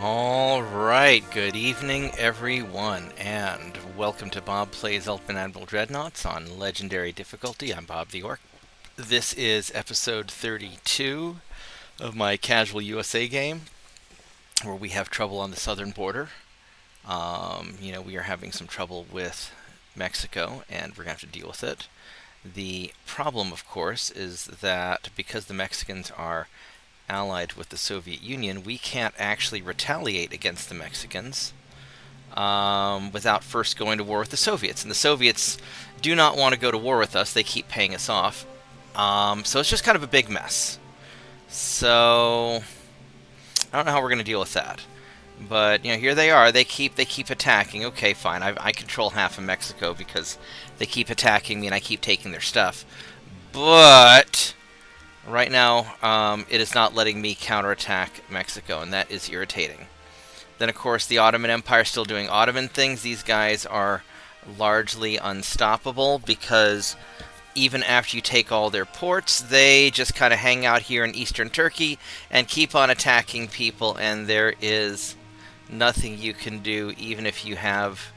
All right, good evening, everyone, and welcome to Bob Plays Ultimate Admiral Dreadnoughts on Legendary Difficulty. I'm Bob the Orc. This is episode 32 of my casual USA game, where we have trouble on the southern border. We are having some trouble with Mexico, and we're going to have to deal with it. The problem, of course, is that because the Mexicans are allied with the Soviet Union, we can't actually retaliate against the Mexicans without first going to war with the Soviets. And the Soviets do not want to go to war with us. They keep paying us off. So it's just kind of a big mess. So I don't know how we're going to deal with that. But here they are. They keep attacking. Okay, fine. I control half of Mexico because they keep attacking me and I keep taking their stuff. But right now, it is not letting me counterattack Mexico, and that is irritating. Then, of course, the Ottoman Empire is still doing Ottoman things. These guys are largely unstoppable because even after you take all their ports, they just kind of hang out here in eastern Turkey and keep on attacking people, and there is nothing you can do, even if you have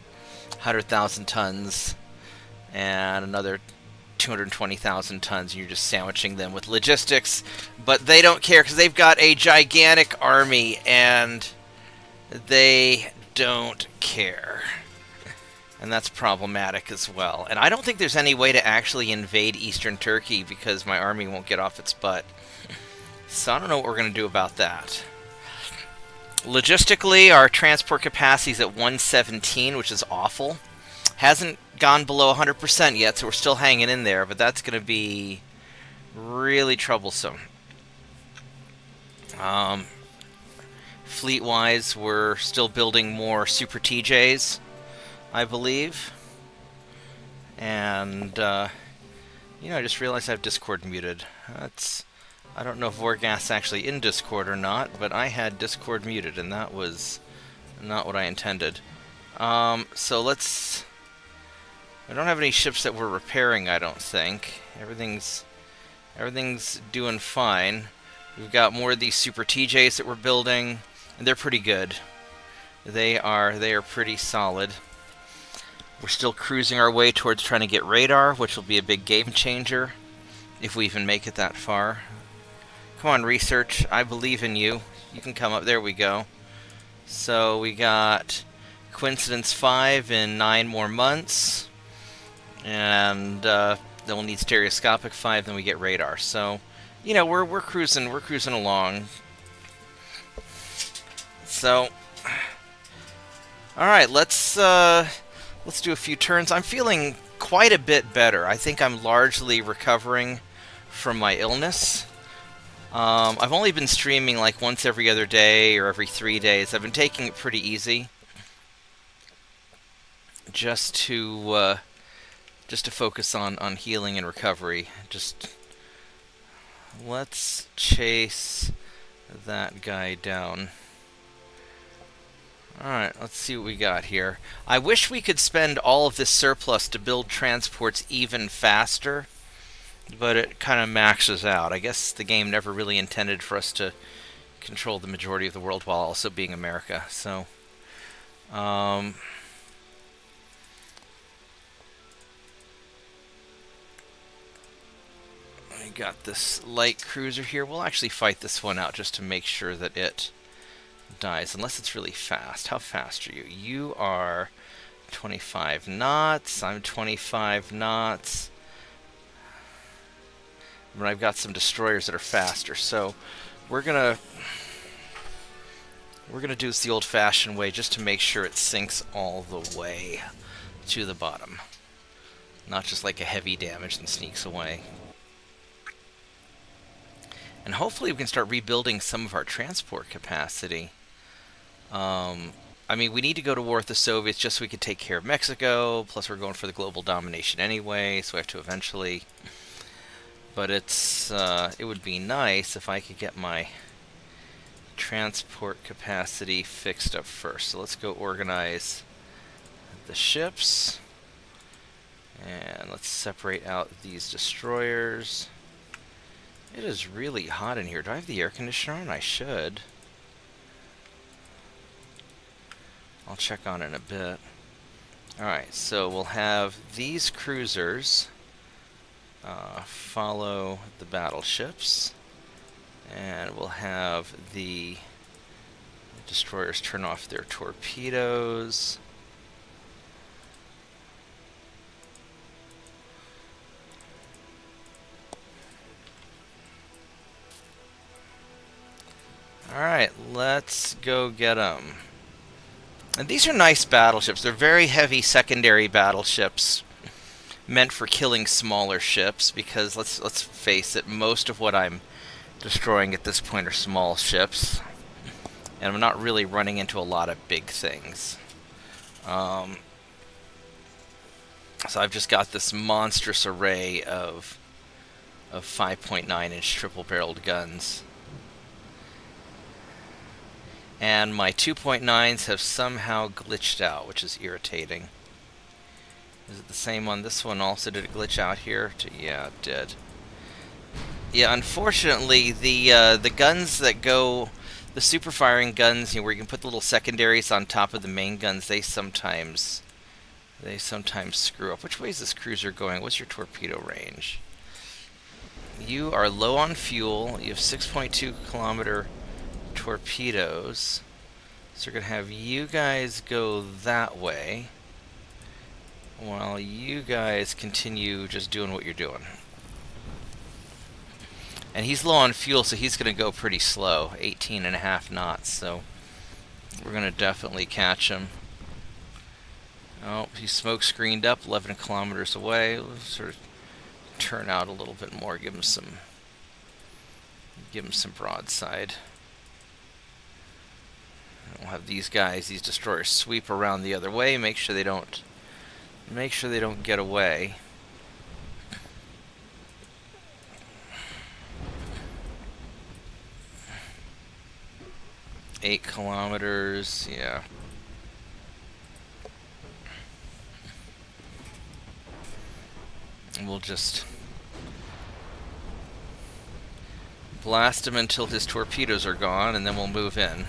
100,000 tons and another 220,000 tons, and you're just sandwiching them with logistics. But they don't care because they've got a gigantic army, and they don't care. And that's problematic as well. And I don't think there's any way to actually invade eastern Turkey because my army won't get off its butt. So I don't know what we're going to do about that. Logistically, our transport capacity is at 117, which is awful. Hasn't gone below 100% yet, so we're still hanging in there, but that's going to be really troublesome. Fleet-wise, we're still building more Super TJs, I believe. And, I just realized I have Discord muted. I don't know if Vorgas's actually in Discord or not, but I had Discord muted, and that was not what I intended. So let's... I don't have any ships that we're repairing, I don't think. Everything's doing fine. We've got more of these Super TJs that we're building, and they're pretty good. They are pretty solid. We're still cruising our way towards trying to get radar, which will be a big game changer, if we even make it that far. Come on, research. I believe in you. You can come up. There we go. So we got Coincidence 5 in 9 more months. And then we'll need Stereoscopic 5, then we get radar. So, we're cruising along. So, all right, let's do a few turns. I'm feeling quite a bit better. I think I'm largely recovering from my illness. I've only been streaming like once every other day or every 3 days. I've been taking it pretty easy, just to focus on healing and recovery. Let's chase that guy down. Alright, let's see what we got here. I wish we could spend all of this surplus to build transports even faster, but it kind of maxes out. I guess the game never really intended for us to control the majority of the world while also being America, so... got this light cruiser here. We'll actually fight this one out just to make sure that it dies, unless it's really fast. How fast are you? You are 25 knots. I'm 25 knots. But I've got some destroyers that are faster, so we're gonna do this the old-fashioned way just to make sure it sinks all the way to the bottom. Not just like a heavy damage and sneaks away. And hopefully we can start rebuilding some of our transport capacity. I mean, we need to go to war with the Soviets just so we could take care of Mexico, plus we're going for the global domination anyway, so we have to eventually... But it would be nice if I could get my transport capacity fixed up first. So let's go organize the ships. And let's separate out these destroyers. It is really hot in here. Do I have the air conditioner on? I should. I'll check on it in a bit. Alright, so we'll have these cruisers follow the battleships, and we'll have the destroyers turn off their torpedoes. Alright, let's go get them. And these are nice battleships. They're very heavy secondary battleships, meant for killing smaller ships, because let's face it, most of what I'm destroying at this point are small ships, and I'm not really running into a lot of big things. So I've just got this monstrous array of 5.9-inch triple-barreled guns. And my 2.9s have somehow glitched out, which is irritating. Is it the same on this one also? Did it glitch out here? Yeah, it did. Yeah, unfortunately, the guns that go, the super firing guns, where you can put the little secondaries on top of the main guns, they sometimes screw up. Which way is this cruiser going? What's your torpedo range? You are low on fuel. You have 6.2 kilometer torpedoes, so we're gonna have you guys go that way while you guys continue just doing what you're doing. And he's low on fuel, so he's gonna go pretty slow, 18.5 knots, so we're gonna definitely catch him. Oh, he's smoke screened up 11 kilometers away. We'll sort of turn out a little bit more, give him some broadside. We'll have these destroyers sweep around the other way, make sure they don't get away. Eight kilometers, yeah. And we'll just blast him until his torpedoes are gone, and then we'll move in.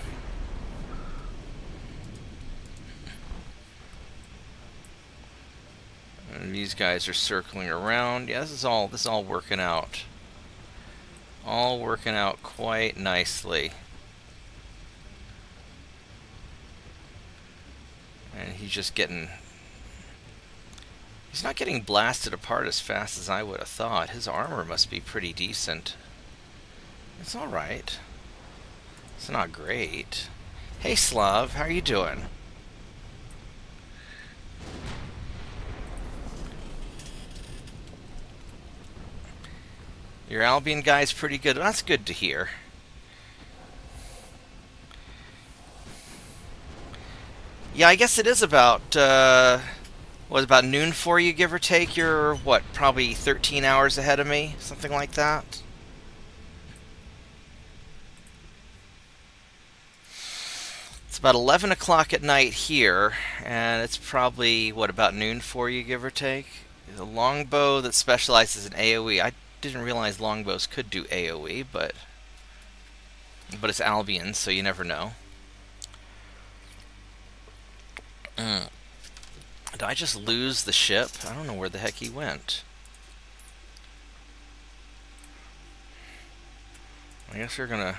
And these guys are circling around. Yeah, this is all working out. All working out quite nicely. And he's not getting blasted apart as fast as I would have thought. His armor must be pretty decent. It's alright. It's not great. Hey Slav, how are you doing? Your Albion guy's pretty good. That's good to hear. Yeah, I guess it is about, about noon for you, give or take? You're, what, probably 13 hours ahead of me? Something like that? It's about 11 o'clock at night here, and it's probably, what, about noon for you, give or take? It's a longbow that specializes in AoE. I didn't realize longbows could do AoE, but it's Albion, so you never know. Did I just lose the ship? I don't know where the heck he went. I guess we're gonna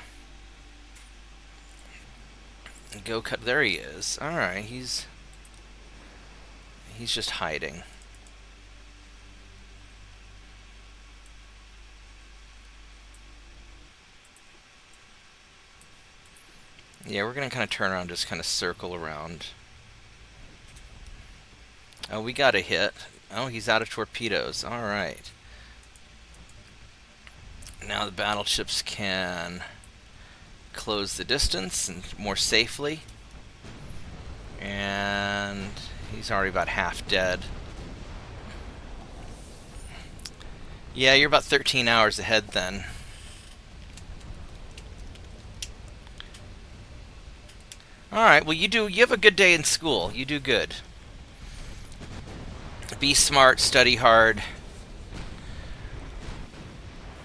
go cut. There he is. Alright, he's just hiding. Yeah, we're gonna kind of turn around, just kind of circle around. Oh, we got a hit. Oh, he's out of torpedoes. Alright. Now the battleships can close the distance and more safely. And he's already about half dead. Yeah, you're about 13 hours ahead then. Alright, well you have a good day in school. You do good. Be smart, study hard.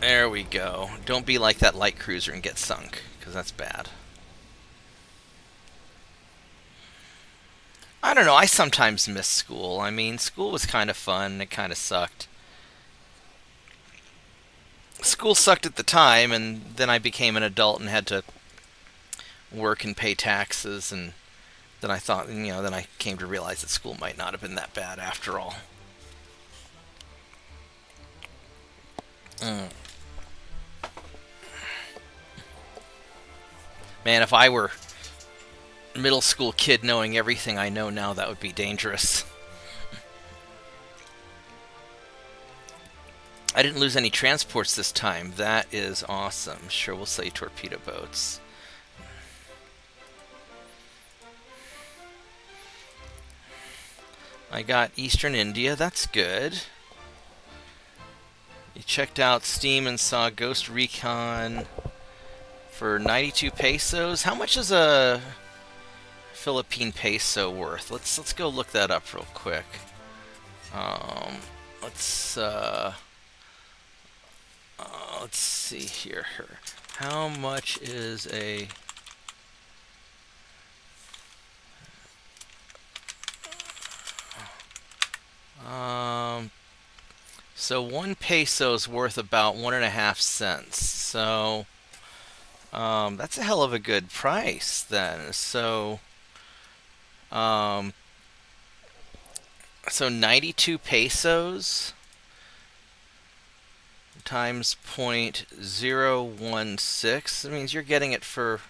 There we go. Don't be like that light cruiser and get sunk, because that's bad. I don't know, I sometimes miss school. I mean, school was kind of fun, it kind of sucked. School sucked at the time, and then I became an adult and had to work and pay taxes, and then I thought, then I came to realize that school might not have been that bad after all. Mm. Man, if I were a middle school kid knowing everything I know now, that would be dangerous. I didn't lose any transports this time. That is awesome. Sure, we'll say torpedo boats. I got Eastern India. That's good. You checked out Steam and saw Ghost Recon for 92 pesos. How much is a Philippine peso worth? Let's go look that up real quick. Let's see here. How much is a... So 1 peso is worth about 1.5 cents. So that's a hell of a good price then. So 92 pesos times 0.016. That means you're getting it for...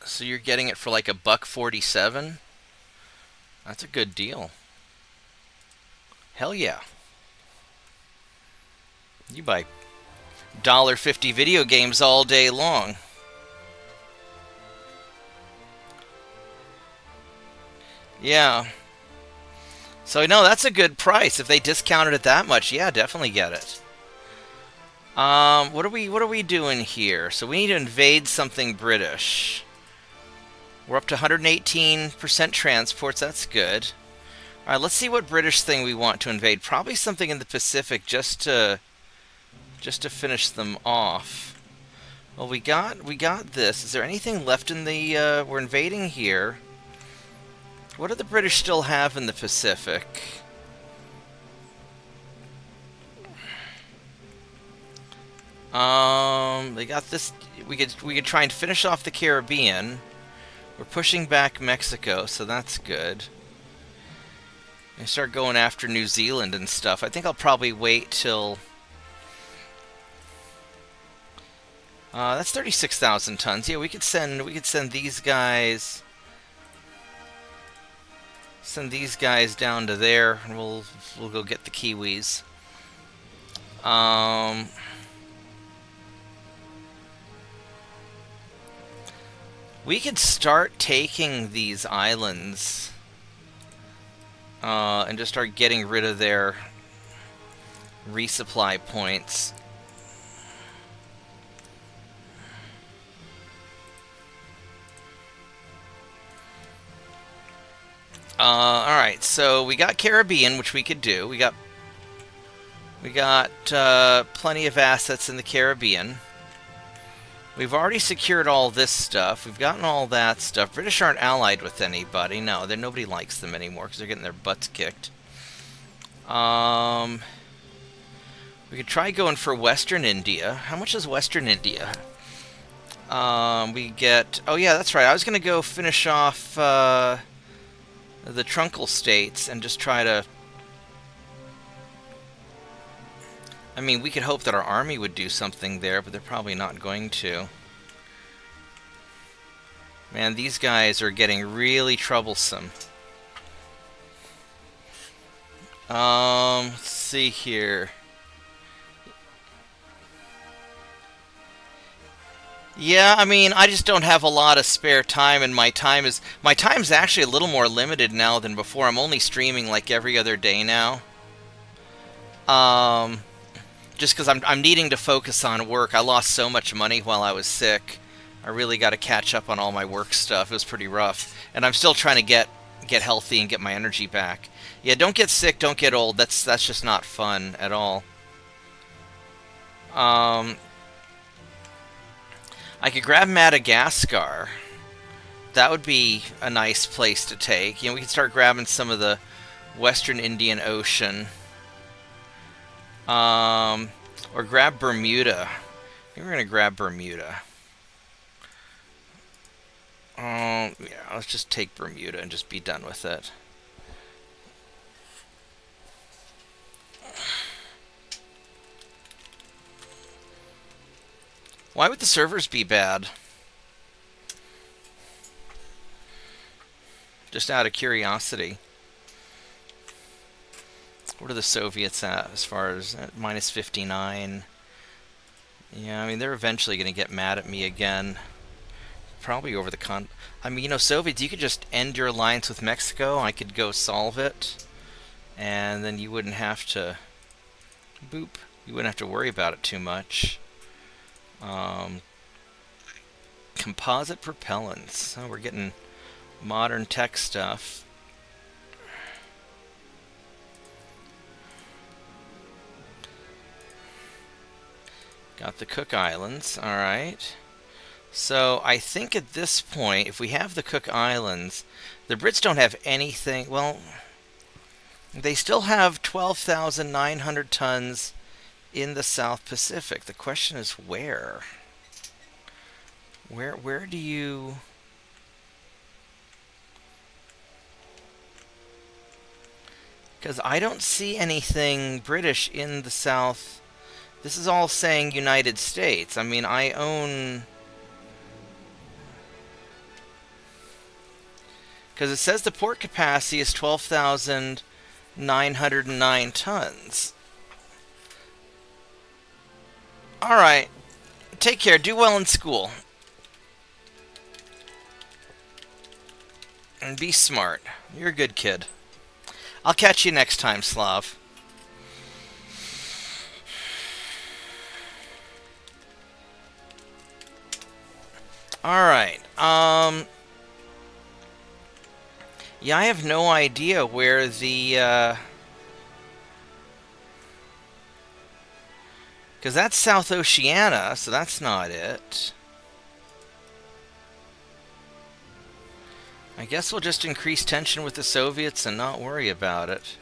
So you're getting it for like $1.47? That's a good deal. Hell yeah. You buy $1.50 video games all day long. Yeah. So no, that's a good price. If they discounted it that much, yeah, definitely get it. What are we doing here? So we need to invade something British. We're up to 118% transports. That's good. All right, let's see what British thing we want to invade. Probably something in the Pacific, just to finish them off. Well, we got this. Is there anything left in the? We're invading here. What do the British still have in the Pacific? They got this. We could try and finish off the Caribbean. We're pushing back Mexico, so that's good. I start going after New Zealand and stuff. I think I'll probably wait till... that's 36,000 tons. Yeah, we could send these guys... Send these guys down to there, and we'll go get the Kiwis. We could start taking these islands and just start getting rid of their resupply points. Alright, so we got Caribbean, which we could do. We got plenty of assets in the Caribbean. We've already secured all this stuff. We've gotten all that stuff. British aren't allied with anybody. No, nobody likes them anymore because they're getting their butts kicked. We could try going for Western India. How much is Western India? We get... Oh, yeah, that's right. I was going to go finish off the Trunkle states and just try to... I mean, we could hope that our army would do something there, but they're probably not going to. Man, these guys are getting really troublesome. Let's see here. Yeah, I mean, I just don't have a lot of spare time, and my time's actually a little more limited now than before. I'm only streaming like every other day now. Just because I'm needing to focus on work. I lost so much money while I was sick. I really got to catch up on all my work stuff. It was pretty rough. And I'm still trying to get healthy and get my energy back. Yeah, don't get sick, don't get old. That's just not fun at all. Um, I could grab Madagascar. That would be a nice place to take. You know, we could start grabbing some of the Western Indian Ocean. Or grab Bermuda. I think we're gonna grab Bermuda. Yeah, let's just take Bermuda and just be done with it. Why would the servers be bad? Just out of curiosity. What are the Soviets at as far as minus 59? Yeah, I mean, they're eventually going to get mad at me again. Probably over the I mean, you know, Soviets, you could just end your alliance with Mexico. I could go solve it. And then you wouldn't have to... Boop. You wouldn't have to worry about it too much. Composite propellants. Oh, we're getting modern tech stuff. Got the Cook Islands. Alright. So I think at this point, if we have the Cook Islands, the Brits don't have anything. Well, they still have 12,900 tons in the South Pacific. The question is where? Where do you... Because I don't see anything British in the South. This is all saying United States. I mean, I own... Because it says the port capacity is 12,909 tons. Alright. Take care. Do well in school. And be smart. You're a good kid. I'll catch you next time, Slav. Alright. Yeah, I have no idea where the, because that's South Oceania, so that's not it. I guess we'll just increase tension with the Soviets and not worry about it.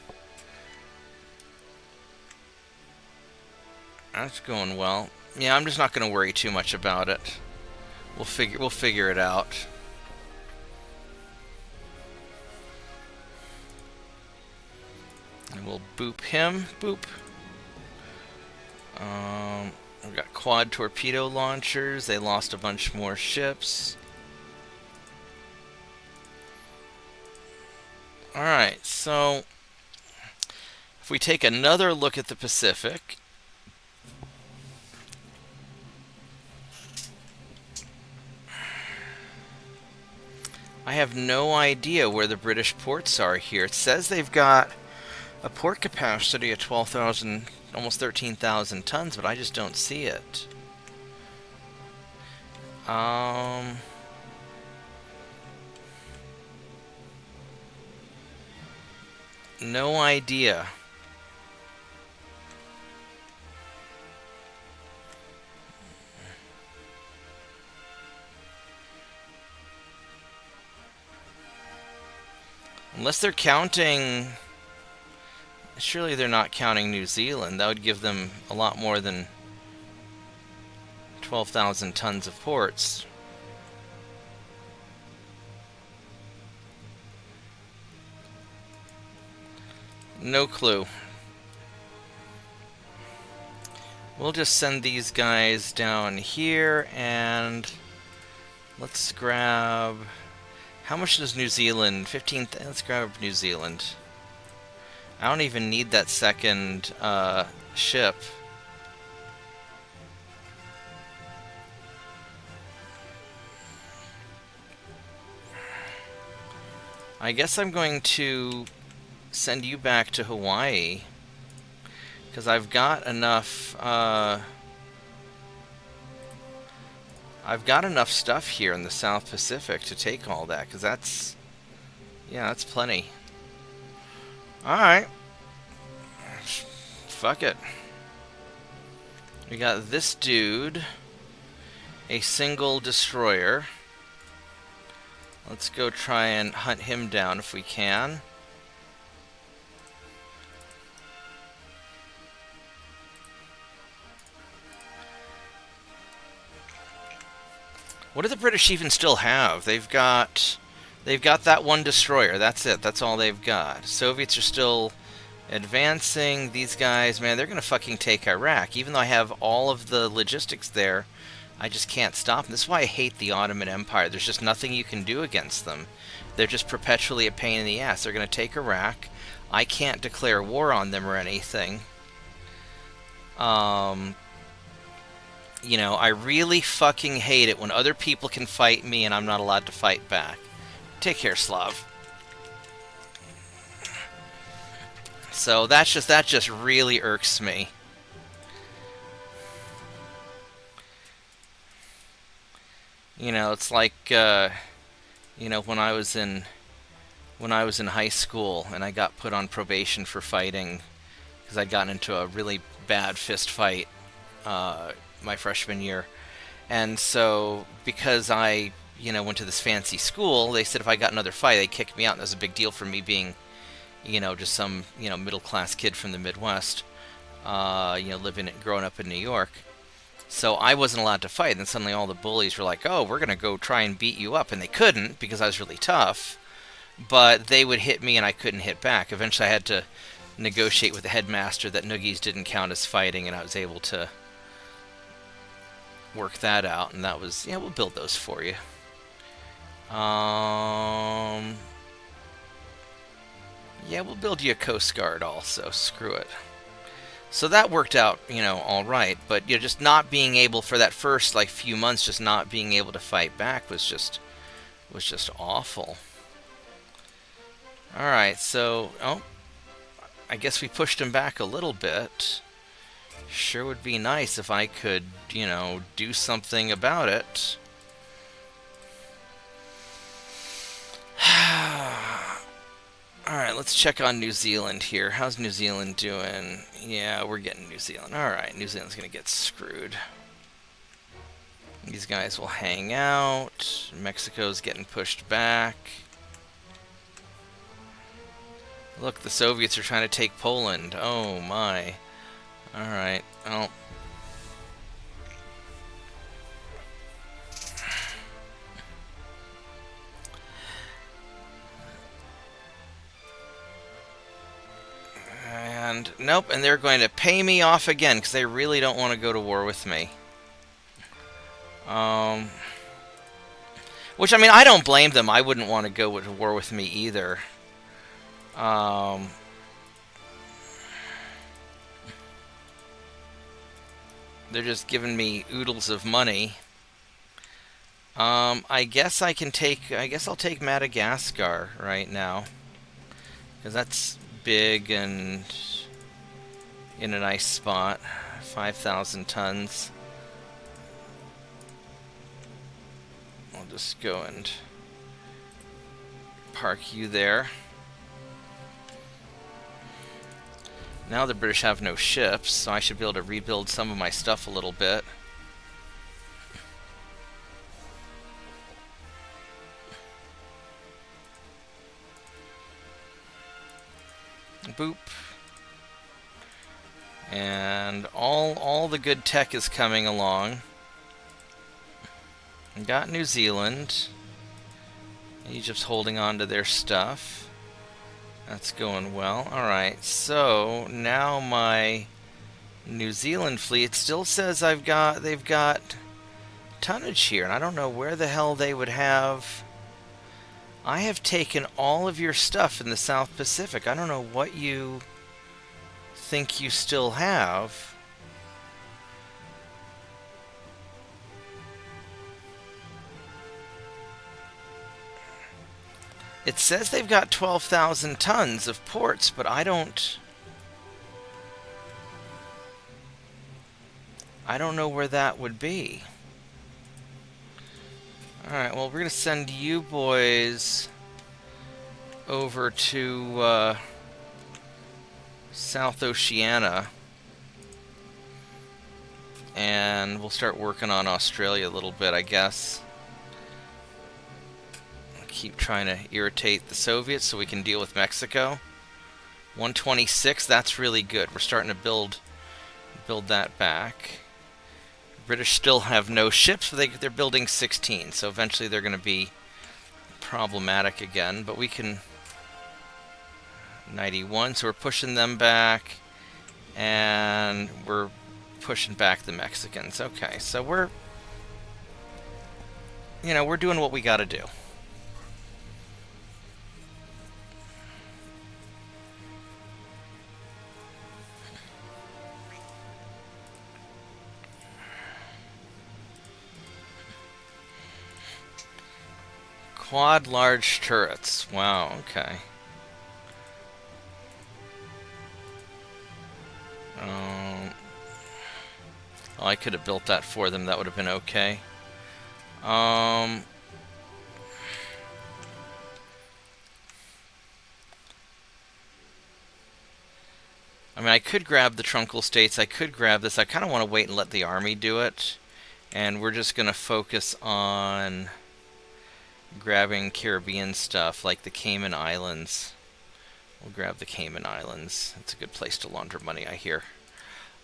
That's going well. Yeah, I'm just not going to worry too much about it. We'll figure it out. And we'll boop him. Boop. We've got quad torpedo launchers. They lost a bunch more ships. Alright, so if we take another look at the Pacific, I have no idea where the British ports are here. It says they've got a port capacity of 12,000, almost 13,000 tons, but I just don't see it. No idea. Unless they're counting... Surely they're not counting New Zealand. That would give them a lot more than 12,000 tons of ports. No clue. We'll just send these guys down here and let's grab... How much does New Zealand? 15... Let's grab New Zealand. I don't even need that second ship. I guess I'm going to send you back to Hawaii because I've got enough stuff here in the South Pacific to take all that, because that's, yeah, that's plenty. Alright. Fuck it. We got this dude. A single destroyer. Let's go try and hunt him down if we can. What do the British even still have? They've got that one destroyer. That's it. That's all they've got. Soviets are still advancing. These guys, man, they're going to fucking take Iraq. Even though I have all of the logistics there, I just can't stop them. This is why I hate the Ottoman Empire. There's just nothing you can do against them. They're just perpetually a pain in the ass. They're going to take Iraq. I can't declare war on them or anything. You know, I really fucking hate it when other people can fight me and I'm not allowed to fight back. Take care, Slav. So that just really irks me. You know, it's like you know, when I was in high school and I got put on probation for fighting because I'd gotten into a really bad fist fight my freshman year. And so because I, you know, went to this fancy school, they said if I got another fight, they'd kick me out. And that was a big deal for me being, you know, just some, you know, middle-class kid from the Midwest, you know, growing up in New York. So I wasn't allowed to fight, and then suddenly all the bullies were like, oh, we're going to go try and beat you up. And they couldn't because I was really tough, but they would hit me and I couldn't hit back. Eventually I had to negotiate with the headmaster that noogies didn't count as fighting, and I was able to work that out, and that was, yeah, we'll build those for you. Yeah, we'll build you a Coast Guard also, screw it. So that worked out, you know, alright, but you know, just not being able for that first, like, few months, just not being able to fight back was just awful. Alright, so, oh, I guess we pushed him back a little bit. Sure would be nice if I could, you know, do something about it. Alright, let's check on New Zealand here. How's New Zealand doing? Yeah, we're getting New Zealand. Alright, New Zealand's gonna get screwed. These guys will hang out. Mexico's getting pushed back. Look, the Soviets are trying to take Poland. Oh my. Alright, well. And, nope, and they're going to pay me off again, because they really don't want to go to war with me. Which, I mean, I don't blame them. I wouldn't want to go to war with me either. They're just giving me oodles of money. I guess I'll take Madagascar right now. Because that's big and in a nice spot. 5,000 tons. I'll just go and park you there. Now the British have no ships, so I should be able to rebuild some of my stuff a little bit. Boop. And all the good tech is coming along. We got New Zealand. Egypt's holding on to their stuff. That's going well. Alright, so now my New Zealand fleet still says they've got tonnage here, and I don't know where the hell they would have. I have taken all of your stuff in the South Pacific. I don't know what you think you still have. It says they've got 12,000 tons of ports, but I don't know where that would be. Alright, well, we're going to send you boys over to South Oceania. And we'll start working on Australia a little bit, I guess. Keep trying to irritate the Soviets so we can deal with Mexico. 126, that's really good. We're starting to build that back. British still have no ships, but they're building 16, so eventually they're going to be problematic again. But we can... 91, so we're pushing them back, and we're pushing back the Mexicans. Okay, so we're doing what we got to do. Quad large turrets. Wow, okay. Oh, I could have built that for them. That would have been okay. I mean, I could grab the Trunkle States. I could grab this. I kind of want to wait and let the army do it. And we're just going to focus on grabbing Caribbean stuff, like the Cayman Islands. We'll grab the Cayman Islands. It's a good place to launder money, I hear.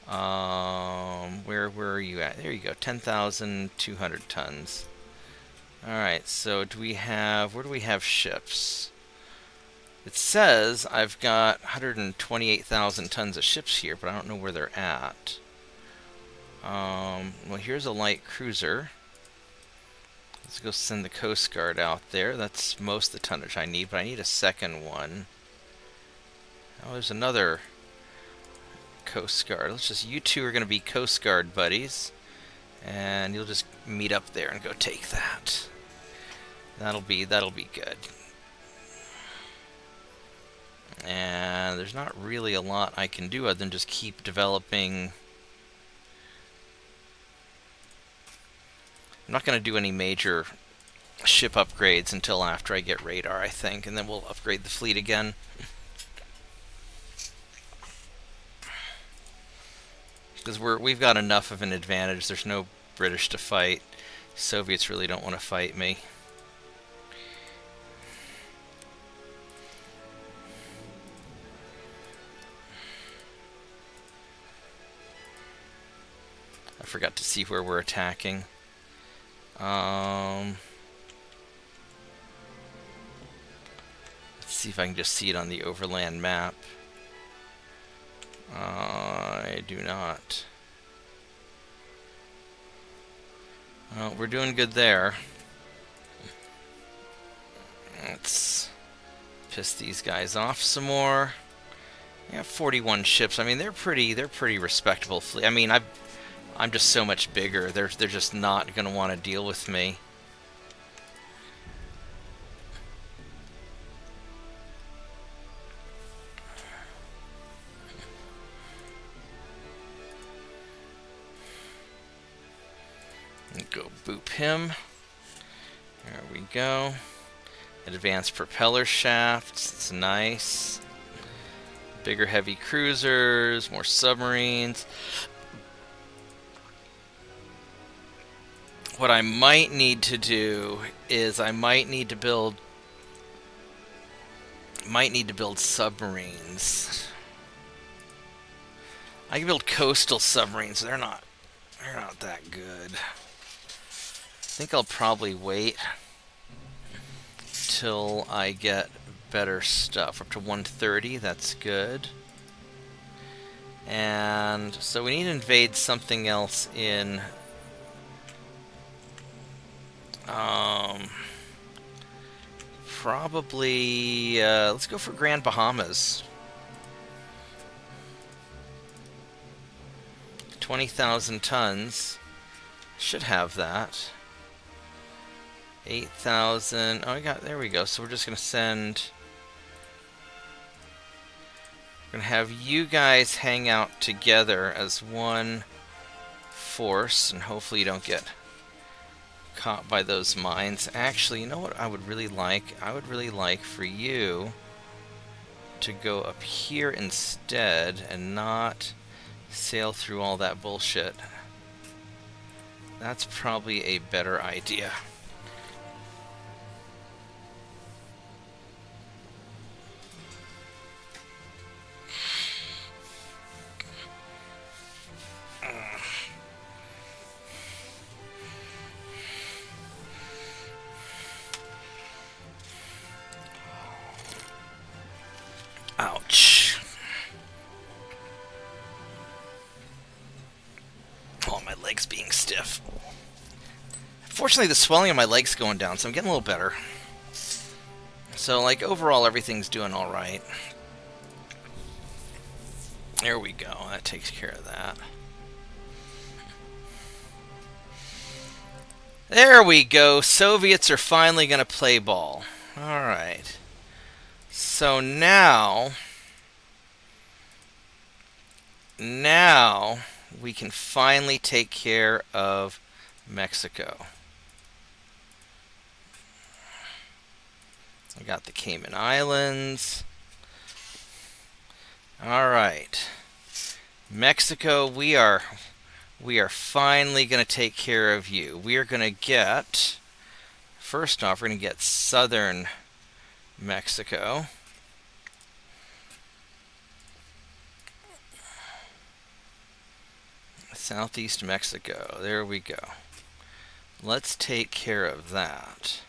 Where are you at? There you go, 10,200 tons. Alright, so where do we have ships? It says I've got 128,000 tons of ships here, but I don't know where they're at. Well, here's a light cruiser. Let's go send the Coast Guard out there. That's most of the tonnage I need, but I need a second one. Oh, there's another Coast Guard. You two are going to be Coast Guard buddies, and you'll just meet up there and go take that. That'll be good. And there's not really a lot I can do other than just keep developing. I'm not going to do any major ship upgrades until after I get radar, I think, and then we'll upgrade the fleet again. Because we've got enough of an advantage. There's no British to fight. Soviets really don't want to fight me. I forgot to see where we're attacking. Let's see if I can just see it on the overland map. I do not. Well, we're doing good there. Let's piss these guys off some more. We have 41 ships. I mean, they're pretty respectable fleet. I mean, I'm just so much bigger. They're just not going to want to deal with me. Go boop him. There we go. Advanced propeller shafts. It's nice. Bigger heavy cruisers, more submarines. What I might need to do is I might need to build submarines. I can build coastal submarines. They're not that good. I think I'll probably wait till I get better stuff. Up to 130, that's good. And so we need to invade something else in probably let's go for Grand Bahamas. 20,000 tons. Should have that. 8,000. Oh, there we go. So we're just going to send. We're going to have you guys hang out together as one force, and hopefully you don't get caught by those mines. Actually, you know what I would really like? I would really like for you to go up here instead and not sail through all that bullshit. That's probably a better idea. Ouch. Oh, my leg's being stiff. Fortunately, the swelling of my leg's going down, so I'm getting a little better. So, like, overall, everything's doing alright. There we go. That takes care of that. There we go. Soviets are finally going to play ball. Alright. So now we can finally take care of Mexico. I got the Cayman Islands. All right. Mexico, we are finally going to take care of you. We are going to get, first off, we're going to get southern Mexico. Southeast Mexico. There we go. Let's take care of that.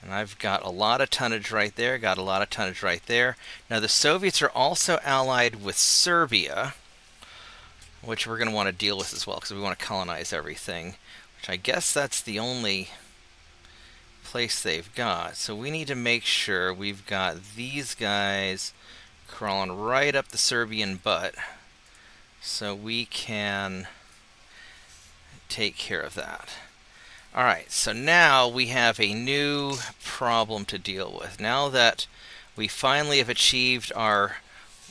And I've got a lot of tonnage right there, got a lot of tonnage right there. Now the Soviets are also allied with Serbia, which we're going to want to deal with as well because we want to colonize everything, which I guess that's the only place they've got. So we need to make sure we've got these guys crawling right up the Serbian butt so we can take care of that. Alright, so now we have a new problem to deal with. Now that we finally have achieved our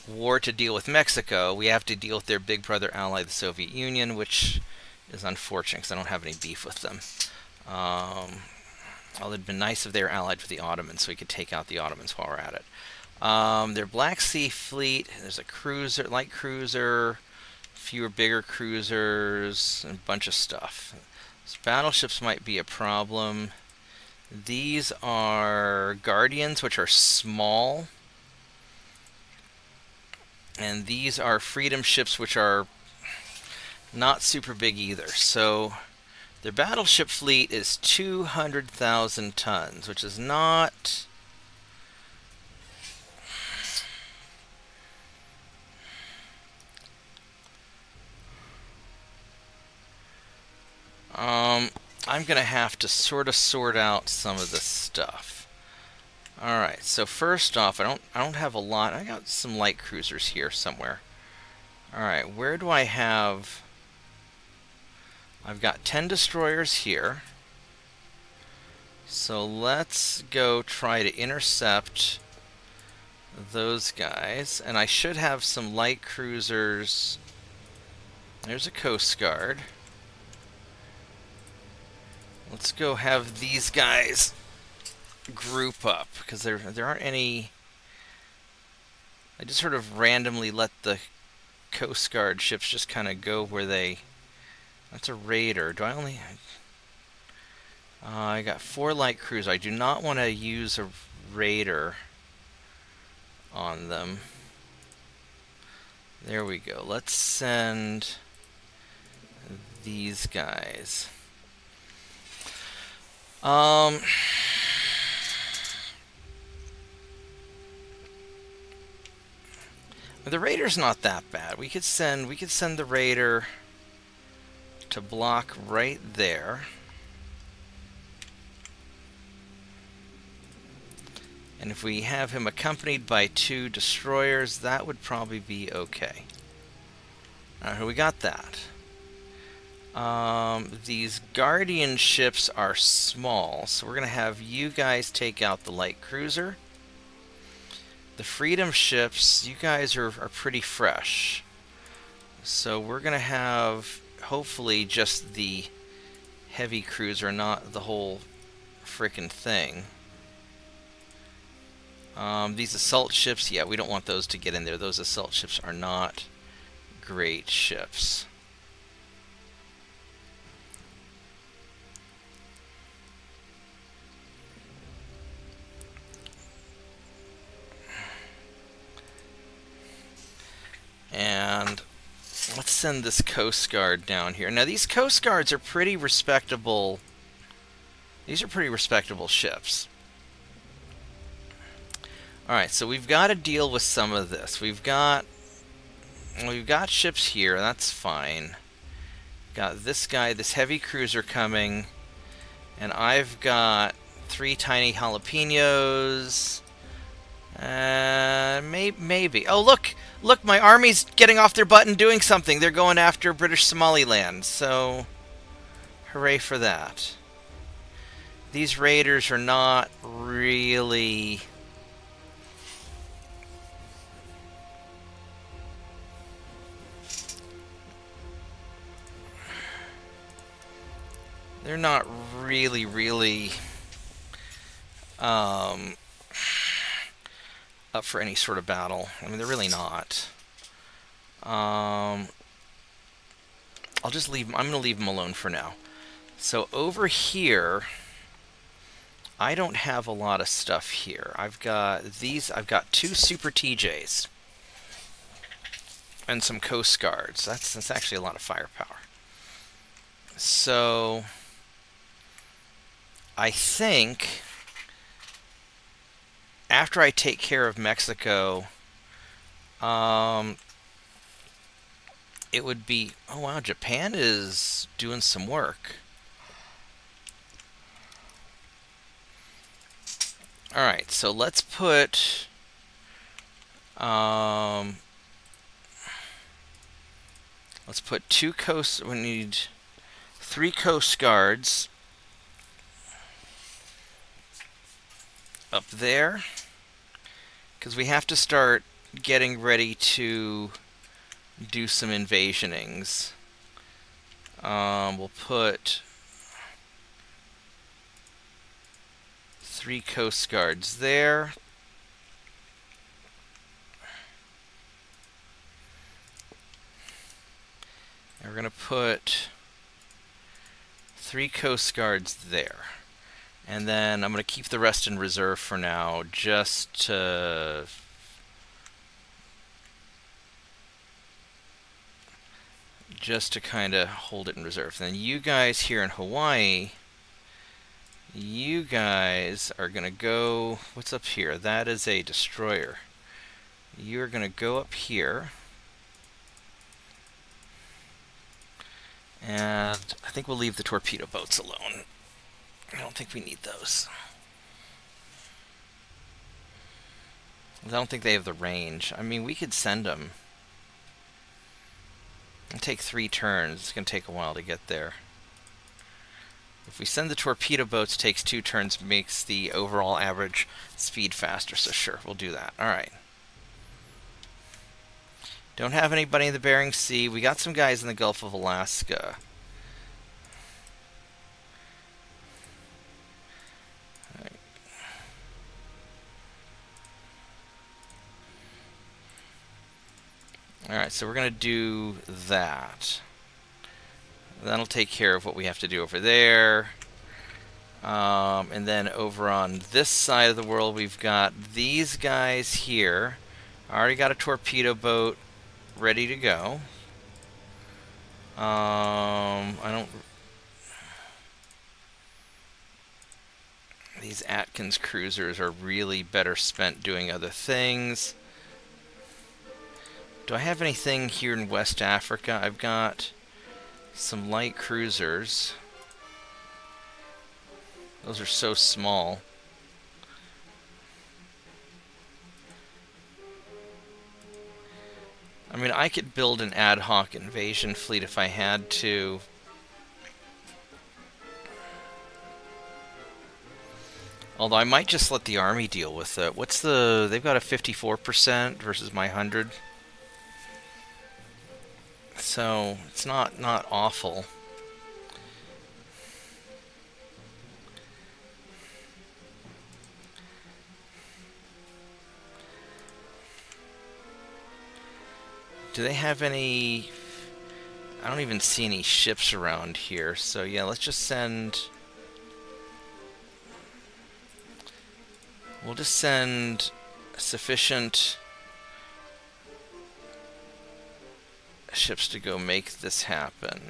war to deal with Mexico, we have to deal with their big brother ally, the Soviet Union, which is unfortunate because I don't have any beef with them. Well, it'd been nice if they were allied with the Ottomans so we could take out the Ottomans while we're at it. Their Black Sea fleet, there's a cruiser, light cruiser, fewer bigger cruisers, and a bunch of stuff. So battleships might be a problem. These are Guardians, which are small. And these are Freedom ships, which are not super big either. So their battleship fleet is 200,000 tons, which is not... I'm going to have to sort out some of this stuff. Alright, so first off, I don't have a lot. I got some light cruisers here somewhere. Alright, where do I have... I've got 10 destroyers here. So let's go try to intercept those guys. And I should have some light cruisers. There's a Coast Guard. Let's go have these guys group up, because there aren't any... I just sort of randomly let the Coast Guard ships just kind of go where they... That's a raider. Do I only... I got 4 light cruisers. I do not want to use a raider on them. There we go. Let's send these guys. The raider's not that bad. We could send the raider to block right there. And if we have him accompanied by 2 destroyers, that would probably be okay. Alright, we got that. These Guardian ships are small, so we're going to have you guys take out the light cruiser. The Freedom ships, you guys are pretty fresh. So we're going to have, hopefully, just the heavy cruiser, not the whole frickin' thing. These assault ships, yeah, we don't want those to get in there. Those assault ships are not great ships. And let's send this Coast Guard down here. Now, these Coast Guards are pretty respectable. These are pretty respectable ships. Alright, so we've got to deal with some of this. We've got ships here, that's fine. Got this guy, this heavy cruiser coming. And I've got 3 tiny jalapenos. Maybe. Oh, look! Look, my army's getting off their butt and doing something. They're going after British Somaliland, so hooray for that. These raiders are not really... They're not really up for any sort of battle. I mean, they're really not. I'll just leave them. I'm going to leave them alone for now. So over here, I don't have a lot of stuff here. I've got 2 Super TJs and some Coast Guards. That's actually a lot of firepower. So I think after I take care of Mexico, it would be... Oh, wow, Japan is doing some work. Alright, so let's put... let's put 2 coast... We need 3 Coast Guards up there, because we have to start getting ready to do some invasionings. We'll put 3 Coast Guards there. And we're going to put 3 Coast Guards there. And then I'm going to keep the rest in reserve for now, just to kind of hold it in reserve. Then you guys here in Hawaii, you guys are going to go... What's up here? That is a destroyer. You're going to go up here. And I think we'll leave the torpedo boats alone. I don't think we need those. I don't think they have the range. I mean, we could send them. It'll take 3 turns. It's going to take a while to get there. If we send the torpedo boats, it takes 2 turns, makes the overall average speed faster. So sure, we'll do that. Alright. Don't have anybody in the Bering Sea. We got some guys in the Gulf of Alaska. Alright, so we're going to do that. That'll take care of what we have to do over there. And then over on this side of the world, we've got these guys here. I already got a torpedo boat ready to go. These Atkins cruisers are really better spent doing other things. Do I have anything here in West Africa? I've got some light cruisers. Those are so small. I mean, I could build an ad hoc invasion fleet if I had to. Although I might just let the army deal with it. What's the... They've got a 54% versus my 100. So, it's not awful. Do they have any... I don't even see any ships around here, so yeah, let's just send... We'll just send sufficient ships to go make this happen.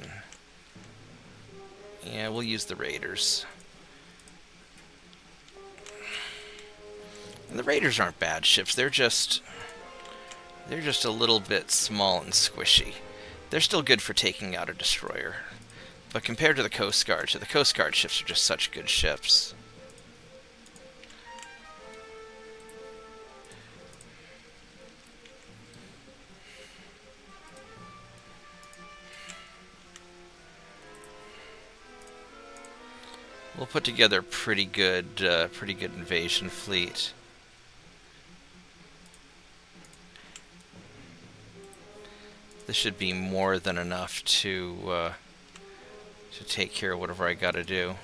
Yeah, we'll use the raiders. And the raiders aren't bad ships, they're just a little bit small and squishy. They're still good for taking out a destroyer. But compared to the Coast Guard ships are just such good ships. We'll put together a pretty good invasion fleet. This should be more than enough to take care of whatever I gotta do.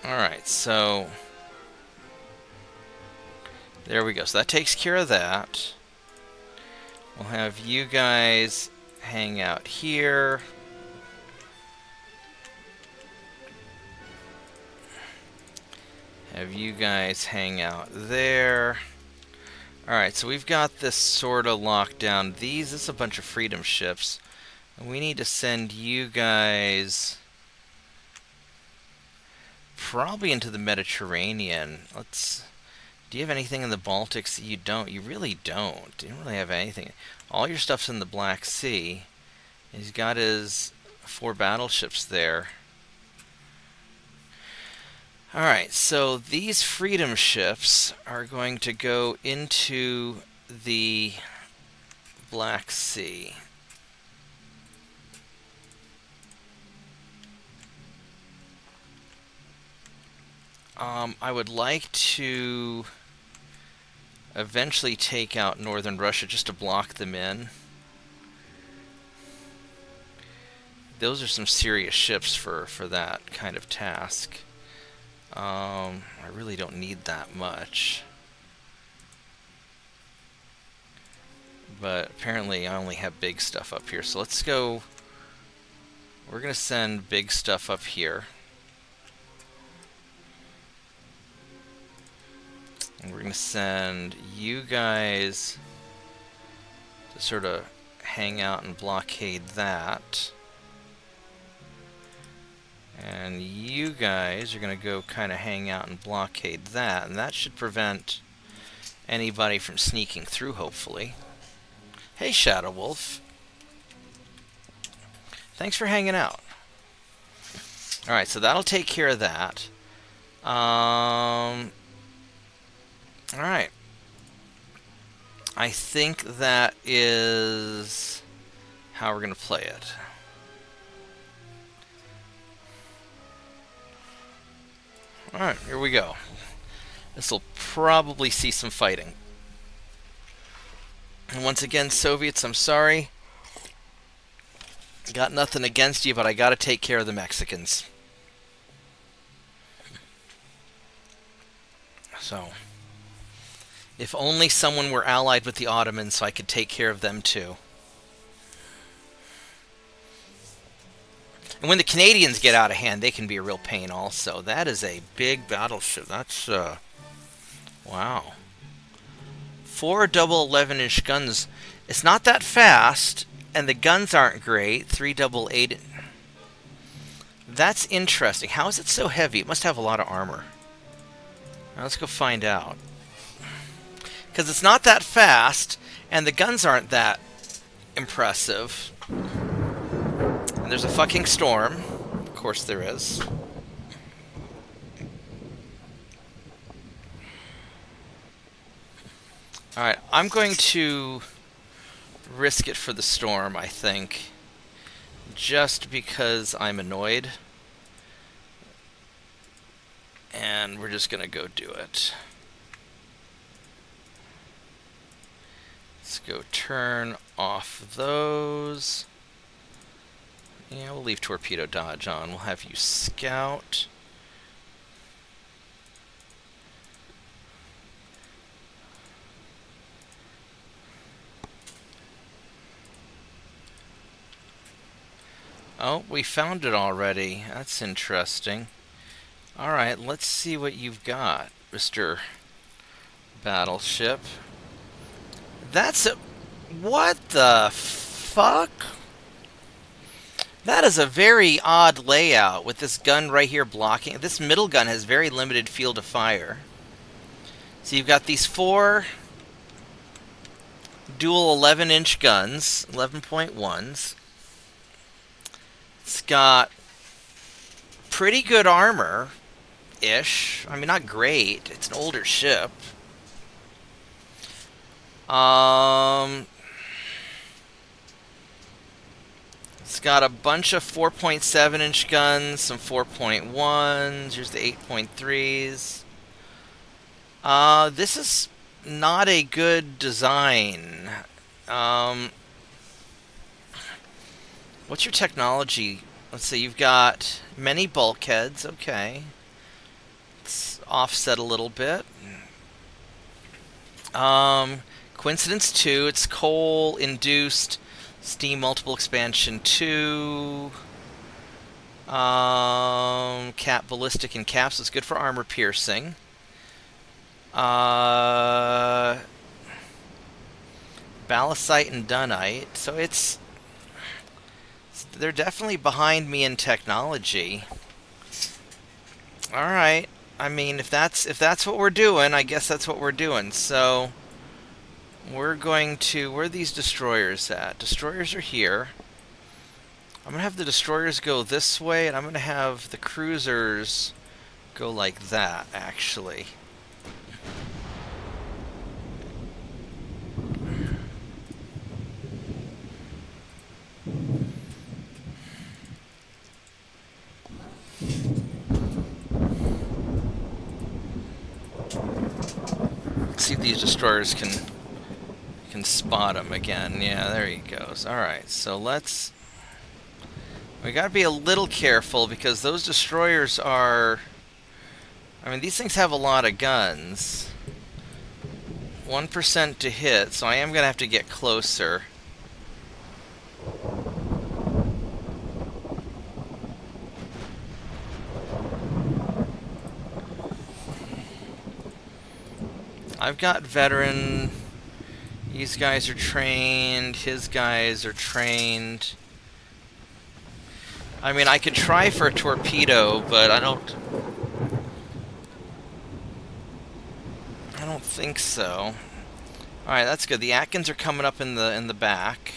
Alright, so there we go. So that takes care of that. We'll have you guys hang out here. Have you guys hang out there. Alright, so we've got this sort of locked down. This is a bunch of freedom ships. And we need to send you guys probably into the Mediterranean. Do you have anything in the Baltics that you don't? You really don't. You don't really have anything. All your stuff's in the Black Sea. He's got his 4 battleships there. Alright, so these freedom ships are going to go into the Black Sea. I would like to eventually take out northern Russia just to block them in. Those are some serious ships for that kind of task. I really don't need that much. But apparently I only have big stuff up here, so let's go. We're going to send big stuff up here. And we're going to send you guys to sort of hang out and blockade that. And you guys are going to go kind of hang out and blockade that. And that should prevent anybody from sneaking through, hopefully. Hey, Shadow Wolf. Thanks for hanging out. Alright, so that'll take care of that. Alright. I think that is how we're going to play it. Alright, here we go. This will probably see some fighting. And once again, Soviets, I'm sorry. Got nothing against you, but I gotta take care of the Mexicans. So, if only someone were allied with the Ottomans so I could take care of them too. And when the Canadians get out of hand, they can be a real pain also. That is a big battleship. That's, wow. 4 double 11-inch guns. It's not that fast, and the guns aren't great. 3 double 8. That's interesting. How is it so heavy? It must have a lot of armor. Now let's go find out. Because it's not that fast, and the guns aren't that impressive. And there's a fucking storm. Of course there is. Alright, I'm going to risk it for the storm, I think. Just because I'm annoyed. And we're just going to go do it. Let's go turn off those. Yeah, we'll leave torpedo dodge on. We'll have you scout. Oh, we found it already. That's interesting. Alright, let's see what you've got, Mr. Battleship. That's a... What the fuck? That is a very odd layout with this gun right here blocking. This middle gun has very limited field of fire. So you've got these 4 dual 11-inch guns, 11.1s. It's got pretty good armor-ish. I mean, not great. It's an older ship. It's got a bunch of 4.7-inch guns, some 4.1s. Here's the 8.3s. This is not a good design. What's your technology? Let's see, you've got many bulkheads. Okay. It's offset a little bit. Coincidence 2, it's coal-induced steam multiple expansion 2. Cap ballistic and caps is good for armor piercing. Ballastite and dunite. So they're definitely behind me in technology. All right. I mean, if that's what we're doing, I guess that's what we're doing. So we're going to... Where are these destroyers at? Destroyers are here. I'm going to have the destroyers go this way, and I'm going to have the cruisers go like that, actually. See if these destroyers can spot him again. Yeah, there he goes. Alright, so let's... We gotta be a little careful because those destroyers are... I mean, these things have a lot of guns. 1% to hit, so I am gonna have to get closer. I've got veteran. These guys are trained. His guys are trained. I mean, I could try for a torpedo, but I don't think so. All right, that's good. The Atkins are coming up in the back.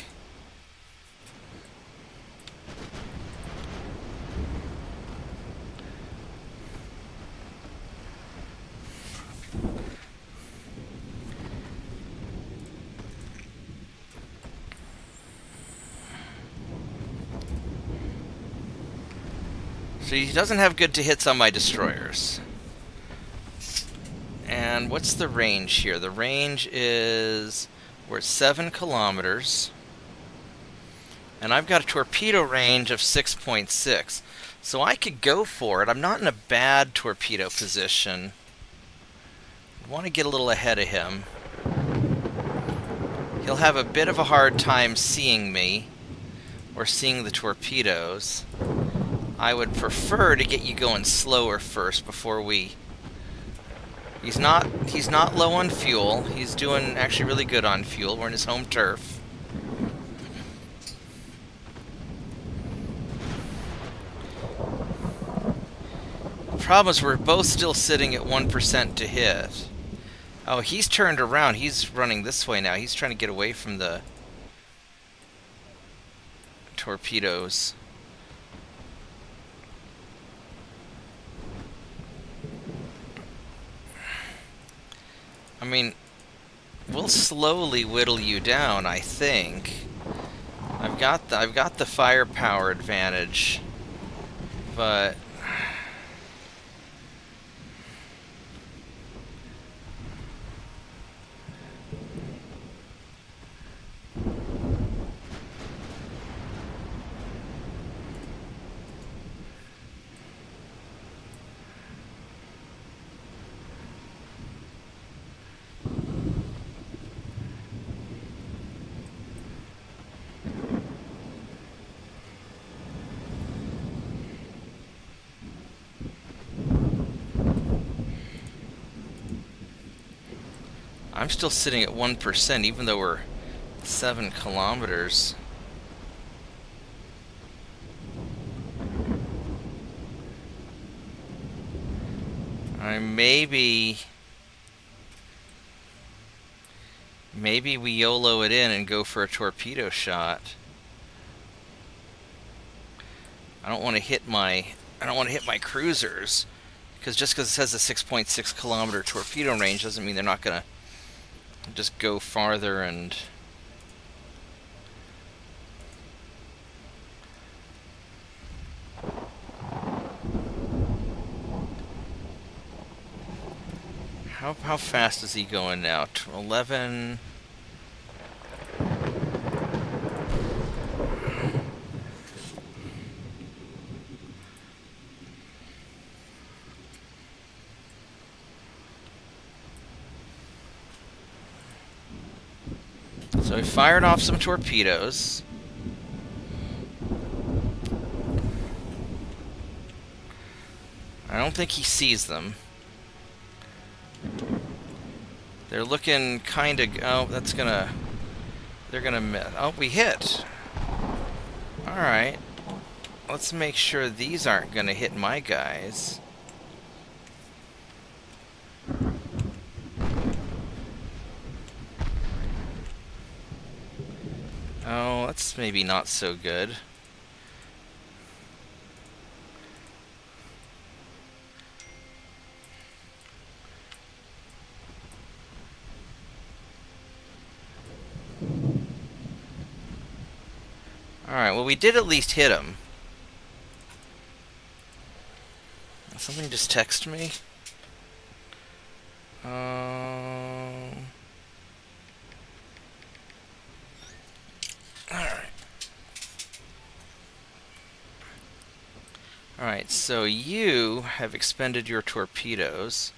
So he doesn't have good to hits on my destroyers. And what's the range here? The range is... We're at 7 kilometers. And I've got a torpedo range of 6.6. So I could go for it. I'm not in a bad torpedo position. I want to get a little ahead of him. He'll have a bit of a hard time seeing me. Or seeing the torpedoes. I would prefer to get you going slower first before we... He's not low on fuel. He's doing actually really good on fuel. We're in his home turf. The problem is we're both still sitting at 1% to hit. Oh, he's turned around. He's running this way now. He's trying to get away from the torpedoes. I mean, we'll slowly whittle you down, I think. I've got the firepower advantage, but I'm still sitting at 1%, even though we're 7 kilometers. Maybe we YOLO it in and go for a torpedo shot. I don't want to hit my cruisers, because just because it says a 6.6 kilometer torpedo range doesn't mean they're not gonna just go farther. And how fast is he going now? 11. So he fired off some torpedoes. I don't think he sees them. They're looking kind of... Oh, that's gonna... They're gonna miss. Oh, we hit. Alright. Let's make sure these aren't gonna hit my guys. Oh, that's maybe not so good. Alright, well, we did at least hit him. Something just texted me. Alright. Alright, so you have expended your torpedoes.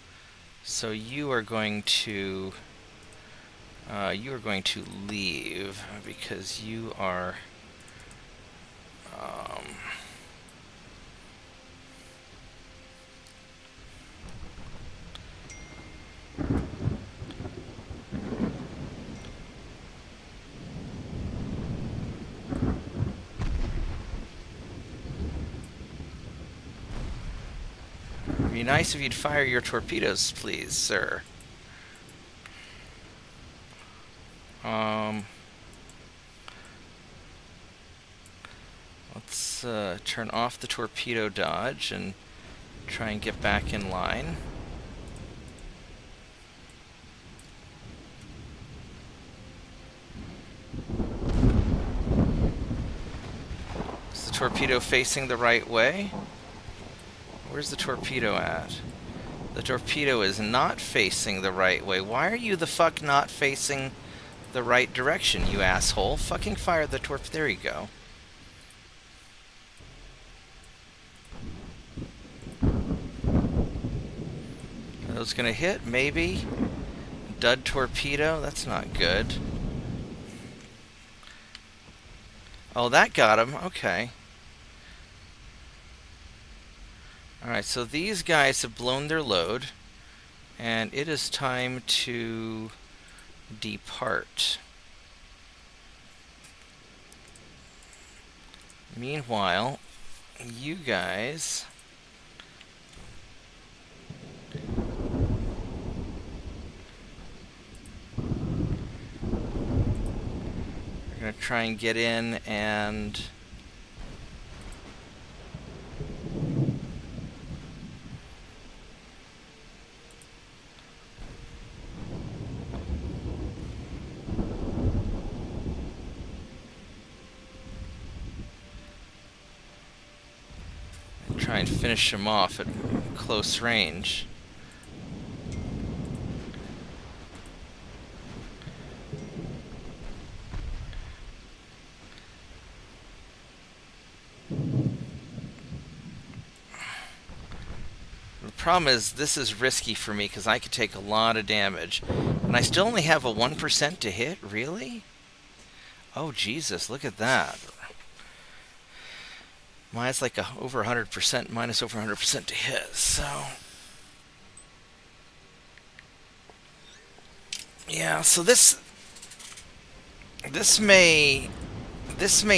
So you are going to leave because you are it'd be nice if you'd fire your torpedoes, please, sir. Let's turn off the torpedo dodge and try and get back in line. Is the torpedo facing the right way? Where's the torpedo at? The torpedo is not facing the right way. Why are you the fuck not facing the right direction, you asshole? Fucking fire the torpedo. There you go. Are those gonna hit? Maybe. Dud torpedo? That's not good. Oh, that got him. Okay. Alright, so these guys have blown their load, and it is time to depart. Meanwhile, you guys are going to try and get in and try and finish him off at close range. The problem is this is risky for me because I could take a lot of damage. And I still only have a 1% to hit? Really? Oh, Jesus, look at that. Mine's like over 100%, minus over 100% to hit, so... Yeah, so this may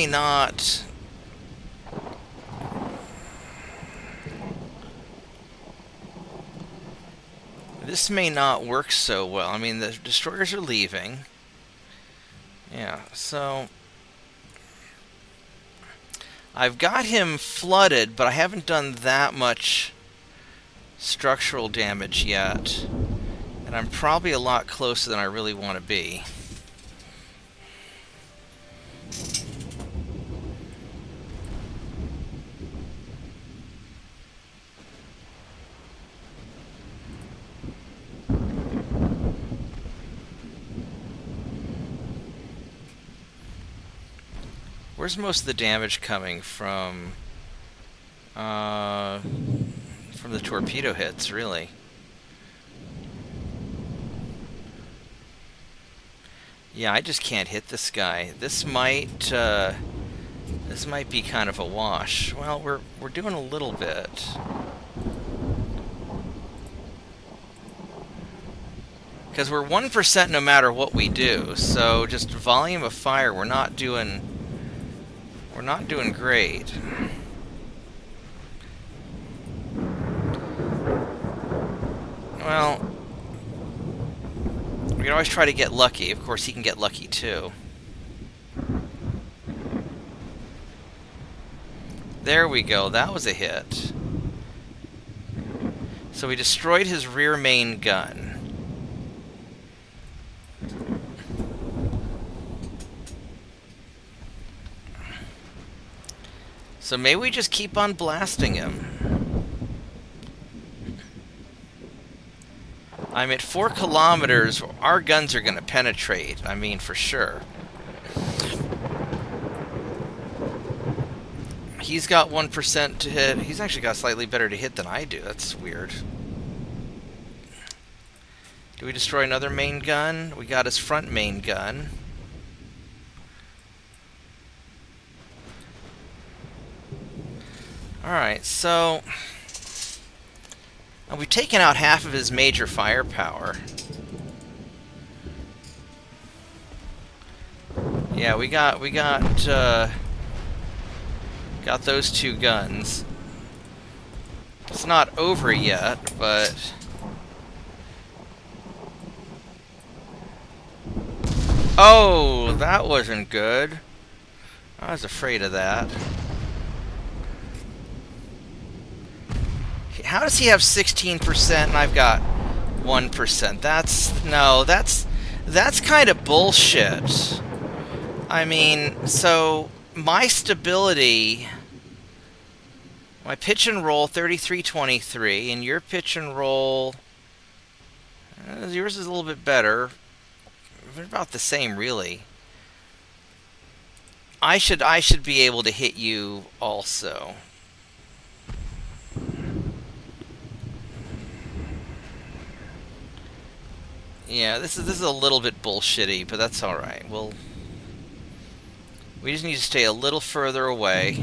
not. This may not work so well. I mean, the destroyers are leaving. Yeah, so I've got him flooded, but I haven't done that much structural damage yet. And I'm probably a lot closer than I really want to be. Where's most of the damage coming from? From the torpedo hits, really. Yeah, I just can't hit this guy. This might be kind of a wash. Well, we're doing a little bit. Because we're 1% no matter what we do. So just volume of fire, we're not doing great. Well, we can always try to get lucky. Of course, he can get lucky too. There we go. That was a hit. So we destroyed his rear main gun. So maybe we just keep on blasting him. I'm at 4 kilometers. Our guns are going to penetrate. I mean, for sure. He's got 1% to hit. He's actually got slightly better to hit than I do. That's weird. Do we destroy another main gun? We got his front main gun. Alright, so we've taken out half of his major firepower. Yeah, we got those 2 guns. It's not over yet, but oh, that wasn't good. I was afraid of that. How does he have 16% and I've got 1%? That's kind of bullshit. I mean, so my stability, my pitch and roll 33-23, and your pitch and roll, yours is a little bit better. They're about the same, really. I should be able to hit you also. Yeah, this is a little bit bullshitty, but that's all right. We just need to stay a little further away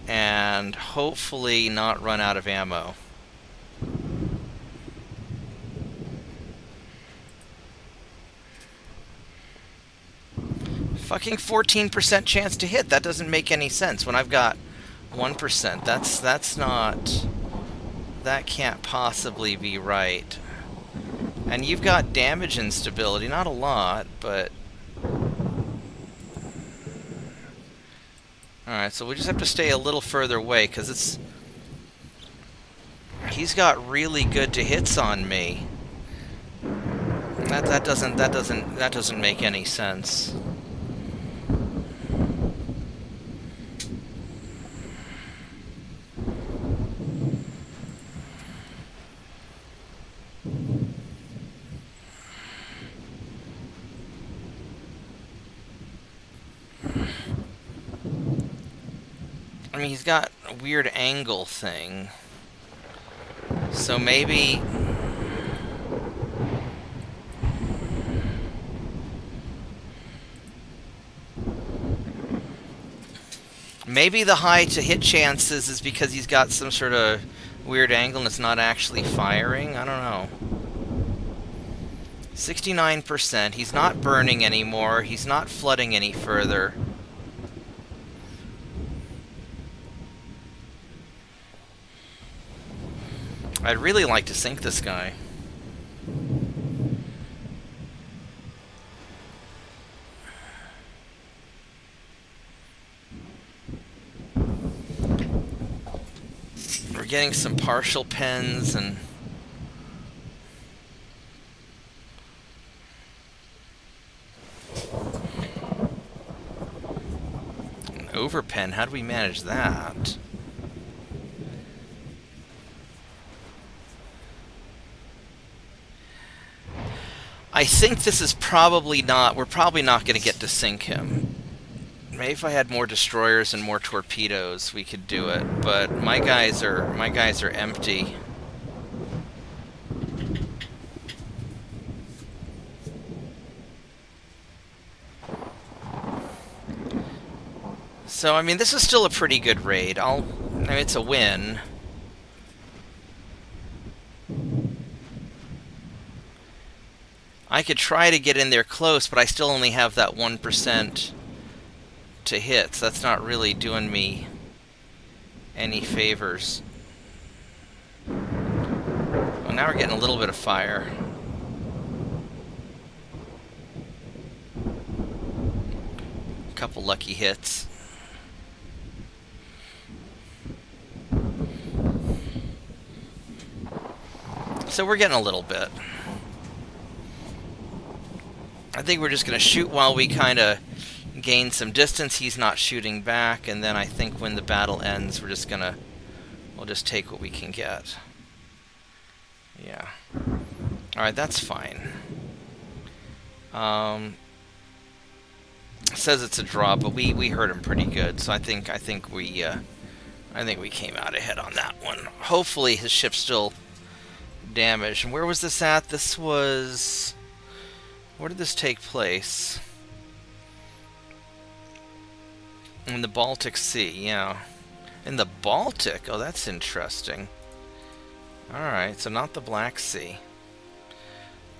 and hopefully not run out of ammo. Fucking 14% chance to hit. That doesn't make any sense when I've got 1%. That's not... That can't possibly be right. And you've got damage instability, not a lot, but... Alright, so we just have to stay a little further away, because it's... He's got really good to hits on me. That doesn't make any sense. I mean, he's got a weird angle thing. So maybe... Maybe the high to hit chances is because he's got some sort of weird angle and it's not actually firing? I don't know. 69%. He's not burning anymore. He's not flooding any further. I'd really like to sink this guy. We're getting some partial pens and an overpen. How do we manage that? I think this is probably not... We're probably not going to get to sink him. Maybe if I had more destroyers and more torpedoes, we could do it. But my guys are empty. So I mean, this is still a pretty good raid. I mean, it's a win. I could try to get in there close, but I still only have that 1% to hit, so that's not really doing me any favors. Well, now we're getting a little bit of fire. A couple lucky hits. So we're getting a little bit. I think we're just going to shoot while we kind of gain some distance. He's not shooting back, and then I think when the battle ends, we're just going to... We'll just take what we can get. Yeah. Alright, that's fine. Says it's a draw, but we hurt him pretty good, so I think we came out ahead on that one. Hopefully his ship's still damaged. And where was this at? This was... Where did this take place? In the Baltic Sea, yeah. In the Baltic? Oh, that's interesting. Alright, so not the Black Sea.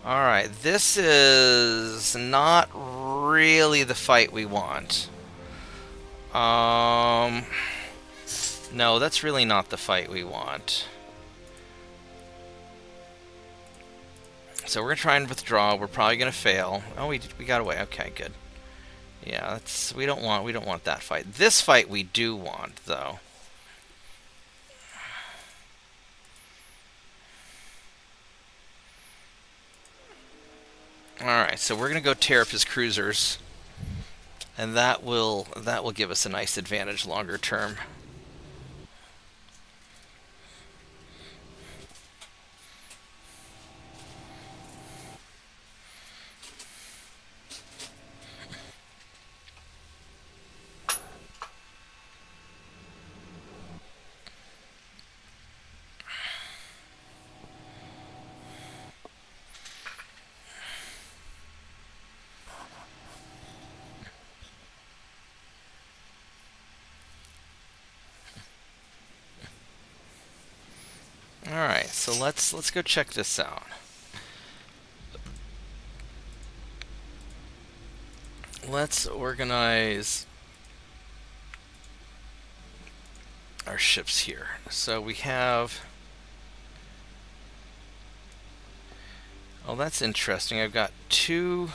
Alright, this is not really the fight we want. No, that's really not the fight we want. So we're gonna try and withdraw. We're probably gonna fail. Oh, we got away. Okay, good. Yeah, that's we don't want that fight. This fight we do want, though. All right, so we're gonna go tear up his cruisers, and that will give us a nice advantage longer term. Alright, so let's go check this out. Let's organize our ships here. So we have... Oh, that's interesting. I've got two...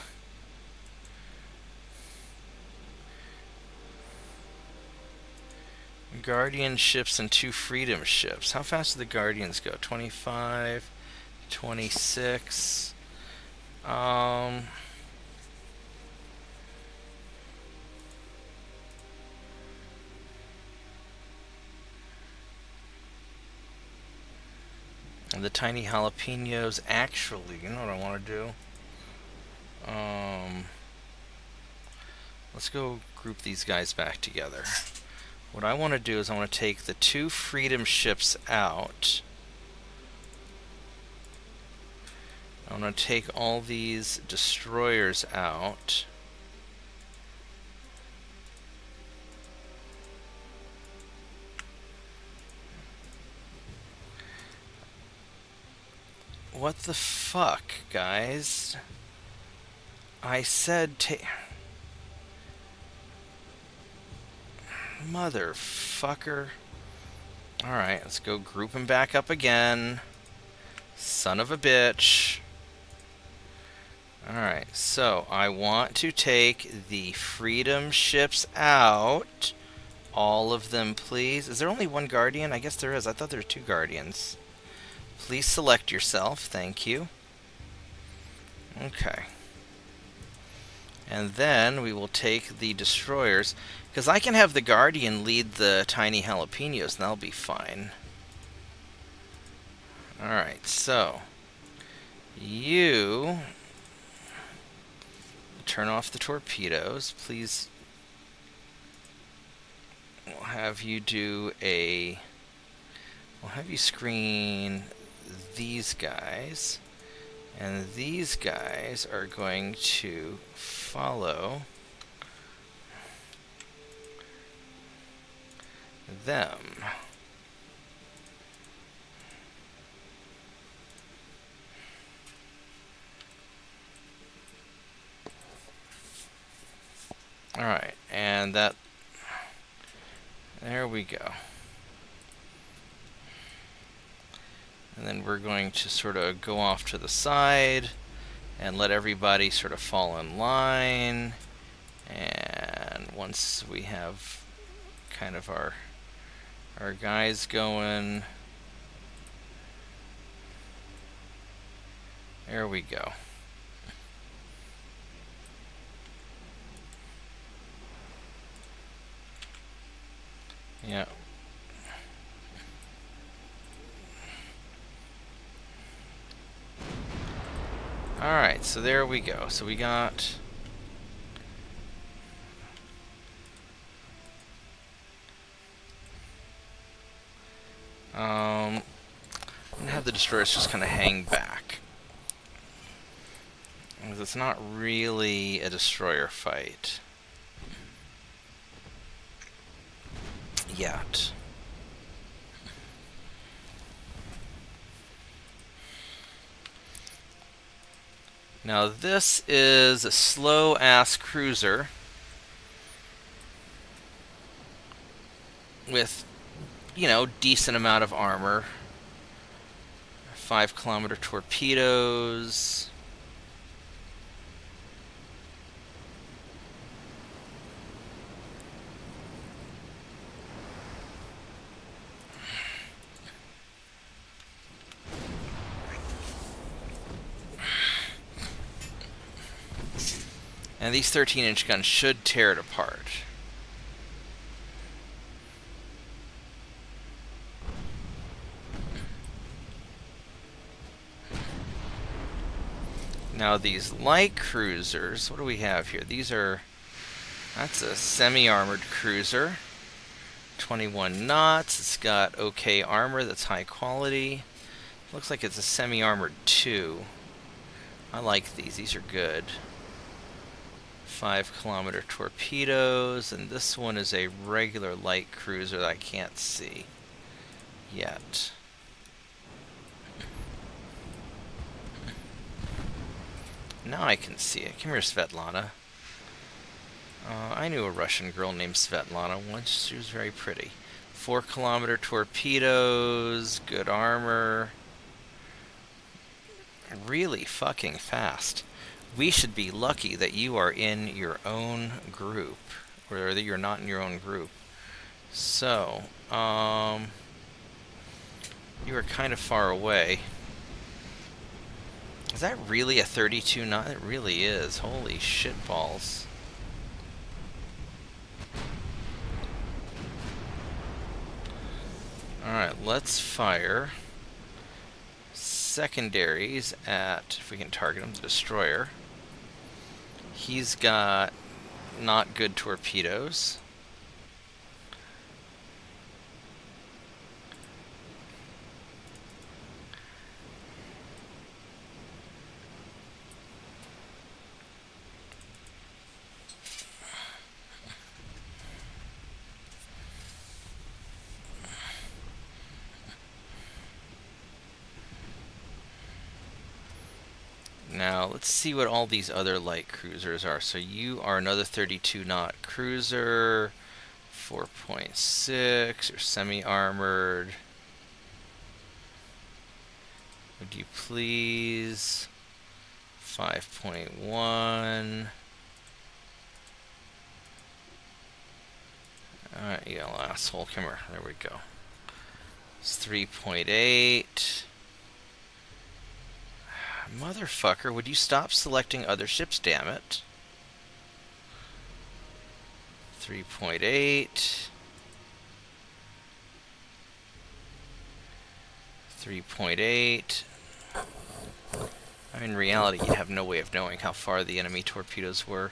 Guardian ships and two Freedom ships. How fast do the Guardians go? 25, 26. And the tiny jalapenos. Actually, you know what I want to do? Let's go group these guys back together. What I want to do is I want to take the two Freedom ships out. I want to take all these destroyers out. What the fuck, guys? I said Motherfucker. Alright, let's go group him back up again. Son of a bitch. Alright, so I want to take the freedom ships out. All of them, please. Is there only one guardian? I guess there is. I thought there were two guardians. Please select yourself. Thank you. Okay. And then we will take the destroyers. Because I can have the guardian lead the tiny jalapenos, and that'll be fine. Alright, so you turn off the torpedoes. Please, we'll have you screen these guys. And these guys are going to follow them. Alright, and that... There we go. And then we're going to sort of go off to the side and let everybody sort of fall in line. And once we have kind of our guys going, there we go. Yeah. Alright, so there we go. So we got... I'm gonna have the destroyers just kind of hang back. Because it's not really a destroyer fight. Yet. Now this is a slow-ass cruiser with, you know, decent amount of armor. 5-kilometer torpedoes. And these 13-inch guns should tear it apart. Now these light cruisers, what do we have here? That's a semi-armored cruiser. 21 knots, it's got okay armor that's high quality. Looks like it's a semi-armored too. I like these are good. 5-kilometer torpedoes, and this one is a regular light cruiser that I can't see yet. Now I can see it. Come here, Svetlana. I knew a Russian girl named Svetlana once. She was very pretty. 4-kilometer torpedoes, good armor. Really fucking fast. We should be lucky that you are in your own group, or that you're not in your own group. So, you are kind of far away. Is that really a 32 knot? It really is. Holy shit balls. Alright, let's fire secondaries at, if we can target him, the destroyer. He's got not good torpedoes. Let's see what all these other light cruisers are. So you are another 32 knot cruiser, 4.6, or semi-armored. Would you please? 5.1. Alright, you little asshole. Come here. There we go. It's 3.8. Motherfucker, would you stop selecting other ships, damn it? 3.8. 3.8. I mean, in reality, you have no way of knowing how far the enemy torpedoes were.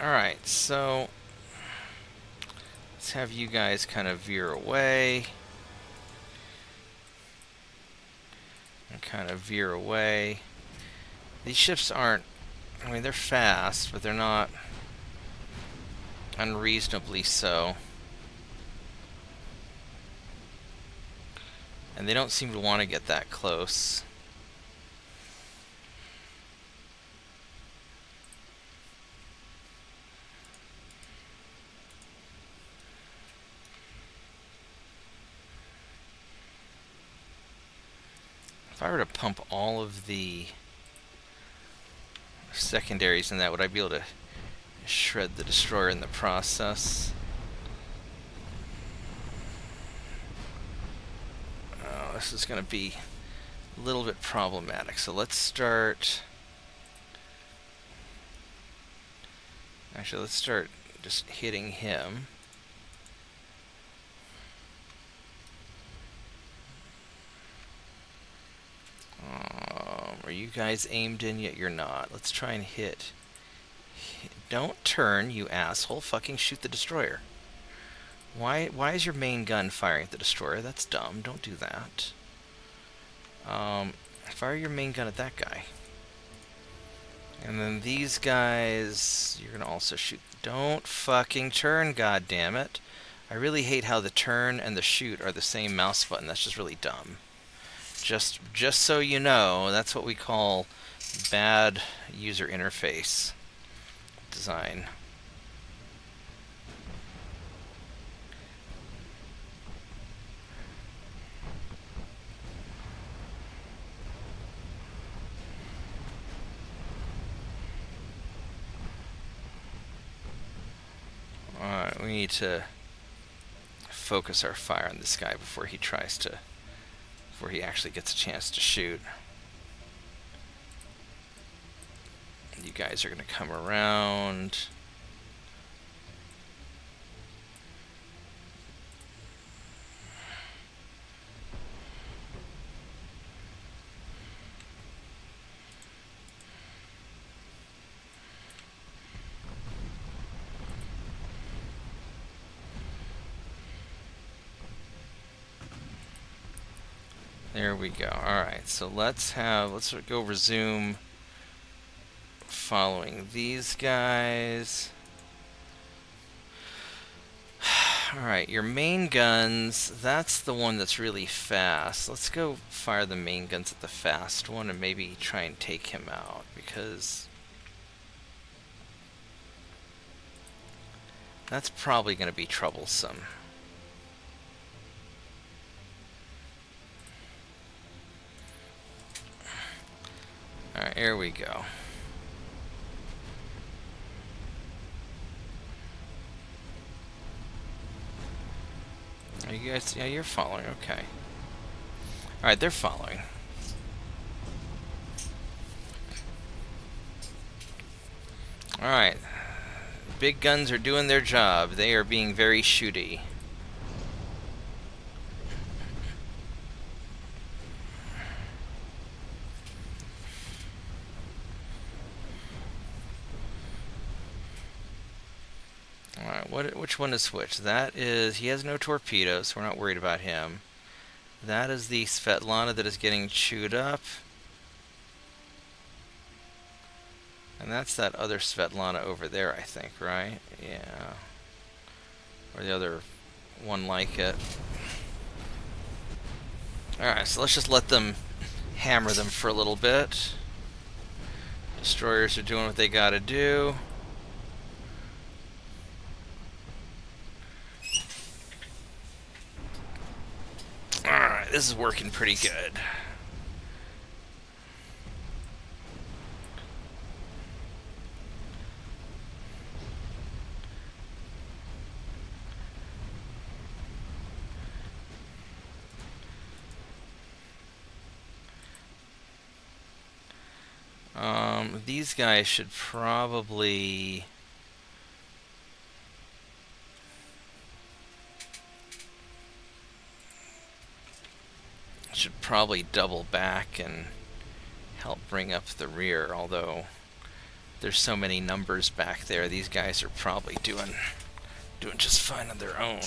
Alright, so let's have you guys kind of veer away. And kind of veer away. These ships aren't, I mean, they're fast, but they're not unreasonably so. And they don't seem to want to get that close. If I were to pump all of the secondaries in that, would I be able to shred the destroyer in the process? Oh, this is going to be a little bit problematic. So let's start... Actually, let's start just hitting him. Are you guys aimed in yet? You're not. Let's try and hit. Don't turn, you asshole. Fucking shoot the destroyer. Why is your main gun firing at the destroyer? That's dumb. Don't do that. Fire your main gun at that guy. And then these guys, you're gonna also shoot. Don't fucking turn, goddammit. I really hate how the turn and the shoot are the same mouse button. That's just really dumb. Just so you know, that's what we call bad user interface design. Alright, we need to focus our fire on this guy before he actually gets a chance to shoot. You guys are going to come around. There we go. Alright, so let's go resume following these guys. Alright, your main guns, that's the one that's really fast. Let's go fire the main guns at the fast one and maybe try and take him out, because that's probably going to be troublesome. Alright, here we go. Are you guys... Yeah, you're following, okay. Alright, they're following. Alright. Big guns are doing their job. They are being very shooty. Alright, which one is which? That is... He has no torpedoes, so we're not worried about him. That is the Svetlana that is getting chewed up. And that's that other Svetlana over there, I think, right? Yeah. Or the other one like it. Alright, so let's just let them hammer them for a little bit. Destroyers are doing what they gotta do. Alright, this is working pretty good. These guys should probably... double back and help bring up the rear, although there's so many numbers back there, these guys are probably doing just fine on their own.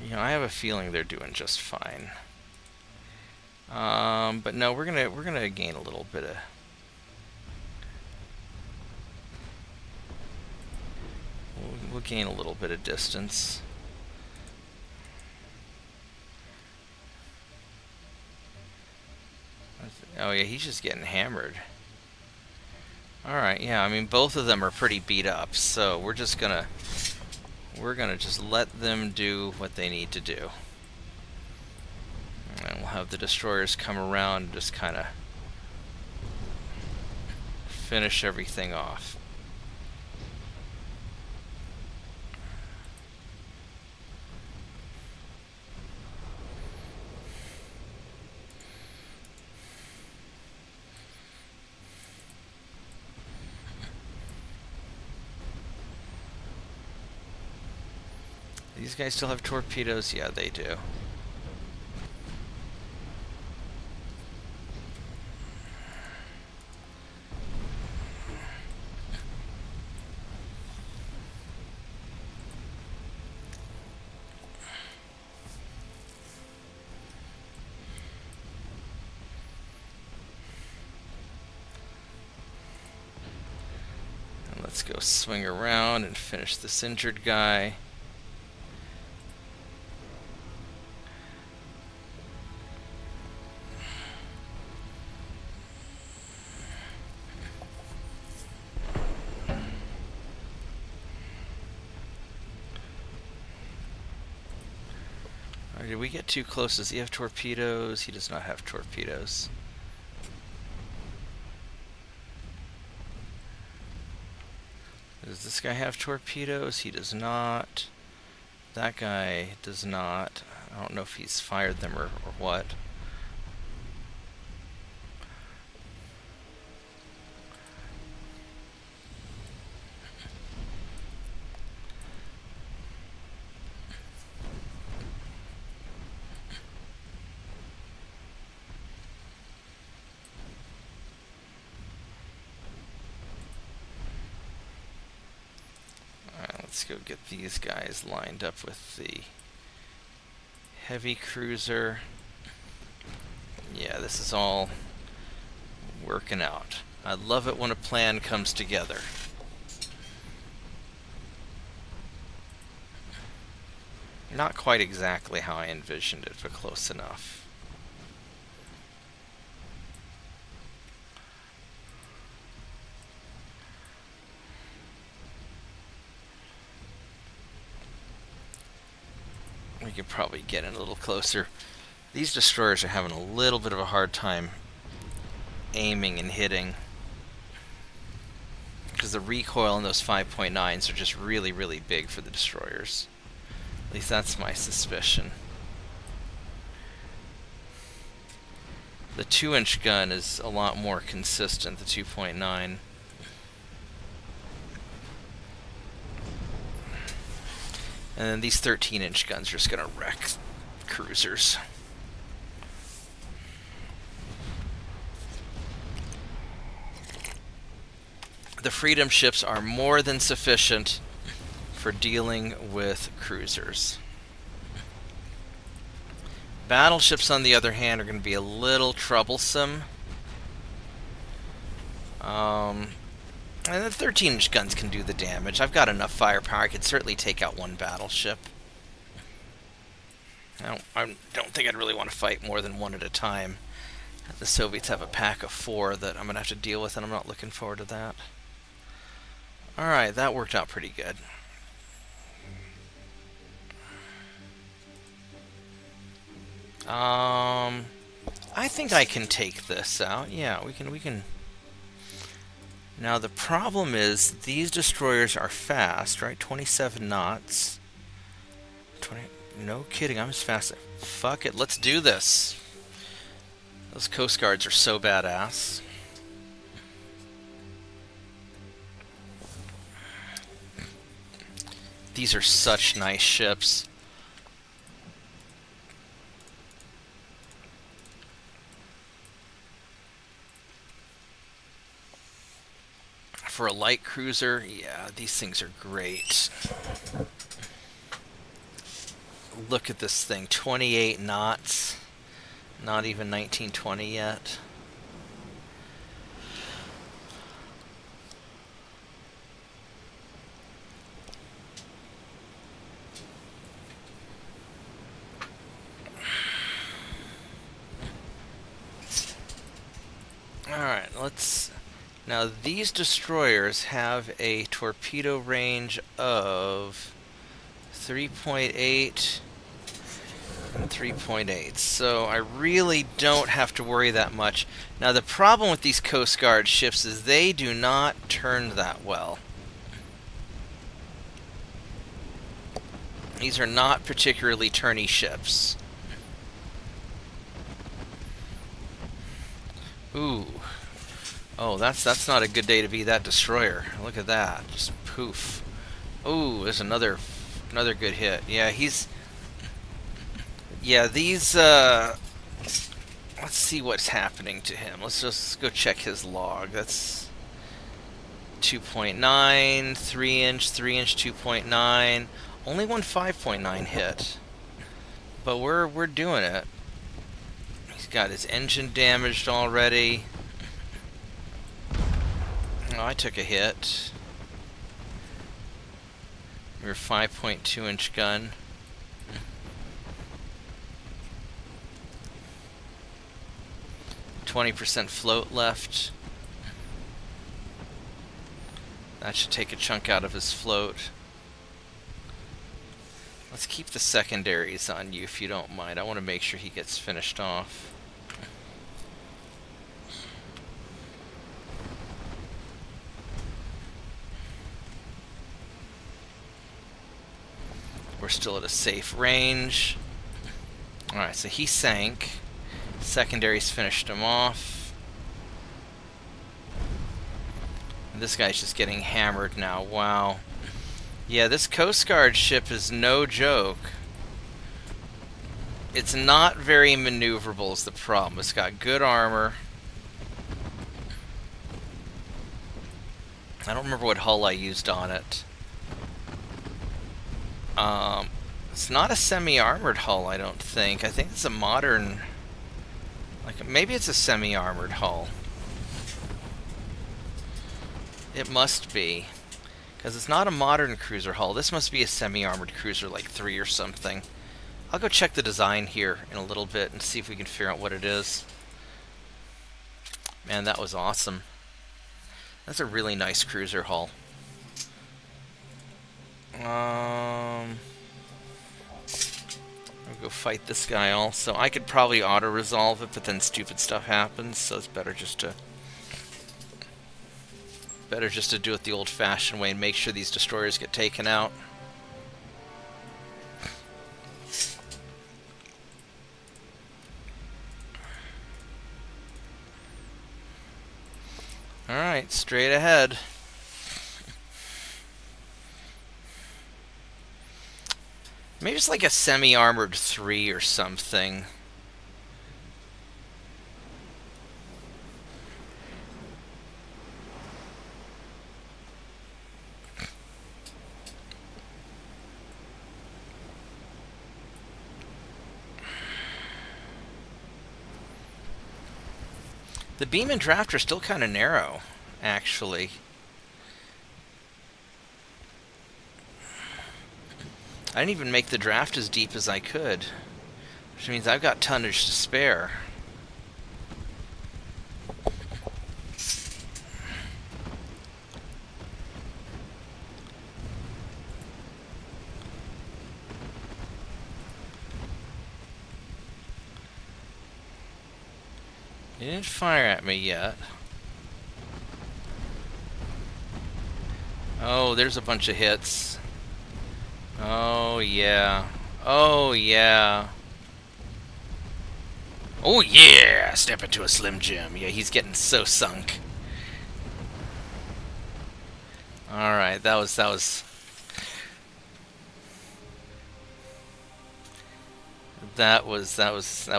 You know, I have a feeling they're doing just fine. But no, we're gonna gain a little bit of... We'll gain a little bit of distance. Oh yeah, he's just getting hammered. Alright, yeah, I mean both of them are pretty beat up, so we're gonna just let them do what they need to do. And we'll have the destroyers come around and just kind of finish everything off. These guys still have torpedoes? Yeah, they do. And let's go swing around and finish this injured guy. Did we get too close? Does he have torpedoes? He does not have torpedoes. Does this guy have torpedoes? He does not. That guy does not. I don't know if he's fired them or what. Let's go get these guys lined up with the heavy cruiser. Yeah, this is all working out. I love it when a plan comes together. Not quite exactly how I envisioned it, but close enough. We could probably get in a little closer. These destroyers are having a little bit of a hard time aiming and hitting, because the recoil in those 5.9s are just really, really big for the destroyers. At least that's my suspicion. The 2-inch gun is a lot more consistent, the 2.9. And then these 13-inch guns are just going to wreck cruisers. The Freedom ships are more than sufficient for dealing with cruisers. Battleships, on the other hand, are going to be a little troublesome. And the 13-inch guns can do the damage. I've got enough firepower. I could certainly take out one battleship. I don't think I'd really want to fight more than one at a time. The Soviets have a pack of 4 that I'm going to have to deal with, and I'm not looking forward to that. Alright, that worked out pretty good. I think I can take this out. Yeah, we can. Now the problem is these destroyers are fast, right? 27 knots. 20. No kidding, I'm as fast. Fuck it, let's do this. Those Coast Guards are so badass. These are such nice ships. For a light cruiser, yeah, these things are great. Look at this thing, 28 knots. Not even 1920 yet. Alright, let's... Now, these destroyers have a torpedo range of 3.8 and 3.8, so I really don't have to worry that much. Now, the problem with these Coast Guard ships is they do not turn that well. These are not particularly turny ships. Ooh. Oh, that's not a good day to be that destroyer. Look at that. Just poof. Ooh, there's another good hit. Yeah, he's... Yeah, these, let's see what's happening to him. Let's just go check his log. That's 2.9, 3-inch, 3-inch, 2.9. Only one 5.9 hit. But we're doing it. He's got his engine damaged already. Oh, I took a hit. Your 5.2-inch gun. %, float left. That should take a chunk out of his float. Let's keep the secondaries on you if you don't mind. I want to make sure he gets finished off. We're still at a safe range. Alright, so he sank. Secondaries finished him off. And this guy's just getting hammered now. Wow. Yeah, this Coast Guard ship is no joke. It's not very maneuverable is the problem. It's got good armor. I don't remember what hull I used on it. It's not a semi-armored hull, I don't think. I think it's a modern... Like, maybe it's a semi-armored hull. It must be. Because it's not a modern cruiser hull. This must be a semi-armored cruiser, like 3 or something. I'll go check the design here in a little bit and see if we can figure out what it is. Man, that was awesome. That's a really nice cruiser hull. I'll go fight this guy also. I could probably auto-resolve it, but then stupid stuff happens, so it's better just to do it the old-fashioned way and make sure these destroyers get taken out. Alright, straight ahead. Maybe it's like a semi-armored 3 or something. The beam and draft are still kind of narrow, actually. I didn't even make the draft as deep as I could, which means I've got tonnage to spare. He didn't fire at me yet. Oh, there's a bunch of hits. Oh, yeah. Oh, yeah. Oh, yeah! Step into a Slim Jim. Yeah, he's getting so sunk. Alright, that was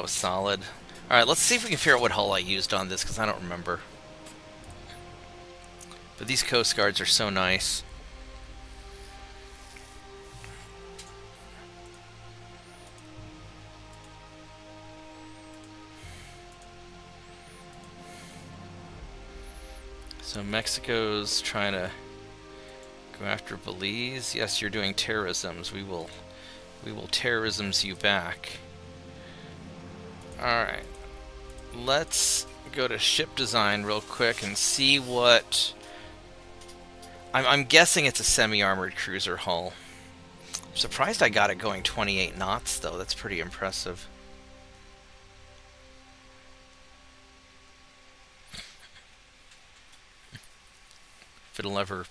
solid. Alright, let's see if we can figure out what hull I used on this, because I don't remember. But these Coast Guards are so nice. So Mexico's trying to go after Belize. Yes, you're doing terrorisms. We will terrorisms you back. Alright. Let's go to ship design real quick and see what... I'm guessing it's a semi-armored cruiser hull. I'm surprised I got it going 28 knots, though. That's pretty impressive. If it'll ever...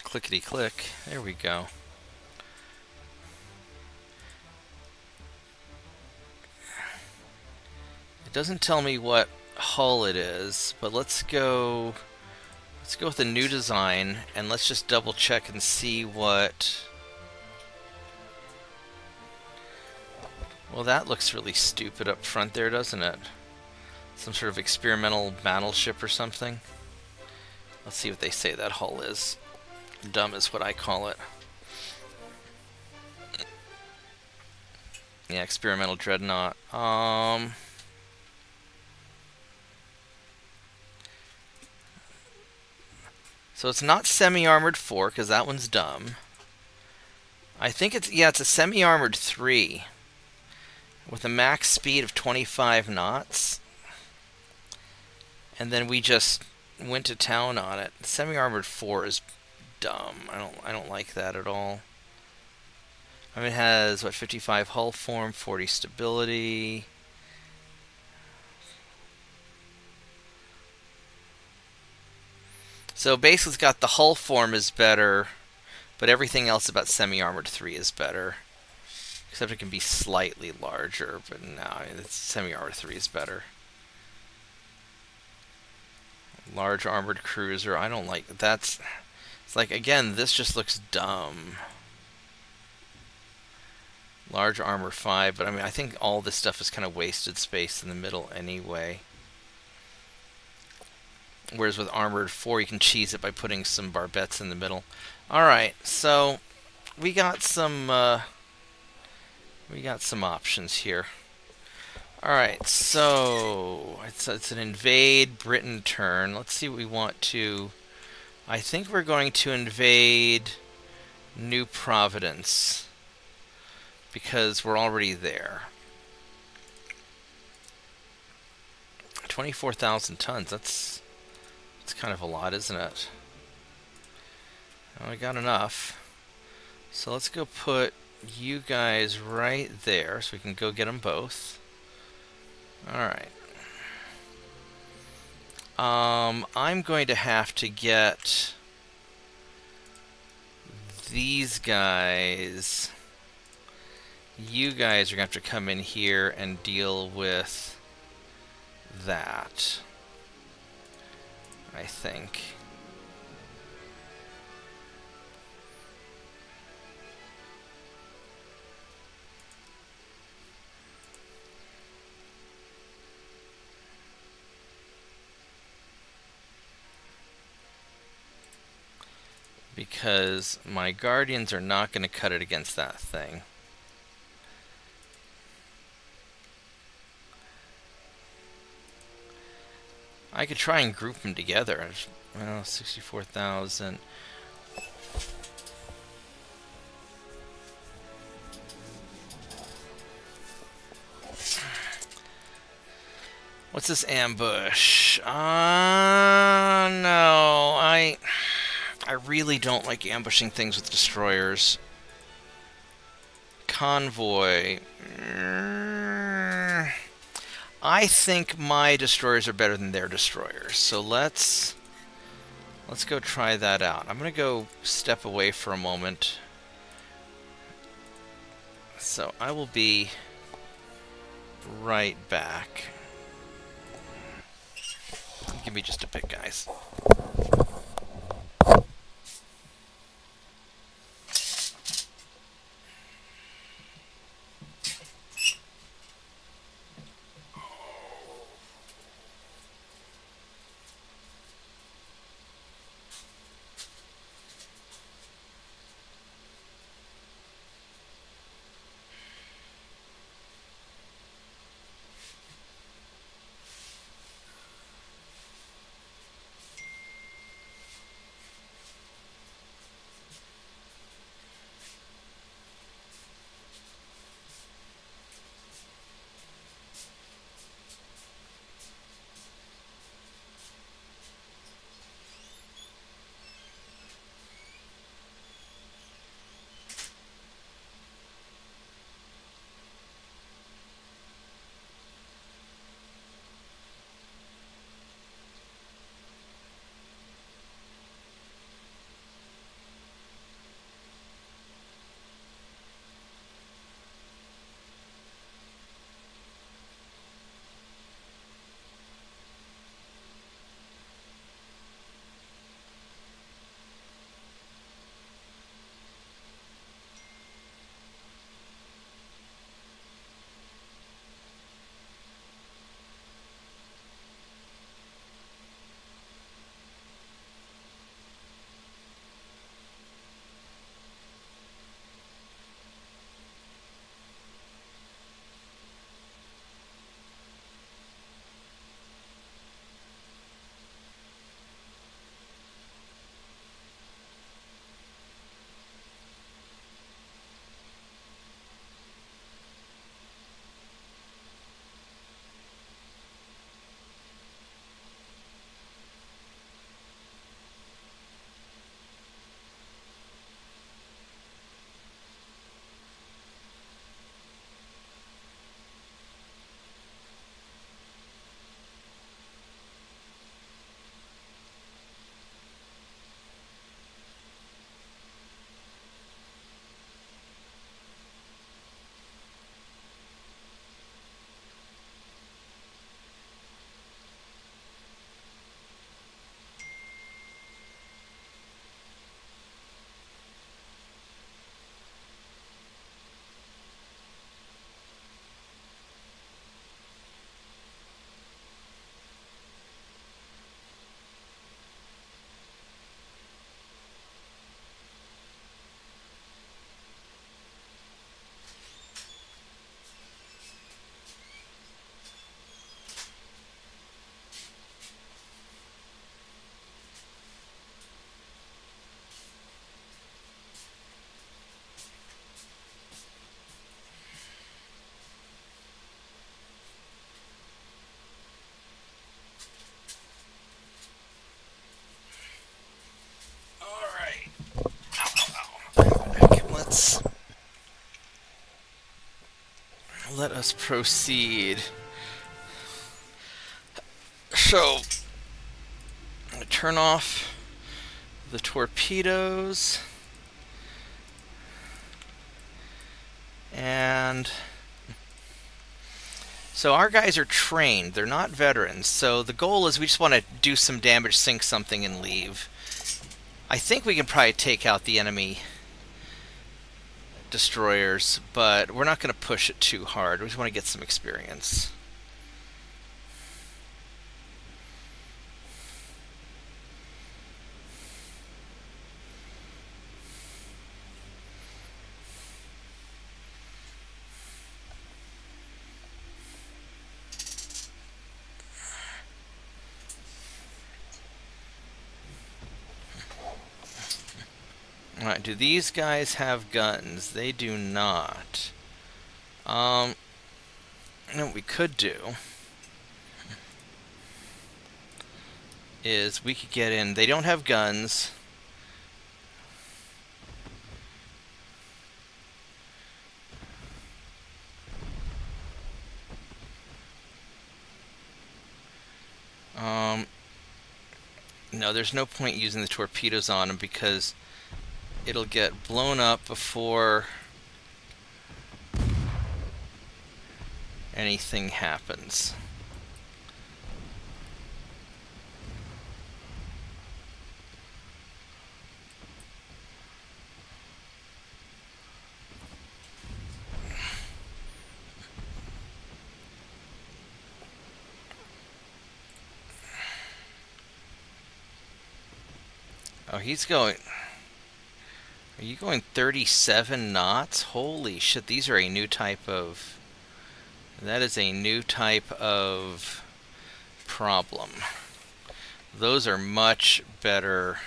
clickety-click. There we go. It doesn't tell me what hull it is, but let's go with a new design, and let's just double check and see what... Well, that looks really stupid up front there, doesn't it? Some sort of experimental battleship or something. Let's see what they say that hull is. Dumb is what I call it. Yeah, experimental dreadnought. So it's not semi-armored 4, because that one's dumb. I think it's a semi-armored 3 with a max speed of 25 knots. And then we just went to town on it. Semi-armored 4 is dumb. I don't like that at all. I mean, it has what, 55 hull form, 40 stability. So basically it's got the hull form is better, but everything else about semi-armored 3 is better. Except it can be slightly larger, but no, semi-armored 3 is better. Large armored cruiser, I don't like that's... It's like, again, this just looks dumb. Large armor 5, but I mean, I think all this stuff is kind of wasted space in the middle anyway. Whereas with armored 4, you can cheese it by putting some barbettes in the middle. Alright, so we got some options here. Alright, so it's an invade Britain turn. Let's see what we want to... I think we're going to invade New Providence, because we're already there. 24,000 tons, that's kind of a lot, isn't it? Well, we got enough. So let's go put you guys right there so we can go get them both. Alright. I'm going to have to get these guys. You guys are going to have to come in here and deal with that, I think. Because my Guardians are not going to cut it against that thing. I could try and group them together. Well, 64,000. What's this ambush? No, I really don't like ambushing things with destroyers. Convoy. I think my destroyers are better than their destroyers, so let's go try that out. I'm gonna go step away for a moment. So I will be right back. Give me just a bit, guys. Let us proceed. So, I'm going to turn off the torpedoes. And so our guys are trained. They're not veterans. So the goal is we just want to do some damage, sink something, and leave. I think we can probably take out the enemy destroyers, but we're not going to push it too hard. We just want to get some experience. Alright, do these guys have guns? They do not. You know what we could do is we could get in. They don't have guns. No, there's no point using the torpedoes on them because it'll get blown up before anything happens. Oh, he's going... Are you going 37 knots? Holy shit, these are a new type of... That is a new type of problem. Those are much better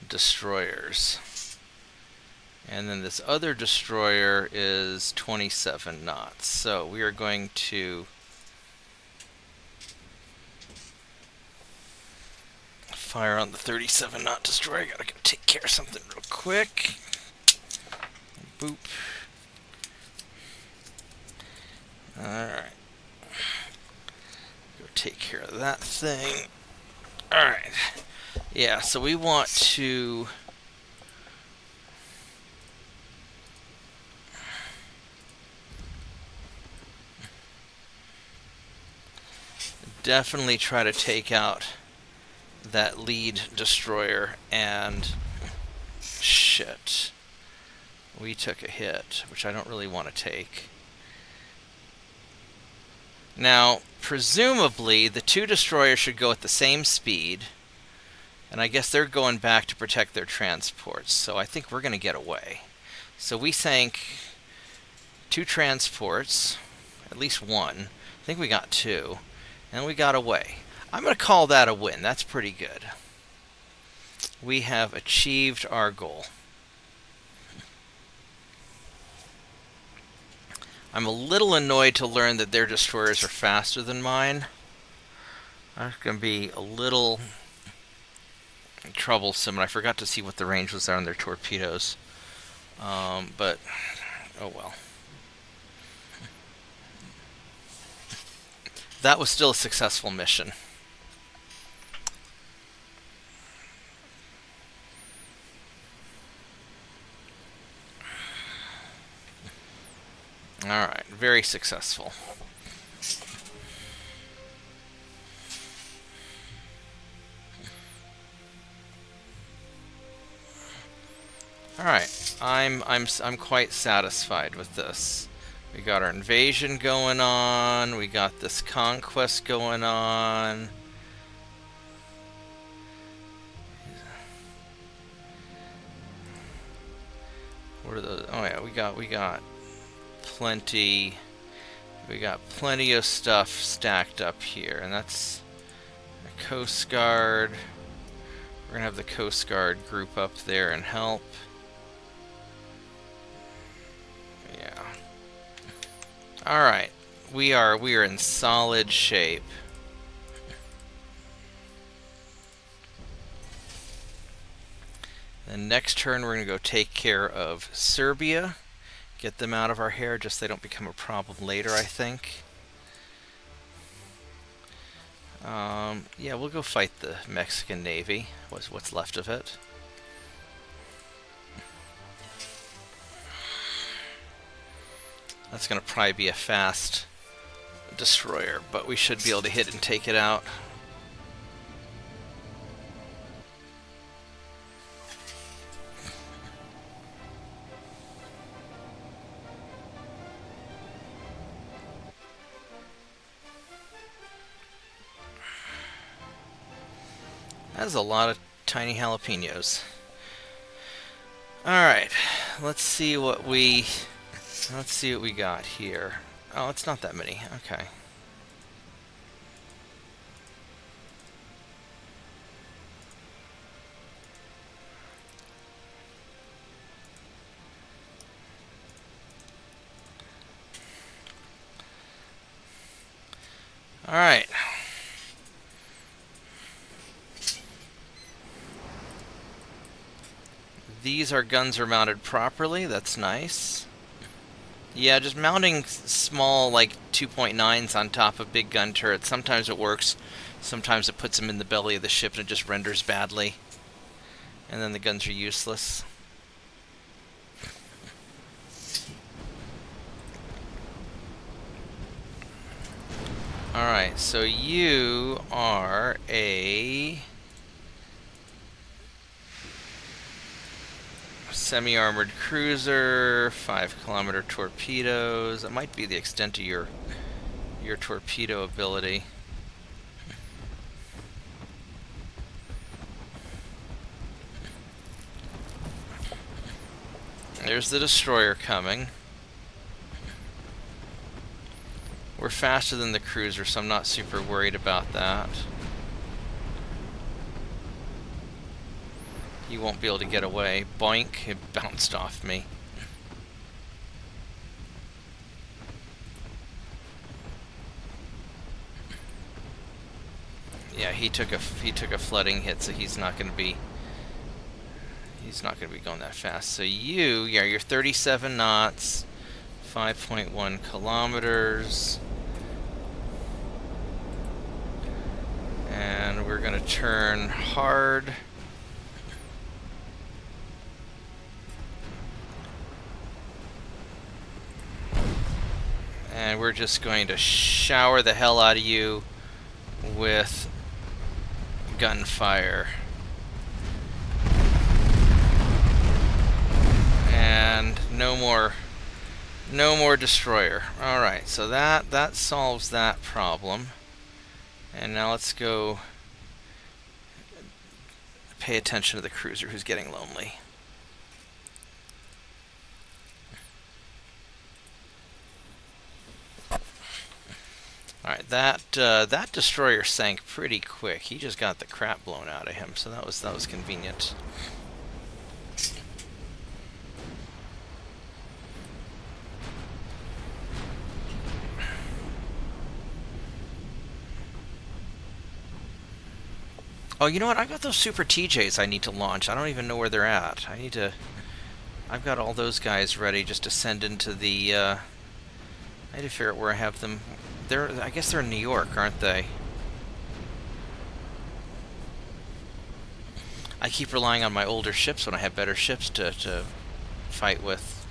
destroyers. And then this other destroyer is 27 knots. So we are going to fire on the 37 knot destroyer. Gotta go take care of something real quick. Boop. Alright. Go take care of that thing. Alright. Yeah, so we want to... definitely try to take out that lead destroyer, and shit, we took a hit, which I don't really want to take. Now, presumably, the two destroyers should go at the same speed, and I guess they're going back to protect their transports, so I think we're going to get away. So we sank two transports, at least one. I think we got two, and we got away. I'm going to call that a win. That's pretty good. We have achieved our goal. I'm a little annoyed to learn that their destroyers are faster than mine. That's going to be a little troublesome, and I forgot to see what the range was on their torpedoes. But, oh well. That was still a successful mission. Alright, very successful. Alright, I'm quite satisfied with this. We got our invasion going on, we got this conquest going on. What are those? Oh yeah, we got plenty of stuff stacked up here, and that's a Coast Guard. We're gonna have the Coast Guard group up there and help. Yeah. Alright. We are in solid shape. And next turn we're gonna go take care of Serbia. Get them out of our hair just so they don't become a problem later, I think. Yeah, we'll go fight the Mexican Navy. What's left of it. That's going to probably be a fast destroyer, but we should be able to hit and take it out. That's a lot of tiny jalapenos. Alright, let's see what we got here. Oh, it's not that many. Okay. Alright. These guns are mounted properly. That's nice. Yeah, just mounting small, like, 2.9s on top of big gun turrets. Sometimes it works. Sometimes it puts them in the belly of the ship and it just renders badly. And then the guns are useless. Alright, so you are a semi-armored cruiser, 5-kilometer torpedoes. That might be the extent of your torpedo ability. There's the destroyer coming. We're faster than the cruiser, so I'm not super worried about that. He won't be able to get away. Boink, it bounced off me. Yeah, he took a flooding hit, so he's not going to be going that fast. So you're 37 knots, 5.1 kilometers. And we're going to turn hard. And we're just going to shower the hell out of you with gunfire. And no more destroyer. Alright, so that solves that problem. And now let's go pay attention to the cruiser who's getting lonely. Alright, that destroyer sank pretty quick. He just got the crap blown out of him, so that was convenient. Oh, you know what? I got those super TJs I need to launch. I don't even know where they're at. I've got all those guys ready just to send into the, I need to figure out where I have them. I guess they're in New York, aren't they? I keep relying on my older ships when I have better ships to fight with.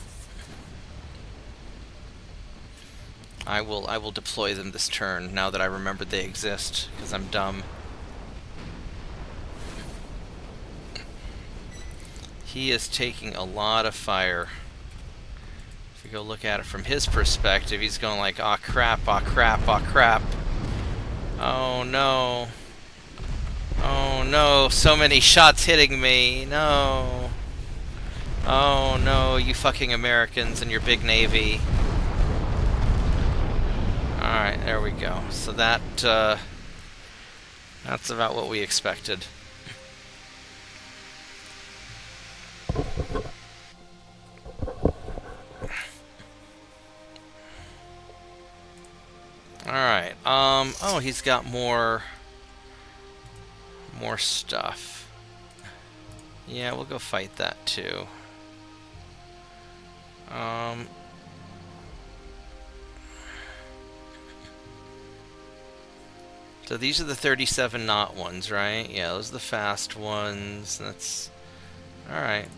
I will deploy them this turn, now that I remembered they exist, because I'm dumb. He is taking a lot of fire. If you go look at it from his perspective, he's going like, aw crap, aw crap, aw crap. Oh no. Oh no, so many shots hitting me. No. Oh no, you fucking Americans and your big navy. Alright, there we go. So that's about what we expected. Alright, oh, he's got more stuff. Yeah, we'll go fight that too. So these are the 37 knot ones, right? Yeah, those are the fast ones. That's alright.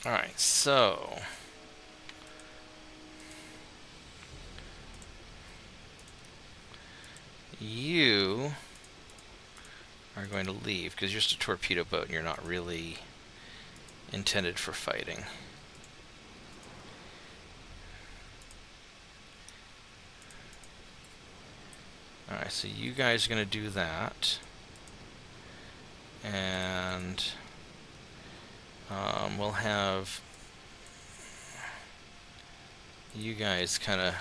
Alright, so you are going to leave because you're just a torpedo boat and you're not really intended for fighting. Alright, so you guys are going to do that. And we'll have you guys kind of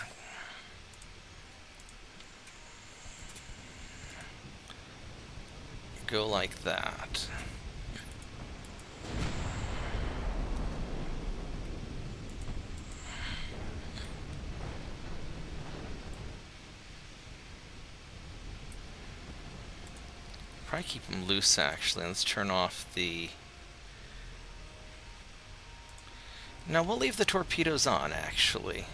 go like that. Probably keep them loose, actually. Let's turn off the... No, we'll leave the torpedoes on, actually.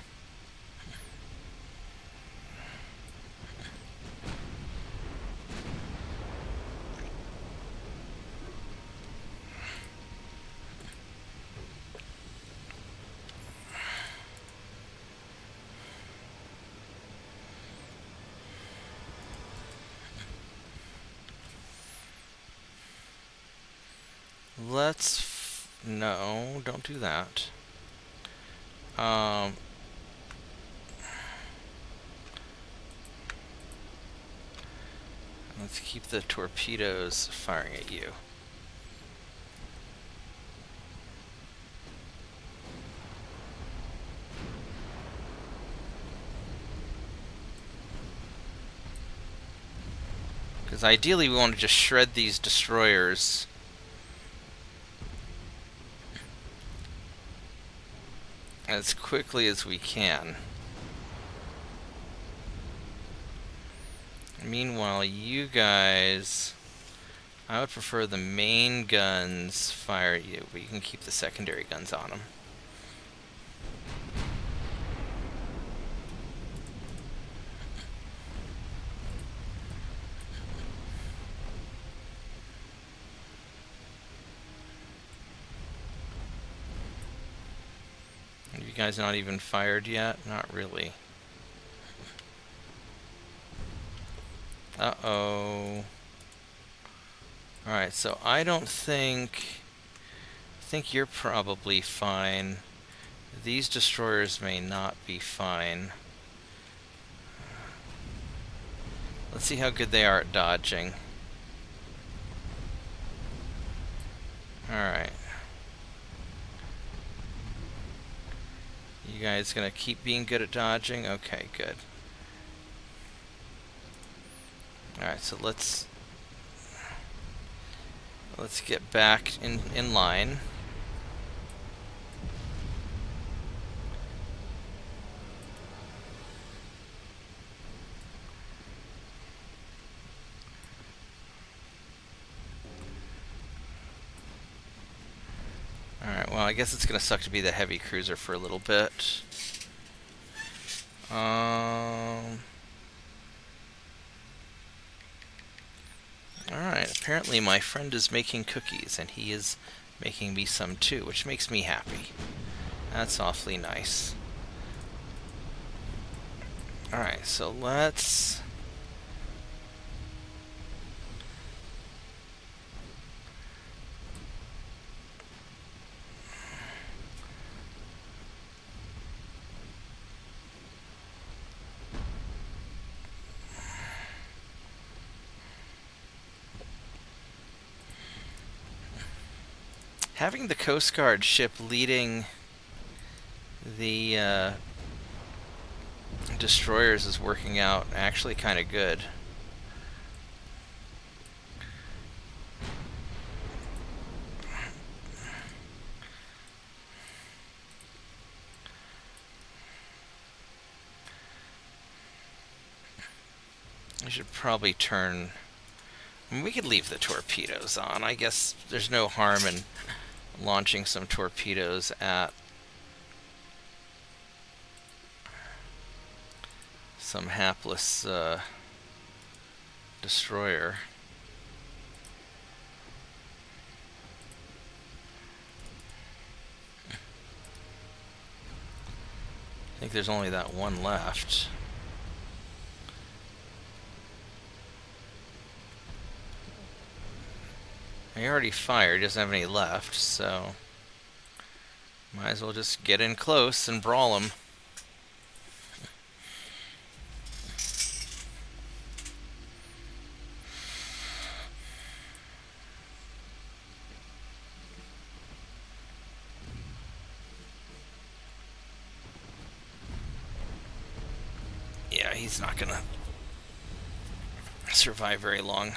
No, don't do that. Let's keep the torpedoes firing at you. Because ideally we want to just shred these destroyers as quickly as we can. Meanwhile, you guys, I would prefer the main guns fire at you, but you can keep the secondary guns on them. You guys not even fired yet? Not really. Uh-oh. Alright, so I think you're probably fine. These destroyers may not be fine. Let's see how good they are at dodging. Alright. You guys gonna keep being good at dodging? Okay, good. Alright, so let's get back in line. Alright, well, I guess it's gonna suck to be the heavy cruiser for a little bit. Alright, apparently my friend is making cookies, and he is making me some too, which makes me happy. That's awfully nice. Alright, so let's... Having the Coast Guard ship leading the destroyers is working out actually kind of good. I should probably turn... I mean, we could leave the torpedoes on. I guess there's no harm in launching some torpedoes at some hapless destroyer. I think there's only that one left. He already fired, doesn't have any left, so might as well just get in close and brawl him. It's not gonna survive very long.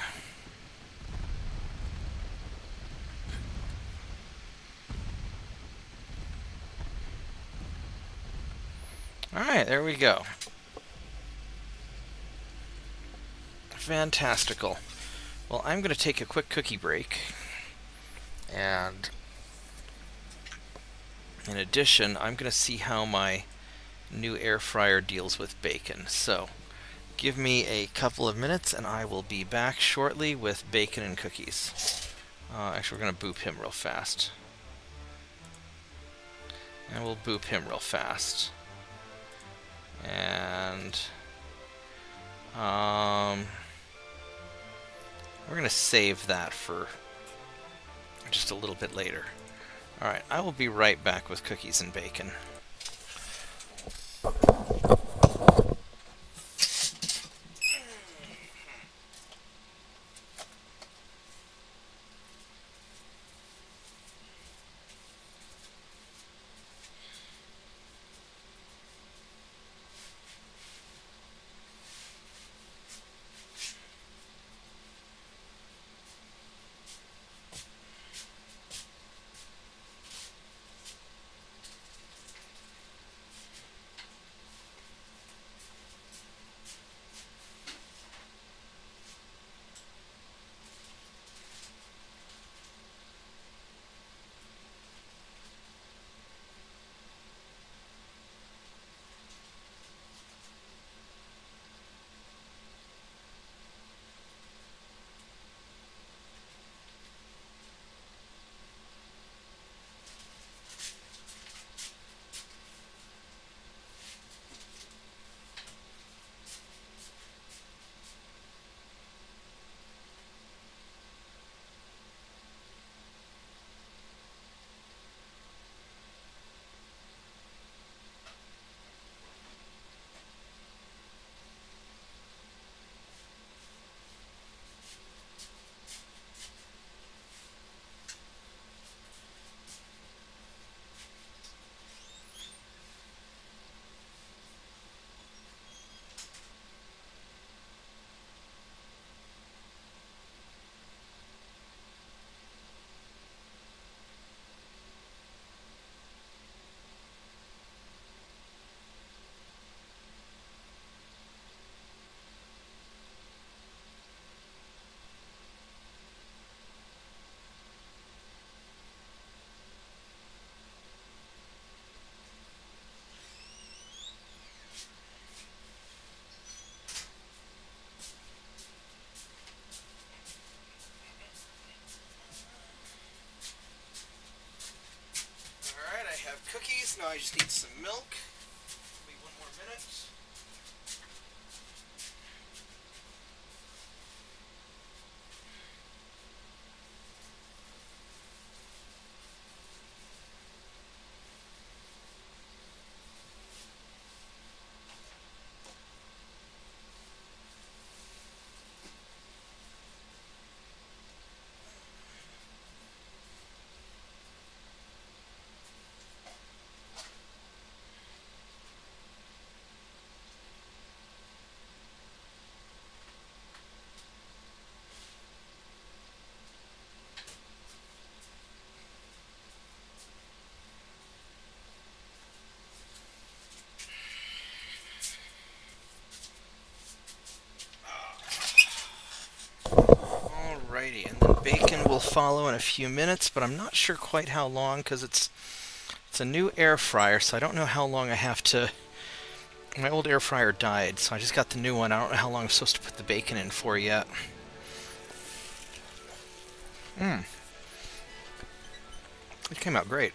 Alright, there we go. Fantastical. Well, I'm going to take a quick cookie break, and in addition, I'm going to see how my new air fryer deals with bacon. So, give me a couple of minutes, and I will be back shortly with bacon and cookies. Actually, we're going to boop him real fast. And we'll boop him real fast. And we're going to save that for just a little bit later. Alright, I will be right back with cookies and bacon. Cookies. Now I just need some milk. Wait 1 more minute. Alrighty, and then bacon will follow in a few minutes, but I'm not sure quite how long because it's a new air fryer, so I don't know how long I have to. My old air fryer died, so I just got the new one. I don't know how long I'm supposed to put the bacon in for yet. It came out great.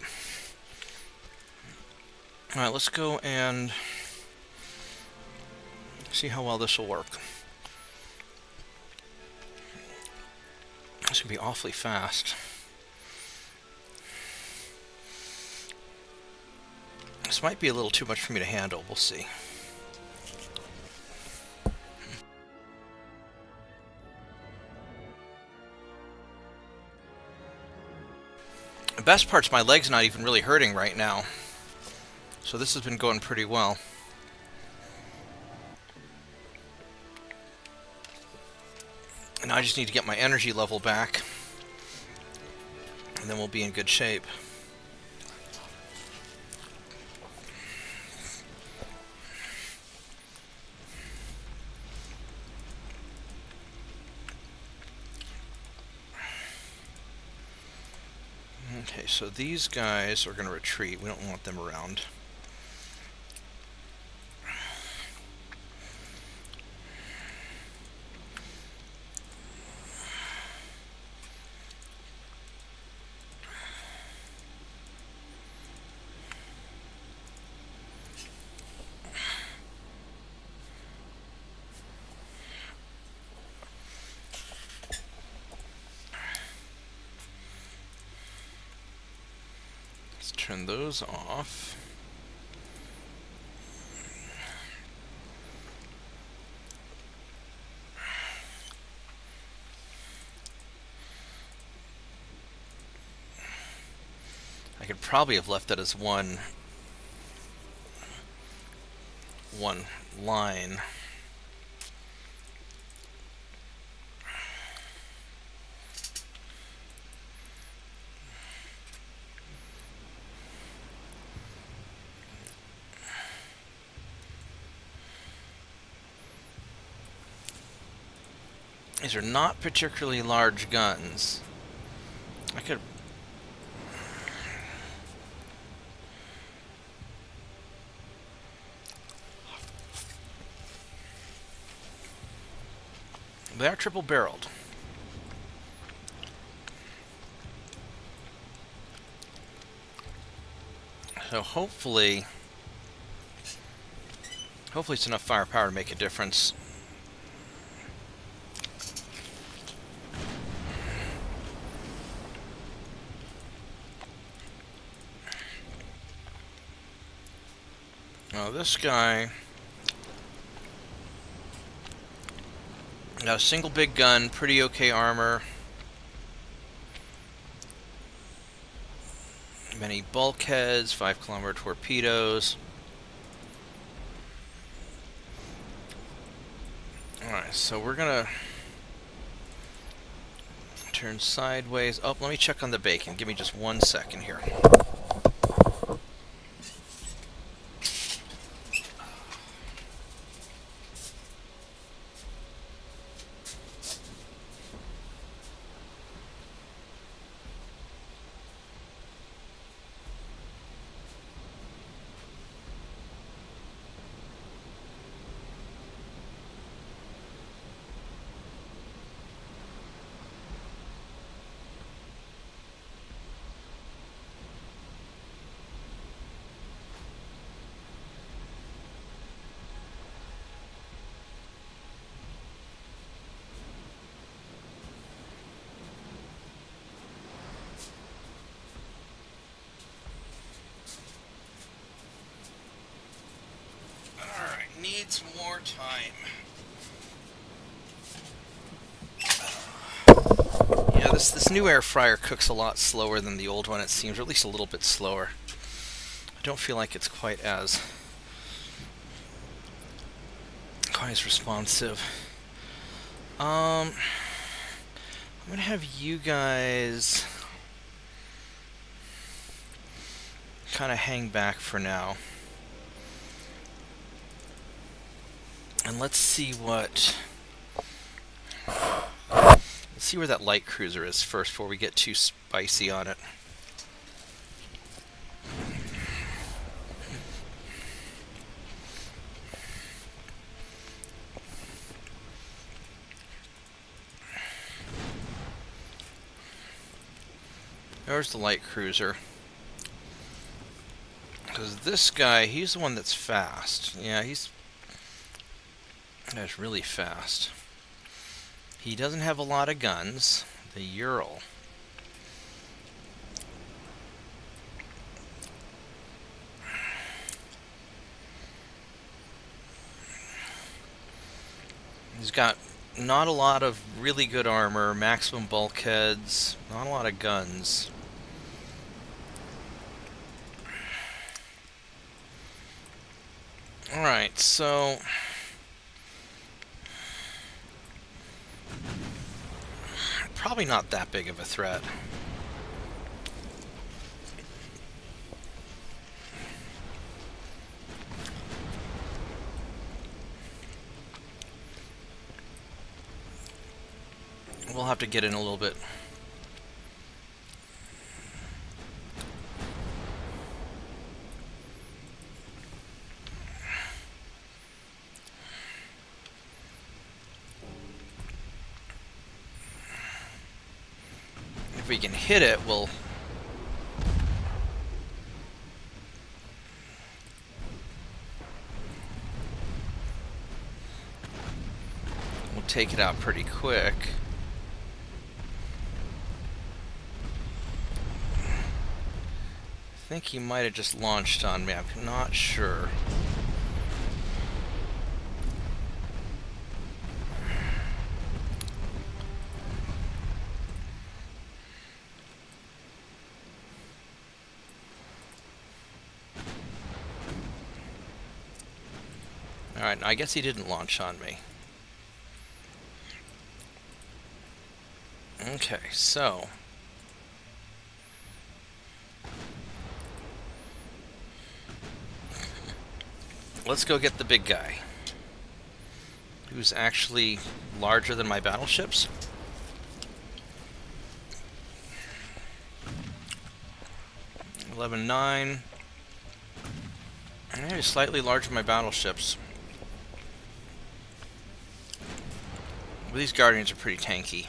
Alright, let's go and see how well this will work. This can be awfully fast. This might be a little too much for me to handle. We'll see. The best part's my leg's not even really hurting right now. So this has been going pretty well. Now I just need to get my energy level back, and then we'll be in good shape. Okay, so these guys are going to retreat. We don't want them around. Let's turn those off. I could probably have left that as one line. These are not particularly large guns. I could... They are triple-barreled. So hopefully it's enough firepower to make a difference. Now this guy got a single big gun, pretty okay armor, many bulkheads, 5-kilometer torpedoes. Alright, so we're gonna turn sideways. Oh, let me check on the bacon. Give me just 1 second here. Needs more time. Yeah, this new air fryer cooks a lot slower than the old one, it seems, or at least a little bit slower. I don't feel like it's quite as responsive. I'm gonna have you guys kind of hang back for now. And let's see where that light cruiser is first before we get too spicy on it. There's the light cruiser. Because this guy, he's the one that's fast. Yeah, that's really fast. He doesn't have a lot of guns. The Ural. He's got not a lot of really good armor, maximum bulkheads, not a lot of guns. Alright, so probably not that big of a threat. We'll have to get in a little bit. If we can hit it, we'll take it out pretty quick. I think he might have just launched on me. I'm not sure. Alright, I guess he didn't launch on me. Okay, so let's go get the big guy, who's actually larger than my battleships. $11.9. And he's slightly larger than my battleships. But these Guardians are pretty tanky.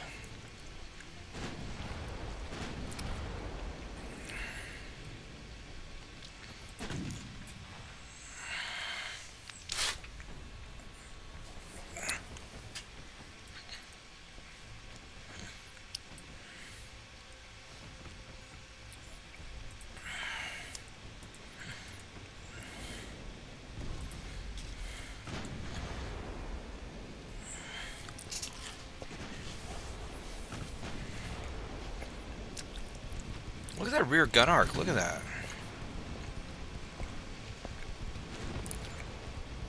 Look at that rear gun arc. Look at that.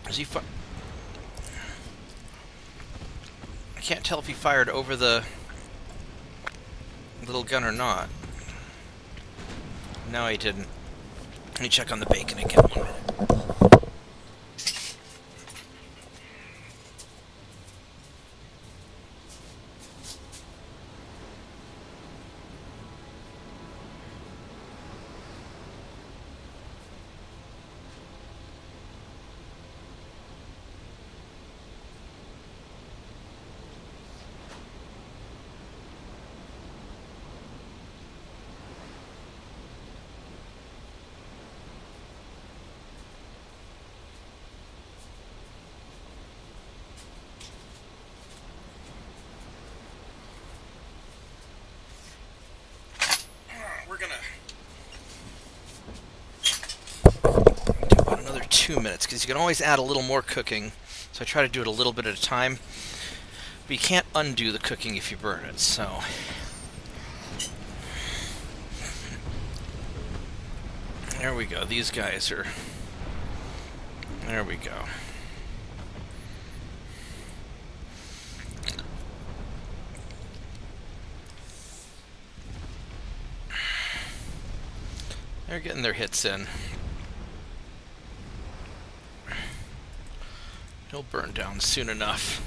Is he I can't tell if he fired over the little gun or not. No, he didn't. Let me check on the bacon again. 1 minute. We're gonna do about another 2 minutes, because you can always add a little more cooking. So I try to do it a little bit at a time. But you can't undo the cooking if you burn it, so. There we go. These guys are. There we go. They're getting their hits in. He'll burn down soon enough.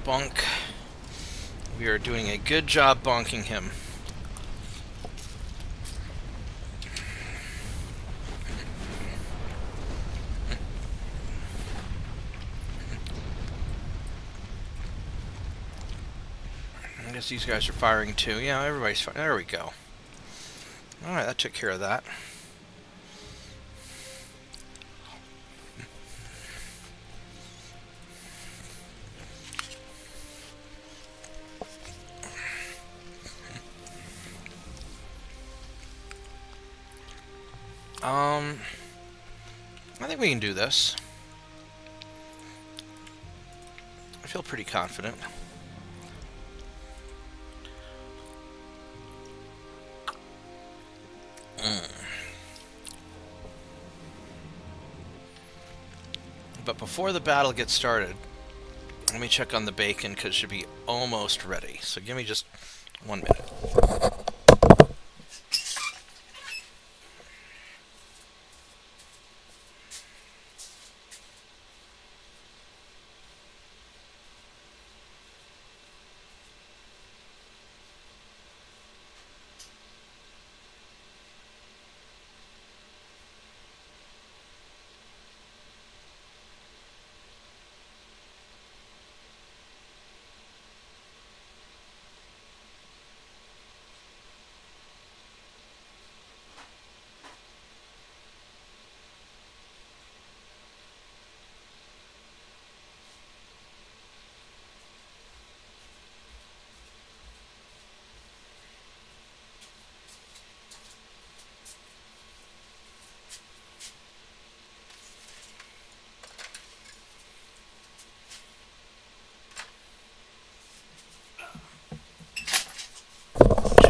Bonk. We are doing a good job bonking him. I guess these guys are firing too. Yeah, everybody's firing. There we go. Alright, that took care of that. I think we can do this. I feel pretty confident. But before the battle gets started, Let me check on the bacon because it should be almost ready. So give me just 1 minute.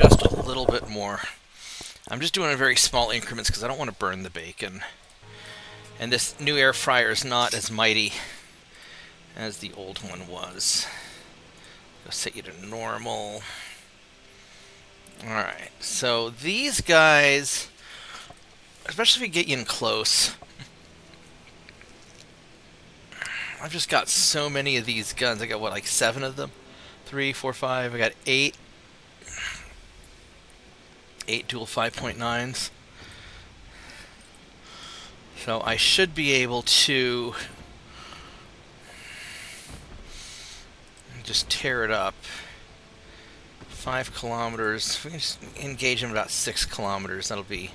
Just a little bit more. I'm just doing it in very small increments because I don't want to burn the bacon. And this new air fryer is not as mighty as the old one was. Go set you to normal. Alright, so these guys, especially if we get you in close, I've just got so many of these guns. I got, what, like 7 of them? 3, 4, 5. I got 8 dual 5.9s. So I should be able to just tear it up. 5 kilometers. If we can just engage them about 6 kilometers, that'll be...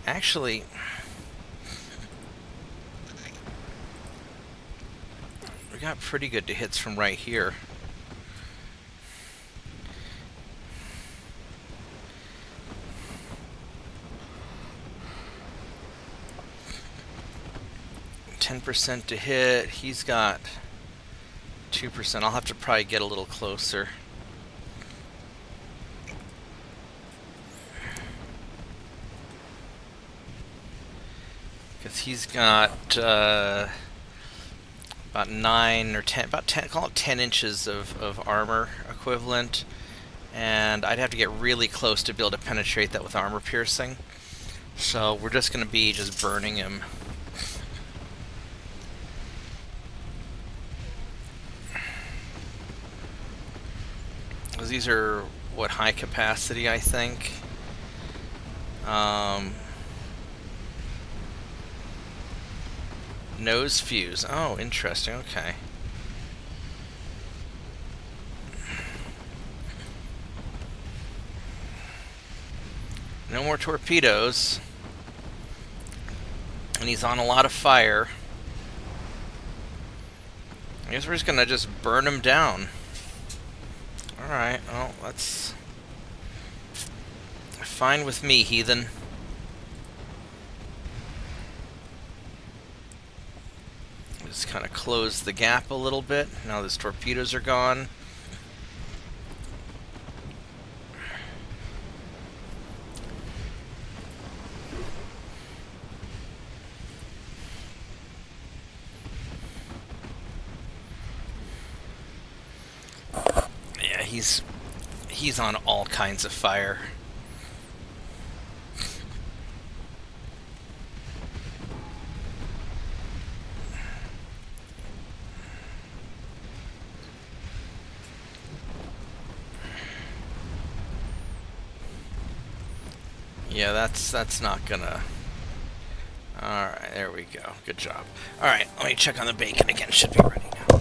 Actually... we got pretty good to hits from right here. %10 to hit. He's got 2%. I'll have to probably get a little closer. Because he's got about 9 or 10, about 10, call it 10 inches of armor equivalent. And I'd have to get really close to be able to penetrate that with armor piercing. So we're just going to be just burning him. Because these are, what, high capacity, I think. Nose fuse. Oh, interesting. Okay. No more torpedoes. And he's on a lot of fire. I guess we're just gonna just burn him down. Alright, well, that's fine with me, heathen. Just kind of close the gap a little bit. Now those torpedoes are gone. Yeah, he's on all kinds of fire. Yeah, that's not gonna... Alright, there we go. Good job. Alright, let me check on the bacon again. Should be ready now.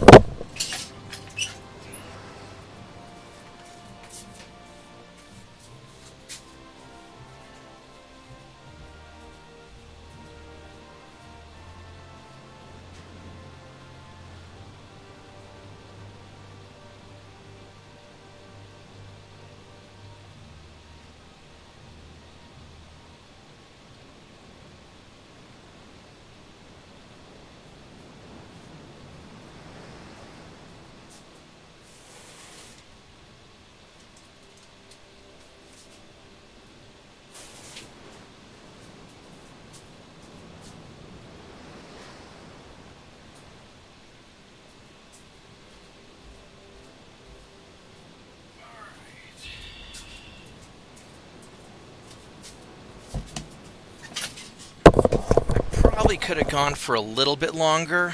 probably could have gone for a little bit longer,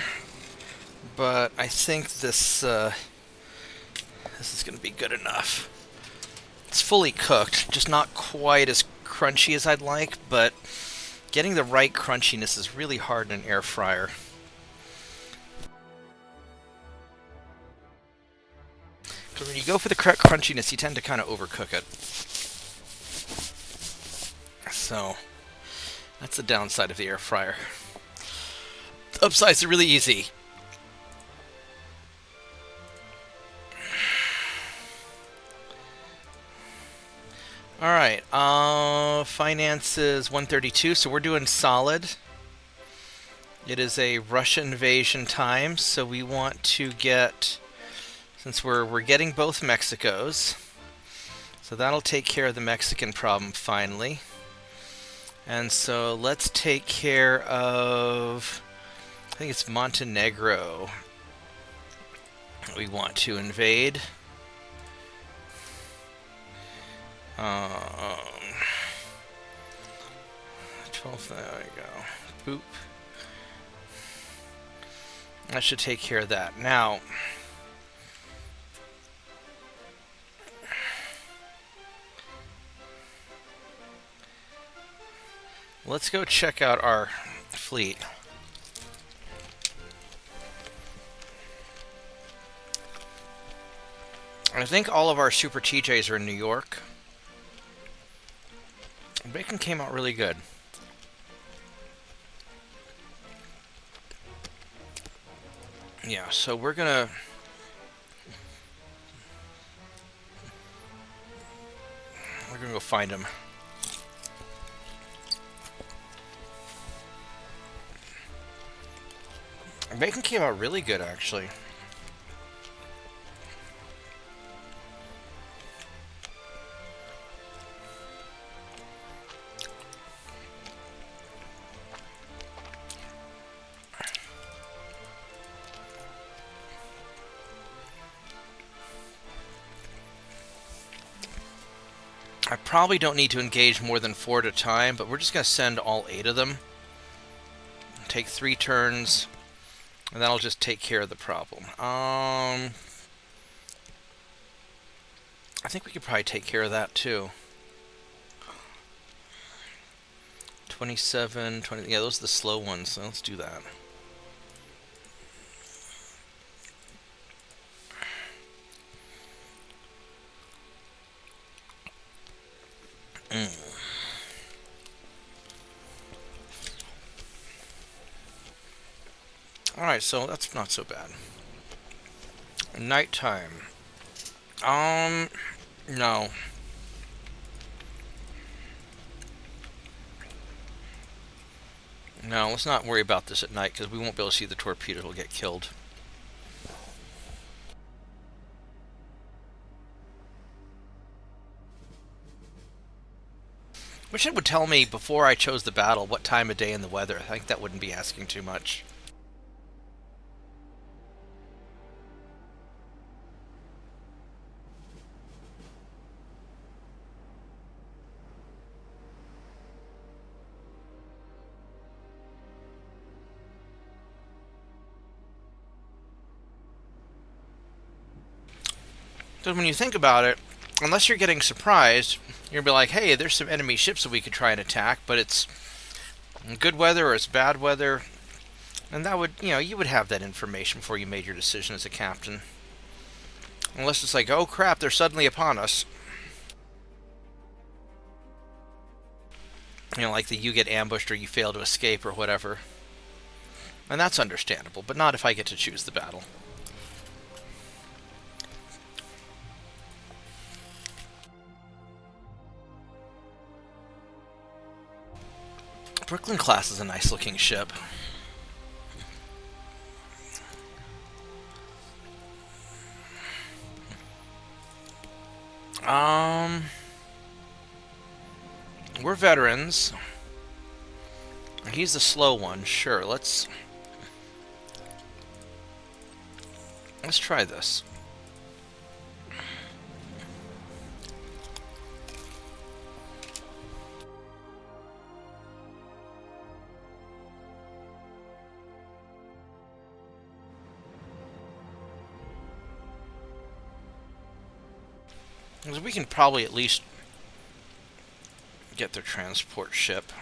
but I think this is going to be good enough. It's fully cooked, just not quite as crunchy as I'd like, but getting the right crunchiness is really hard in an air fryer. Because when you go for the correct crunchiness, you tend to kind of overcook it. So that's the downside of the air fryer. The upsides are really easy. Alright, finances 132, so we're doing solid. It is a Russian invasion time, so we want to get, since we're getting both Mexicos, so that'll take care of the Mexican problem finally. And so let's take care of, I think it's Montenegro we want to invade. 12, there we go. Boop. That should take care of that. Now, let's go check out our fleet. I think all of our Super TJs are in New York. Bacon came out really good. Yeah, so we're gonna go find him. Bacon came out really good, actually. I probably don't need to engage more than 4 at a time, but we're just going to send all 8 of them. Take 3 turns, and that'll just take care of the problem. I think we could probably take care of that too. 27, 20, yeah, those are the slow ones, so let's do that. Alright, so that's not so bad. Nighttime. No. No, let's not worry about this at night, because we won't be able to see the torpedo. It'll get killed. Wish it would tell me before I chose the battle what time of day and the weather. I think that wouldn't be asking too much. So when you think about it, unless you're getting surprised, you're going to be like, hey, there's some enemy ships that we could try and attack, but it's good weather or it's bad weather. And that would, you would have that information before you made your decision as a captain. Unless it's like, oh crap, they're suddenly upon us. Like you get ambushed or you fail to escape or whatever. And that's understandable, but not if I get to choose the battle. Brooklyn class is a nice looking ship. We're veterans. He's the slow one. Sure, let's try this. 'Cause we can probably at least get their transport ship.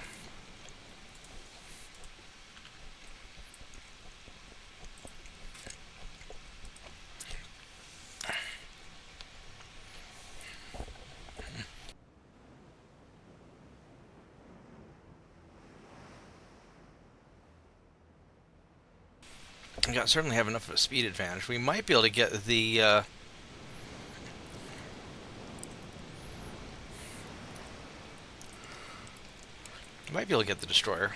We certainly have enough of a speed advantage. We might be able to get the destroyer.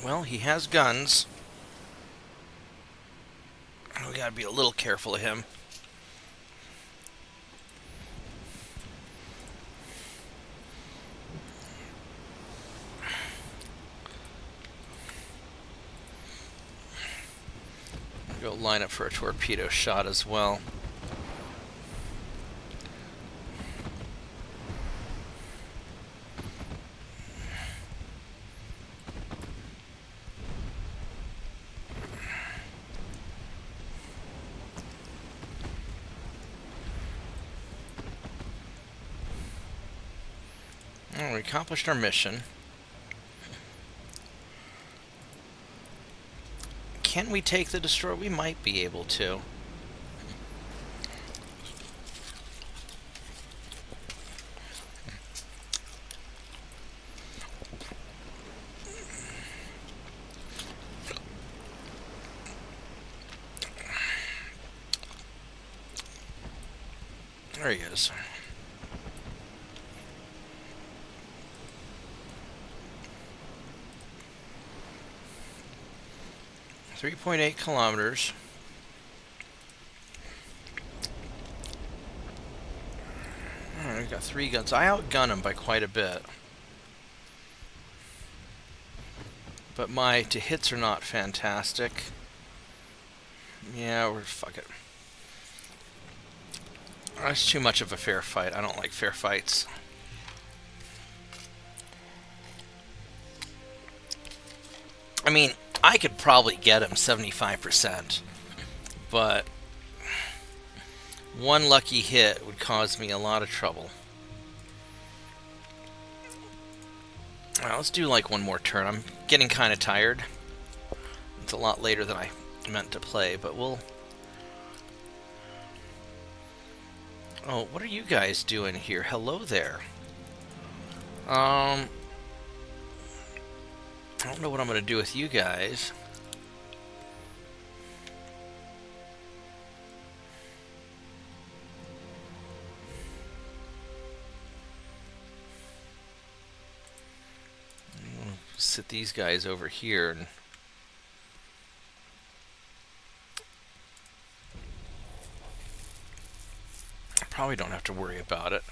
Well, he has guns. We gotta be a little careful of him. Go line up for a torpedo shot as well. Well, we accomplished our mission. Can we take the destroyer? We might be able to. There he is. .8 kilometers. Alright, we've got 3 guns. I outgun him by quite a bit. But my to-hits are not fantastic. Yeah, fuck it. That's too much of a fair fight. I don't like fair fights. I mean, I could probably get him 75%, but one lucky hit would cause me a lot of trouble. Alright, let's do like one more turn. I'm getting kind of tired. It's a lot later than I meant to play, but we'll... Oh, what are you guys doing here? Hello there. I don't know what I'm going to do with you guys. I'm going to sit these guys over here and I probably don't have to worry about it.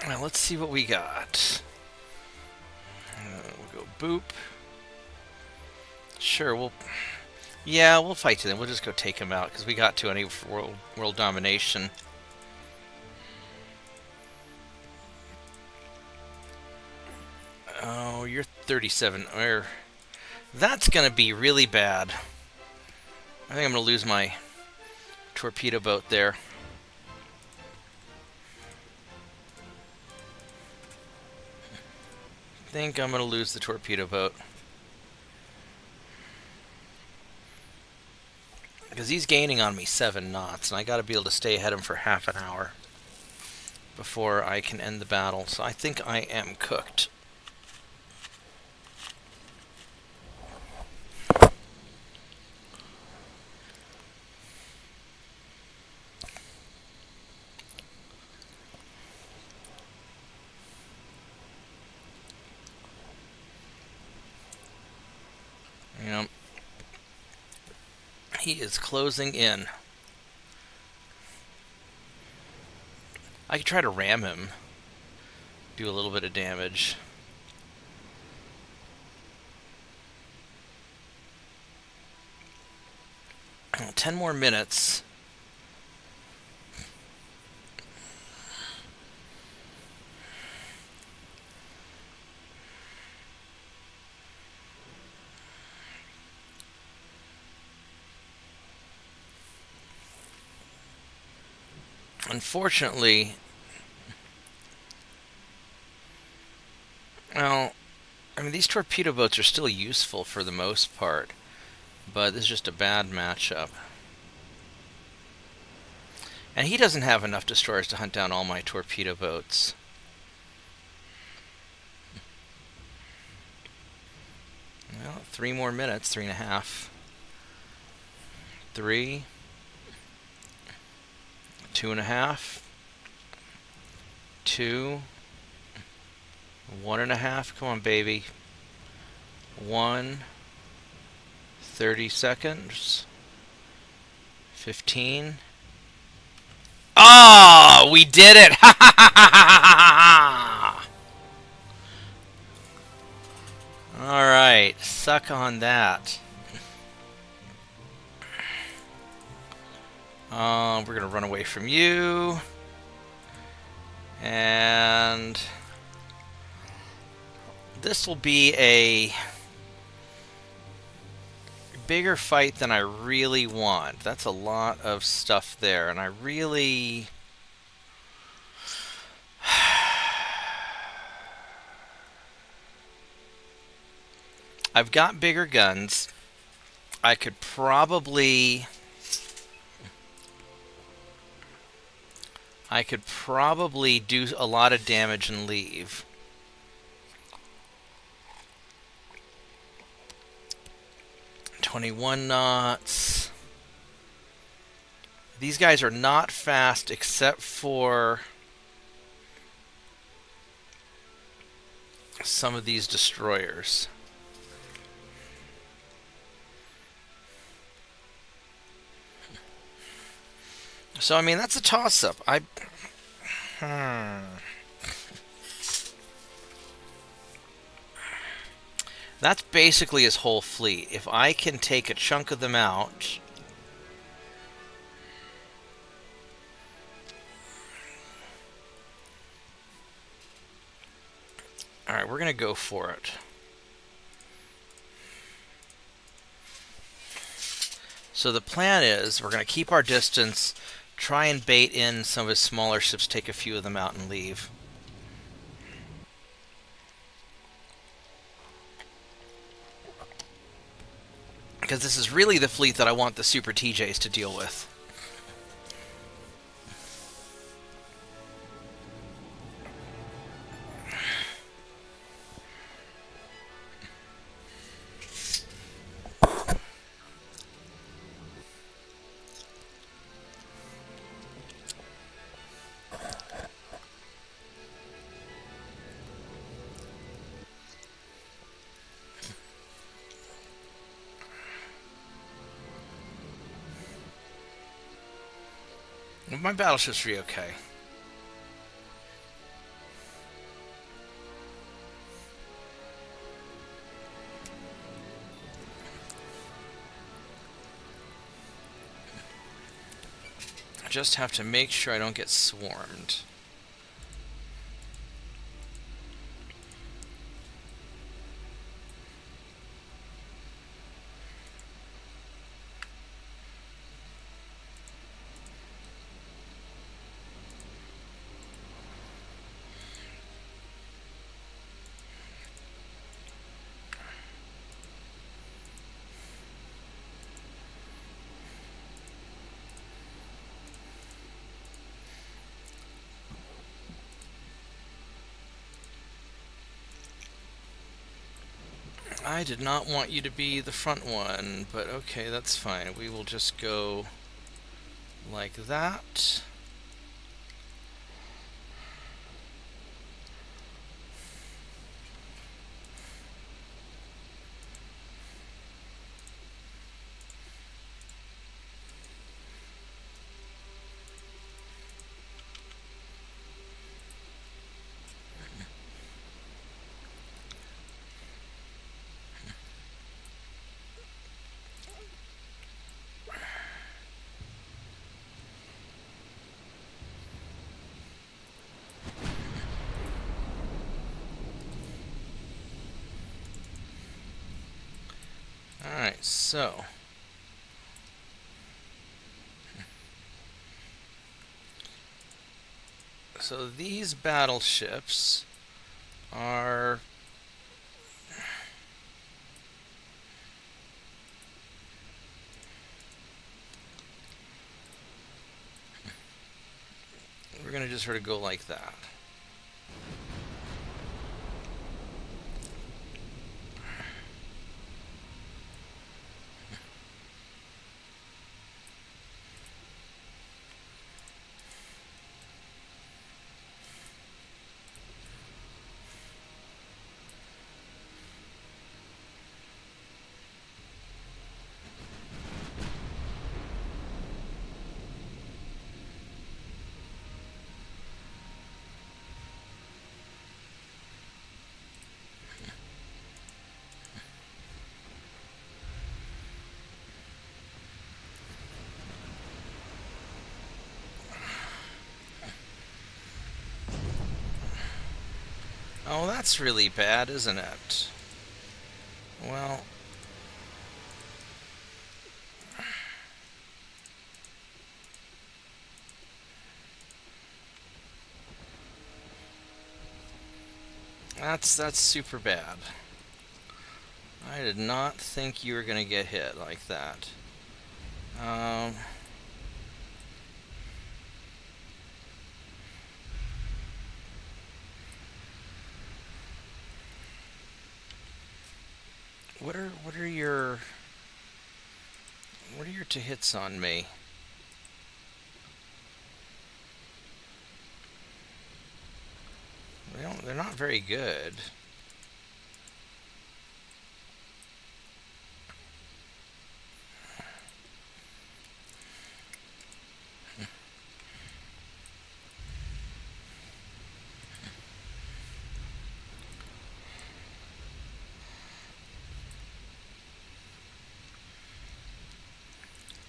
Well, let's see what we got. We'll go boop. Sure, we'll fight to them. We'll just go take them out because we got to any world domination. Oh, you're 37. That's gonna be really bad. I think I'm gonna lose my torpedo boat there. I think I'm going to lose the torpedo boat. Because he's gaining on me 7 knots, and I got to be able to stay ahead of him for half an hour before I can end the battle. So I think I am cooked. Yep. He is closing in. I could try to ram him, do a little bit of damage. Well, 10 more minutes. Unfortunately, well, I mean, these torpedo boats are still useful for the most part, but this is just a bad matchup. And he doesn't have enough destroyers to hunt down all my torpedo boats. Well, 3 more minutes, 3.5. 3. 2.5. 2. 1.5. Come on, baby. 1. 30 seconds. 15. Oh, we did it! Ha ha ha ha ha! Alright, suck on that. We're gonna run away from you. And this will be a bigger fight than I really want. That's a lot of stuff there, and I really... I've got bigger guns. I could probably do a lot of damage and leave. .21 knots. These guys are not fast except for some of these destroyers. So, I mean, that's a toss-up. That's basically his whole fleet. If I can take a chunk of them out... Alright, we're going to go for it. So the plan is, we're going to keep our distance, try and bait in some of his smaller ships, take a few of them out and leave. Because this is really the fleet that I want the Super TJs to deal with. My battleships are okay. I just have to make sure I don't get swarmed. I did not want you to be the front one, but okay, that's fine. We will just go like that. Alright, so these battleships are we're going to just sort of go like that. Oh, that's really bad, isn't it? Well, that's super bad. I did not think you were going to get hit like that. What are your two hits on me? They're not very good.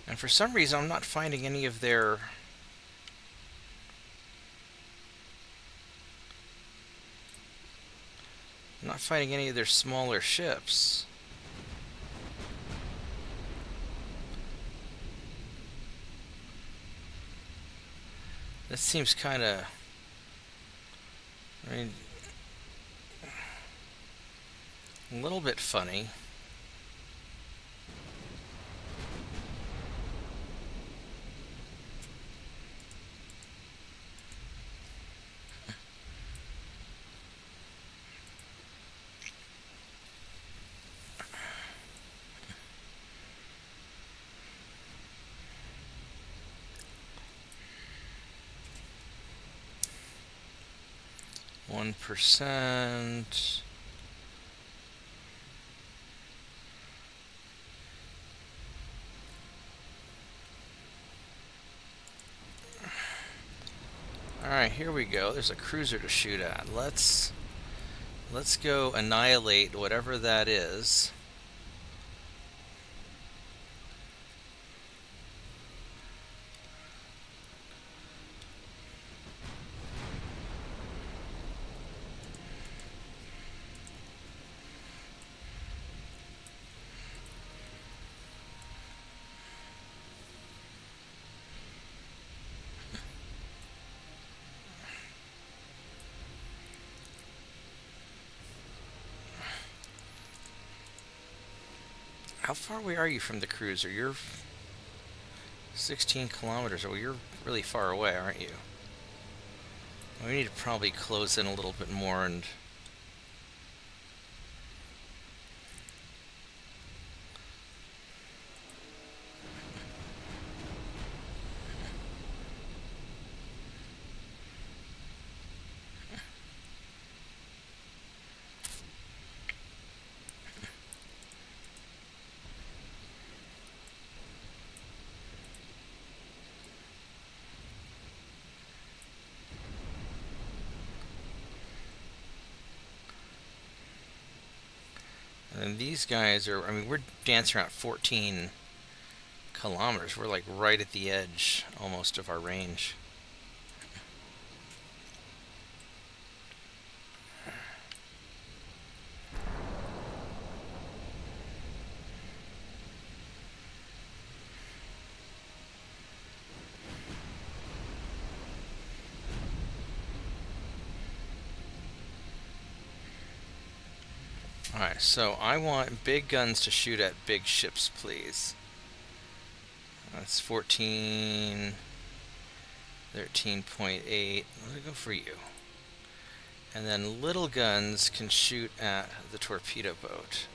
And for some reason, I'm not finding any of their... I'm not finding any of their smaller ships. This seems kind of... I mean... a little bit funny. %. Alright, here we go. There's a cruiser to shoot at. Let's go annihilate whatever that is. How far away are you from the cruiser? You're 16 kilometers away. You're really far away, aren't you? We need to probably close in a little bit more and... And these guys are, I mean, we're dancing around 14 kilometers. We're like right at the edge almost of our range. Alright, so I want big guns to shoot at big ships, please. That's 14, 13.8. I'm going to go for you. And then little guns can shoot at the torpedo boat.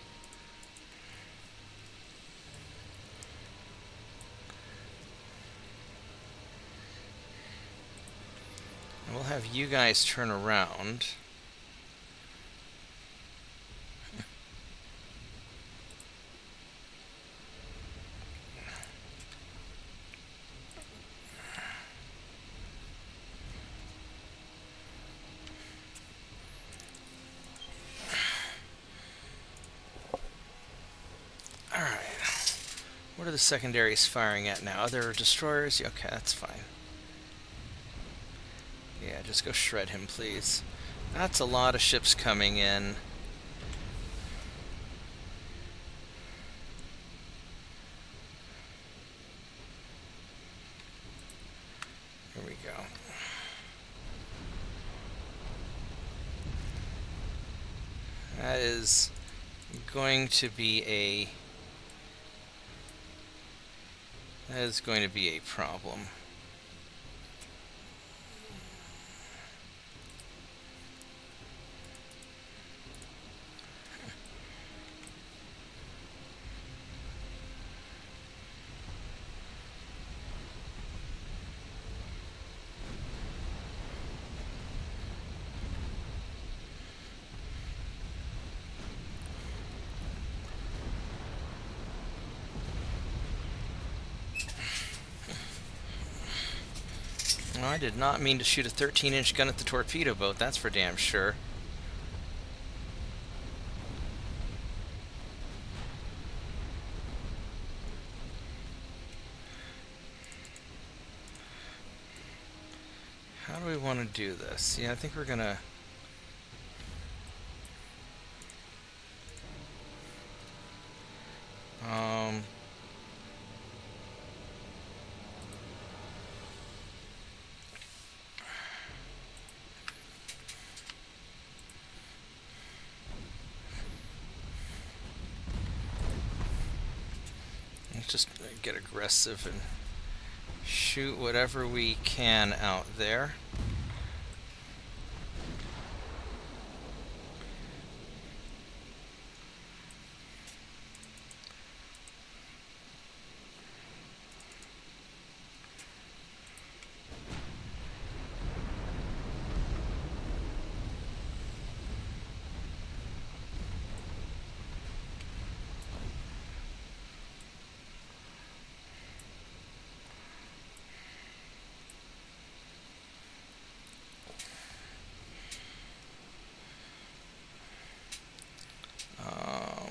And we'll have you guys turn around. What are the secondaries firing at now? Other destroyers? Okay, that's fine. Yeah, just go shred him, please. That's a lot of ships coming in. Here we go. That is going to be a problem. No, I did not mean to shoot a 13-inch gun at the torpedo boat, that's for damn sure. How do we want to do this? Yeah, I think we're gonna... let's just get aggressive and shoot whatever we can out there.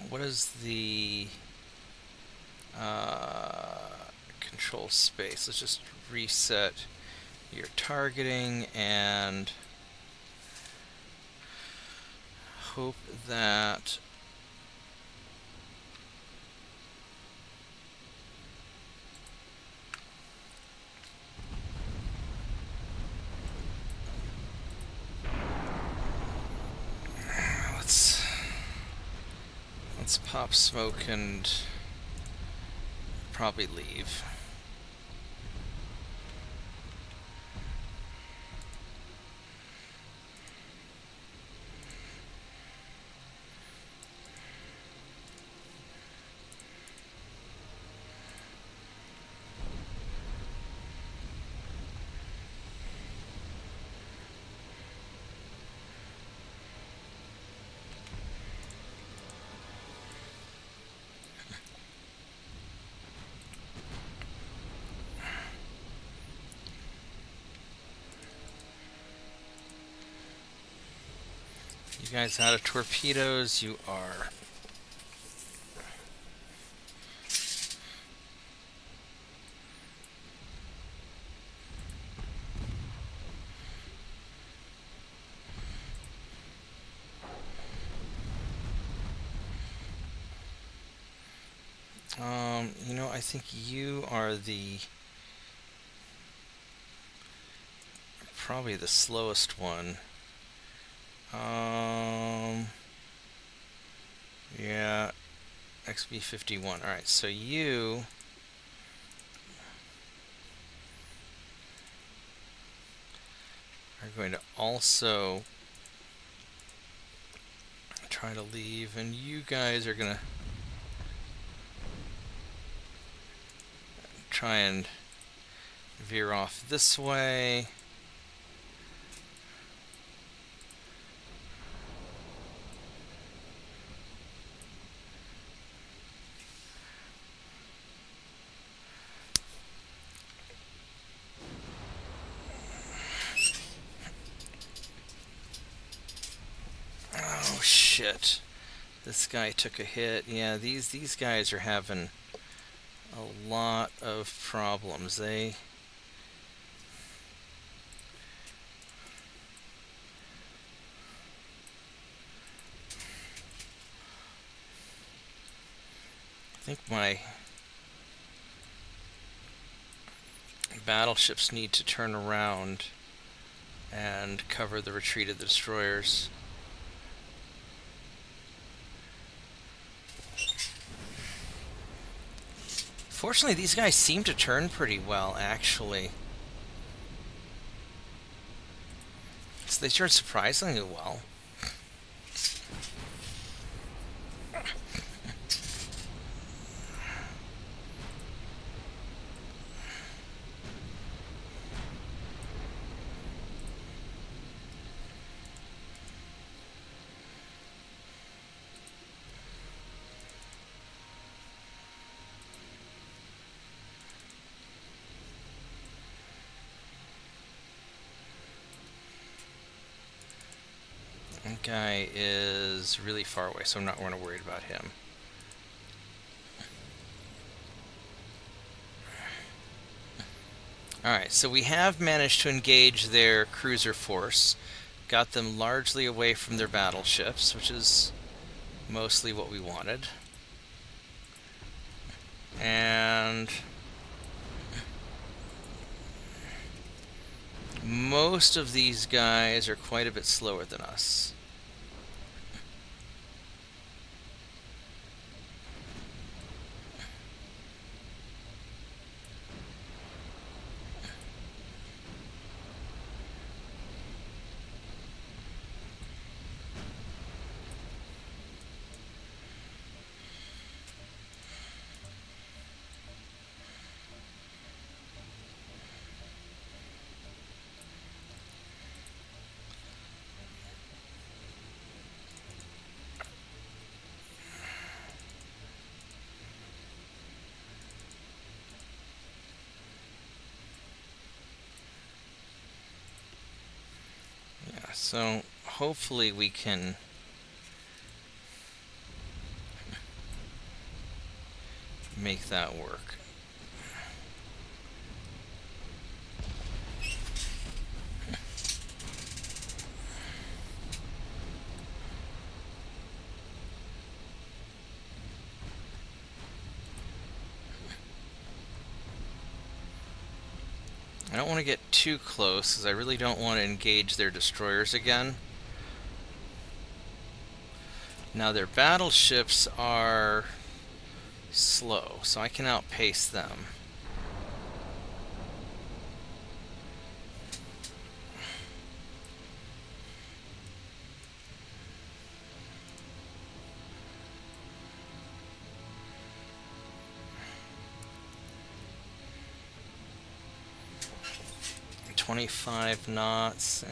What is the control space? Let's just reset your targeting and hope that let's pop smoke and probably leave. You guys out of torpedoes? You are. You know, I think you are probably the slowest one. Yeah, XB51. Alright, so you are going to also try to leave, and you guys are going to try and veer off this way. Oh shit. This guy took a hit. Yeah, these guys are having a lot of problems. I think my battleships need to turn around and cover the retreat of the destroyers. Fortunately, these guys seem to turn pretty well, actually. So they turn surprisingly well. That guy is really far away, so I'm not going to worry about him. Alright, so we have managed to engage their cruiser force. Got them largely away from their battleships, which is mostly what we wanted. And most of these guys are quite a bit slower than us. So hopefully we can make that work. I don't want to get too close, because I really don't want to engage their destroyers again. Now their battleships are slow, so I can outpace them. .25 knots.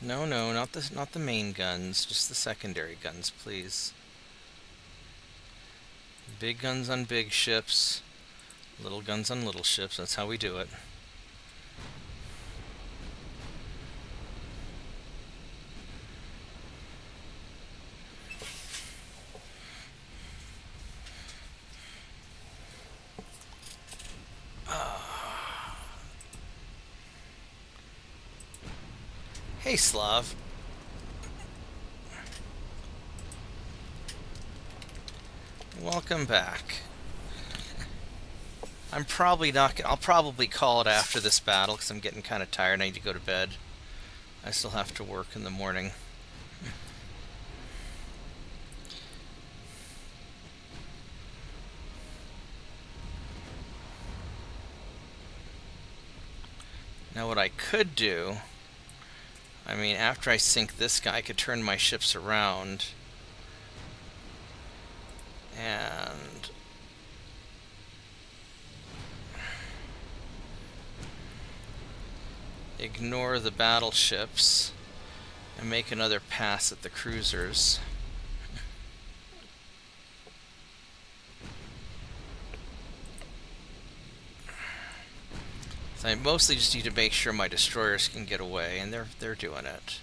No, not the main guns, just the secondary guns, please. Big guns on big ships, little guns on little ships. That's how we do it. Hey, Slav. Welcome back. I'm probably not... I'll probably call it after this battle because I'm getting kind of tired and I need to go to bed. I still have to work in the morning. Now what I could do... I mean, after I sink this guy, I could turn my ships around and ignore the battleships and make another pass at the cruisers. So I mostly just need to make sure my destroyers can get away, and they're doing it.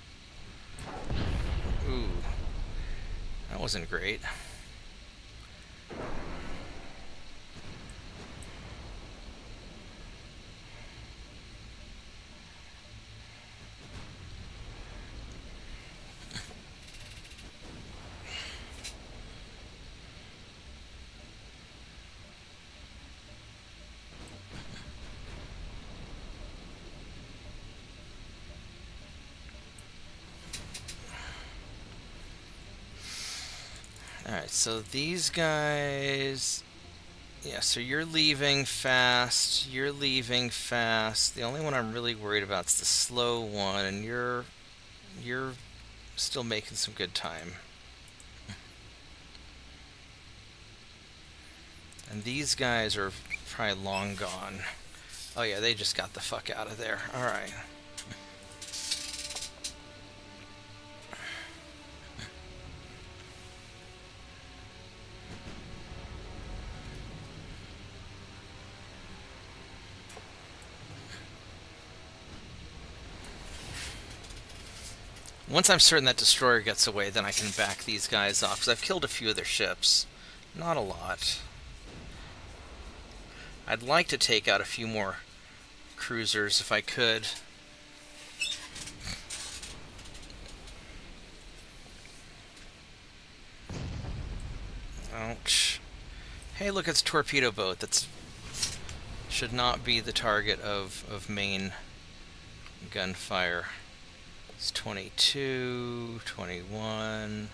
Ooh, that wasn't great. Alright, so these guys... Yeah, so you're leaving fast, you're leaving fast. The only one I'm really worried about is the slow one, and you're still making some good time. And these guys are probably long gone. Oh yeah, they just got the fuck out of there. Alright. Once I'm certain that destroyer gets away, then I can back these guys off, because I've killed a few of their ships. Not a lot. I'd like to take out a few more cruisers if I could. Ouch. Hey, look, it's a torpedo boat. That's should not be the target of main gunfire. It's 22, 21.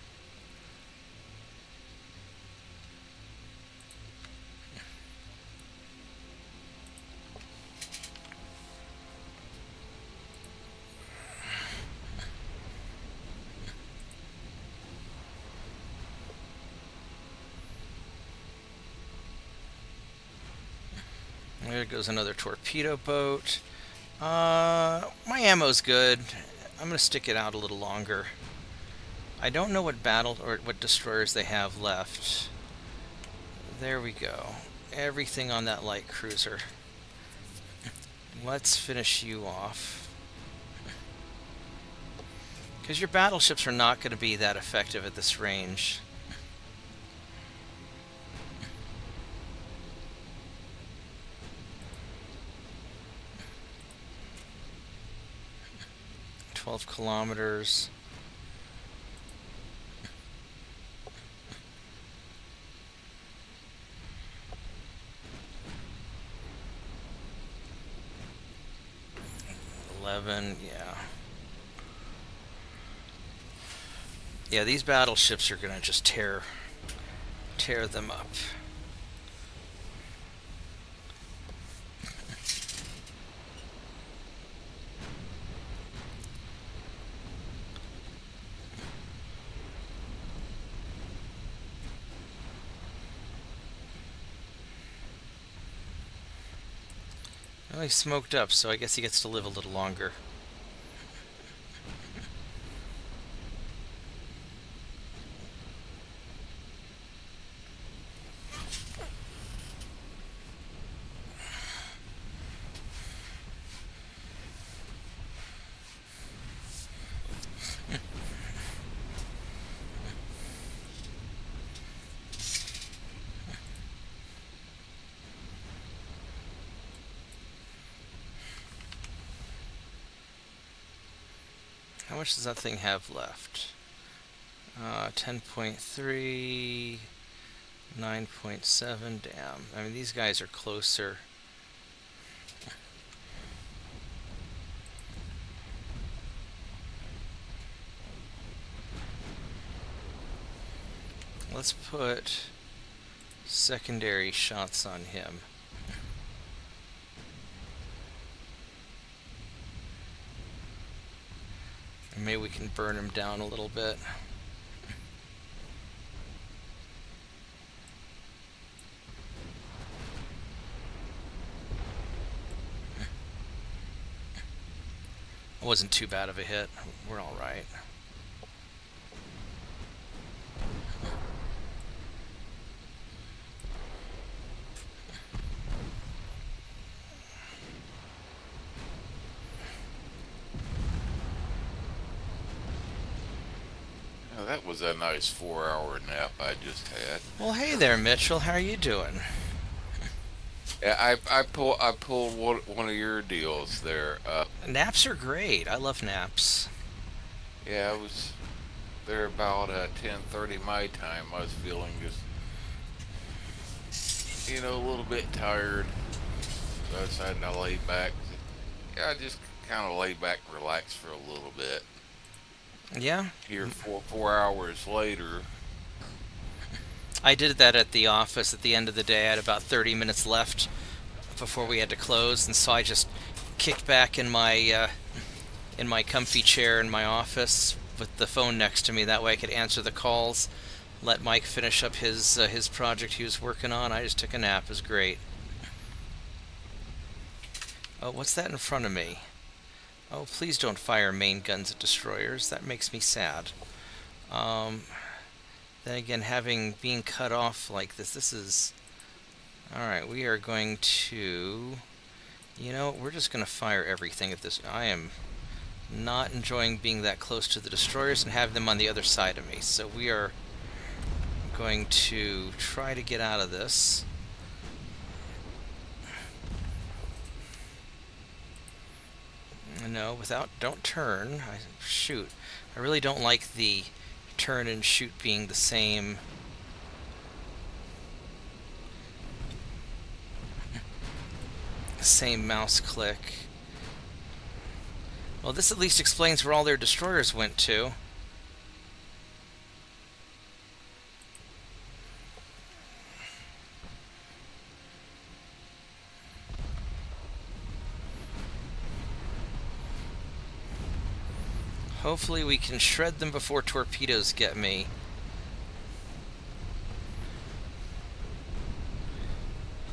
There goes another torpedo boat. My ammo's good. I'm going to stick it out a little longer. I don't know what battle or what destroyers they have left. There we go. Everything on that light cruiser. Let's finish you off. Because your battleships are not going to be that effective at this range. Kilometers. Yeah, these battleships are gonna just tear them up. Well, he smoked up, so I guess he gets to live a little longer. How much does that thing have left? 10.3, 9.7, damn. I mean, these guys are closer. Let's put secondary shots on him. And maybe we can burn him down a little bit. It wasn't too bad of a hit. We're all right. Now, that was a nice 4-hour nap I just had. Well, hey there, Mitchell. How are you doing? Yeah, I pulled one of your deals there. Naps are great. I love naps. Yeah, I was there about 10:30 my time. I was feeling just a little bit tired. So I decided to lay back. Yeah, I just kind of lay back and relax for a little bit. Yeah? Here, 4 hours later. I did that at the office at the end of the day. I had about 30 minutes left before we had to close, and so I just kicked back in my comfy chair in my office with the phone next to me. That way I could answer the calls, let Mike finish up his project he was working on. I just took a nap. It was great. Oh, what's that in front of me? Oh, please don't fire main guns at destroyers. That makes me sad. Then again, being cut off like this is... Alright, we are going to... we're just going to fire everything at this. I am not enjoying being that close to the destroyers and have them on the other side of me. So we are going to try to get out of this. No, don't turn. Shoot. I really don't like the turn and shoot being the same. Same mouse click. Well, this at least explains where all their destroyers went to. Hopefully we can shred them before torpedoes get me.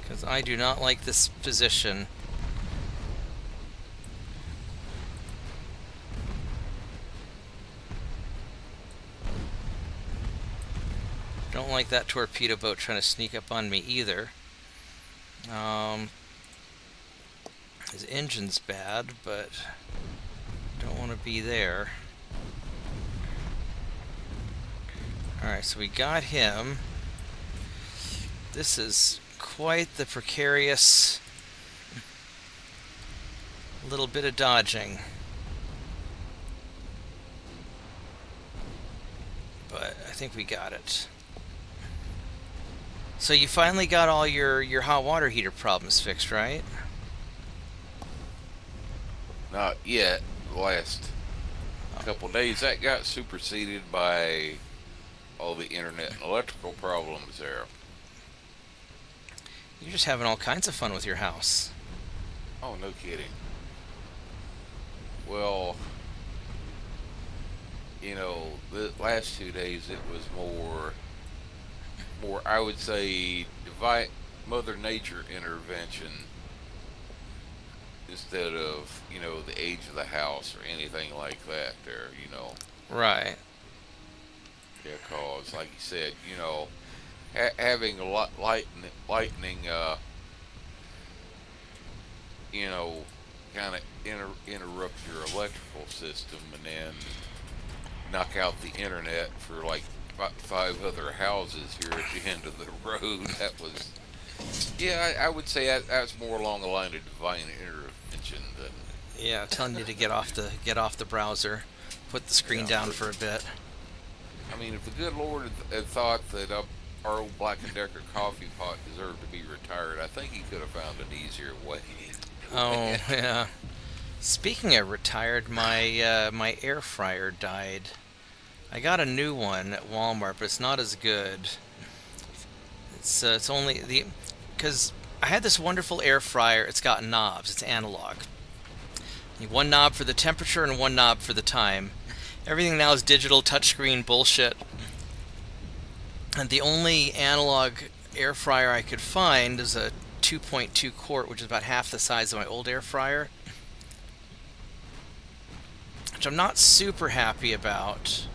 Because I do not like this position. Don't like that torpedo boat trying to sneak up on me either. His engine's bad, but don't want to be there. Alright, so we got him. This is quite the precarious little bit of dodging. But I think we got it. So you finally got all your hot water heater problems fixed, right? Not yet. Last couple days, that got superseded by all the internet and electrical problems there. You're just having all kinds of fun with your house. Oh, no kidding. Well, the last 2 days it was more I would say Mother Nature intervention instead of the age of the house or anything like that there. Right. Because like you said, having a lot lightning kind of interrupt your electrical system and then knock out the internet for like about 5 other houses here at the end of the road. That was, I would say that's more along the line of divine intervention than. Yeah, telling you to get off the browser. put the screen Yeah, down for a bit. I mean, if the good Lord had thought that our old Black and Decker coffee pot deserved to be retired, I think he could have found an easier way to do Oh, it. yeah. Speaking of retired, my air fryer died. I got a new one at Walmart, but it's not as good. It's only the because I had this wonderful air fryer. It's got knobs. It's analog. One knob for the temperature and one knob for the time. Everything now is digital touchscreen bullshit. And the only analog air fryer I could find is a 2.2 quart, which is about half the size of my old air fryer, which I'm not super happy about.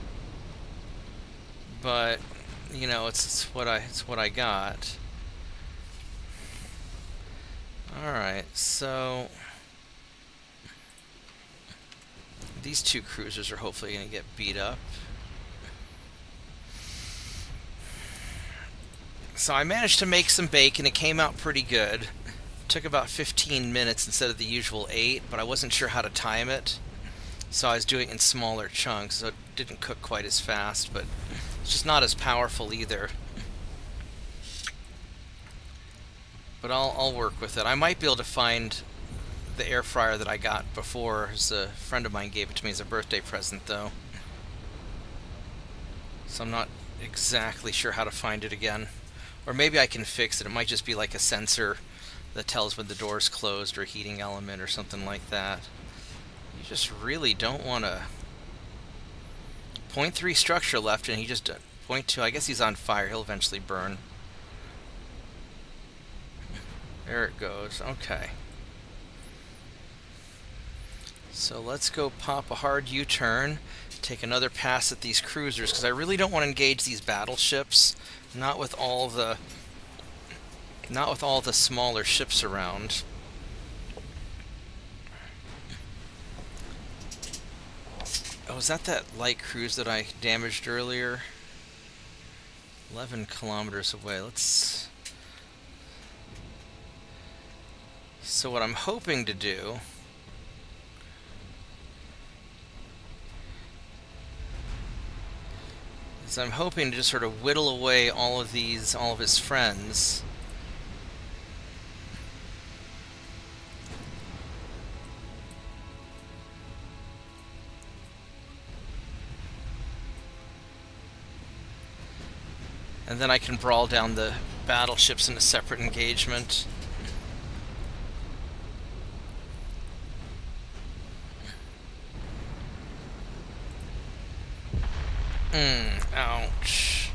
But it's what I got. All right, so these two cruisers are hopefully going to get beat up. So I managed to make some bacon. It came out pretty good. It took about 15 minutes instead of the usual 8, but I wasn't sure how to time it. So I was doing it in smaller chunks, so it didn't cook quite as fast, but it's just not as powerful either. But I'll work with it. I might be able to find the air fryer that I got before. A friend of mine gave it to me as a birthday present, though. So I'm not exactly sure how to find it again. Or maybe I can fix it. It might just be like a sensor that tells when the door's closed, or a heating element or something like that. You just really don't want to... 0.3 structure left, and he just... 0.2, I guess he's on fire. He'll eventually burn. There it goes. Okay. So let's go pop a hard U-turn, take another pass at these cruisers, because I really don't want to engage these battleships. Not with all the smaller ships around. Oh, is that light cruise that I damaged earlier? 11 kilometers away. Let's... So what I'm hoping to do is I'm hoping to just sort of whittle away all of his friends. And then I can brawl down the battleships in a separate engagement. Ouch.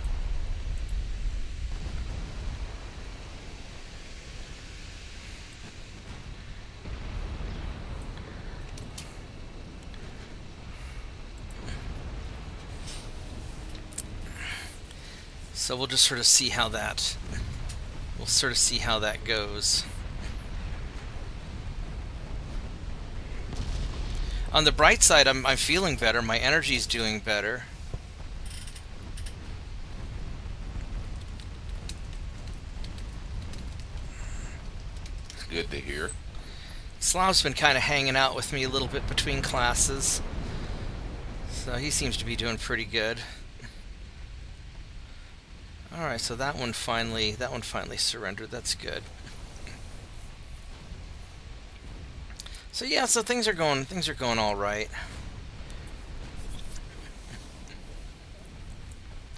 So we'll just sort of see how that goes. On the bright side, I'm feeling better. My energy's doing better. It's good to hear. Slav's been kind of hanging out with me a little bit between classes, so he seems to be doing pretty good. All right, so that one finally surrendered. That's good. So yeah, so things are going all right.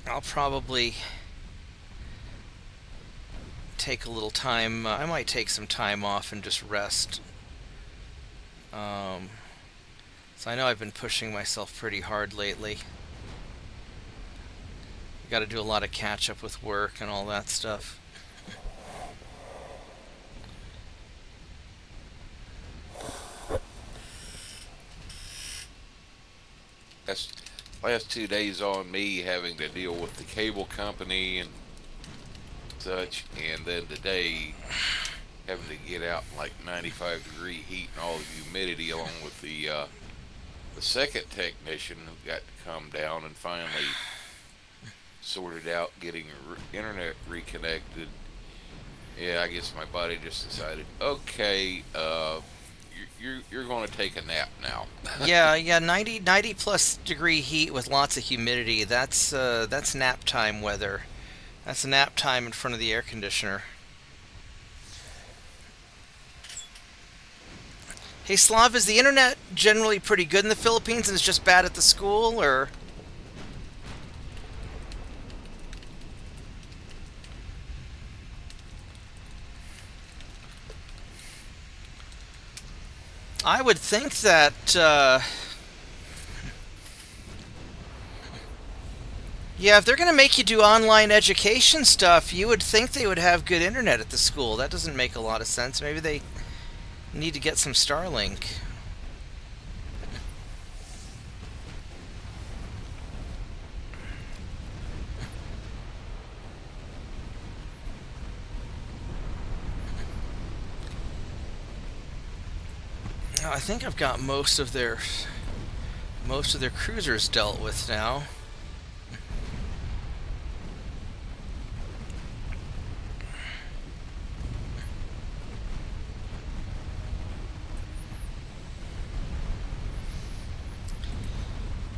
I'll probably take a little time. I might take some time off and just rest. So I know I've been pushing myself pretty hard lately. Got to do a lot of catch up with work and all that stuff. That's last 2 days on me having to deal with the cable company and such, and then today having to get out in like 95-degree heat and all the humidity, along with the second technician who got to come down and finally sorted out getting internet reconnected. Yeah, I guess my body just decided, okay, you're going to take a nap now. Yeah, 90 plus degree heat with lots of humidity. That's nap time weather. That's nap time in front of the air conditioner. Hey Slav, is the internet generally pretty good in the Philippines and it's just bad at the school, or? I would think that, yeah, if they're going to make you do online education stuff, you would think they would have good internet at the school. That doesn't make a lot of sense. Maybe they need to get some Starlink. Now, I think I've got most of their cruisers dealt with now.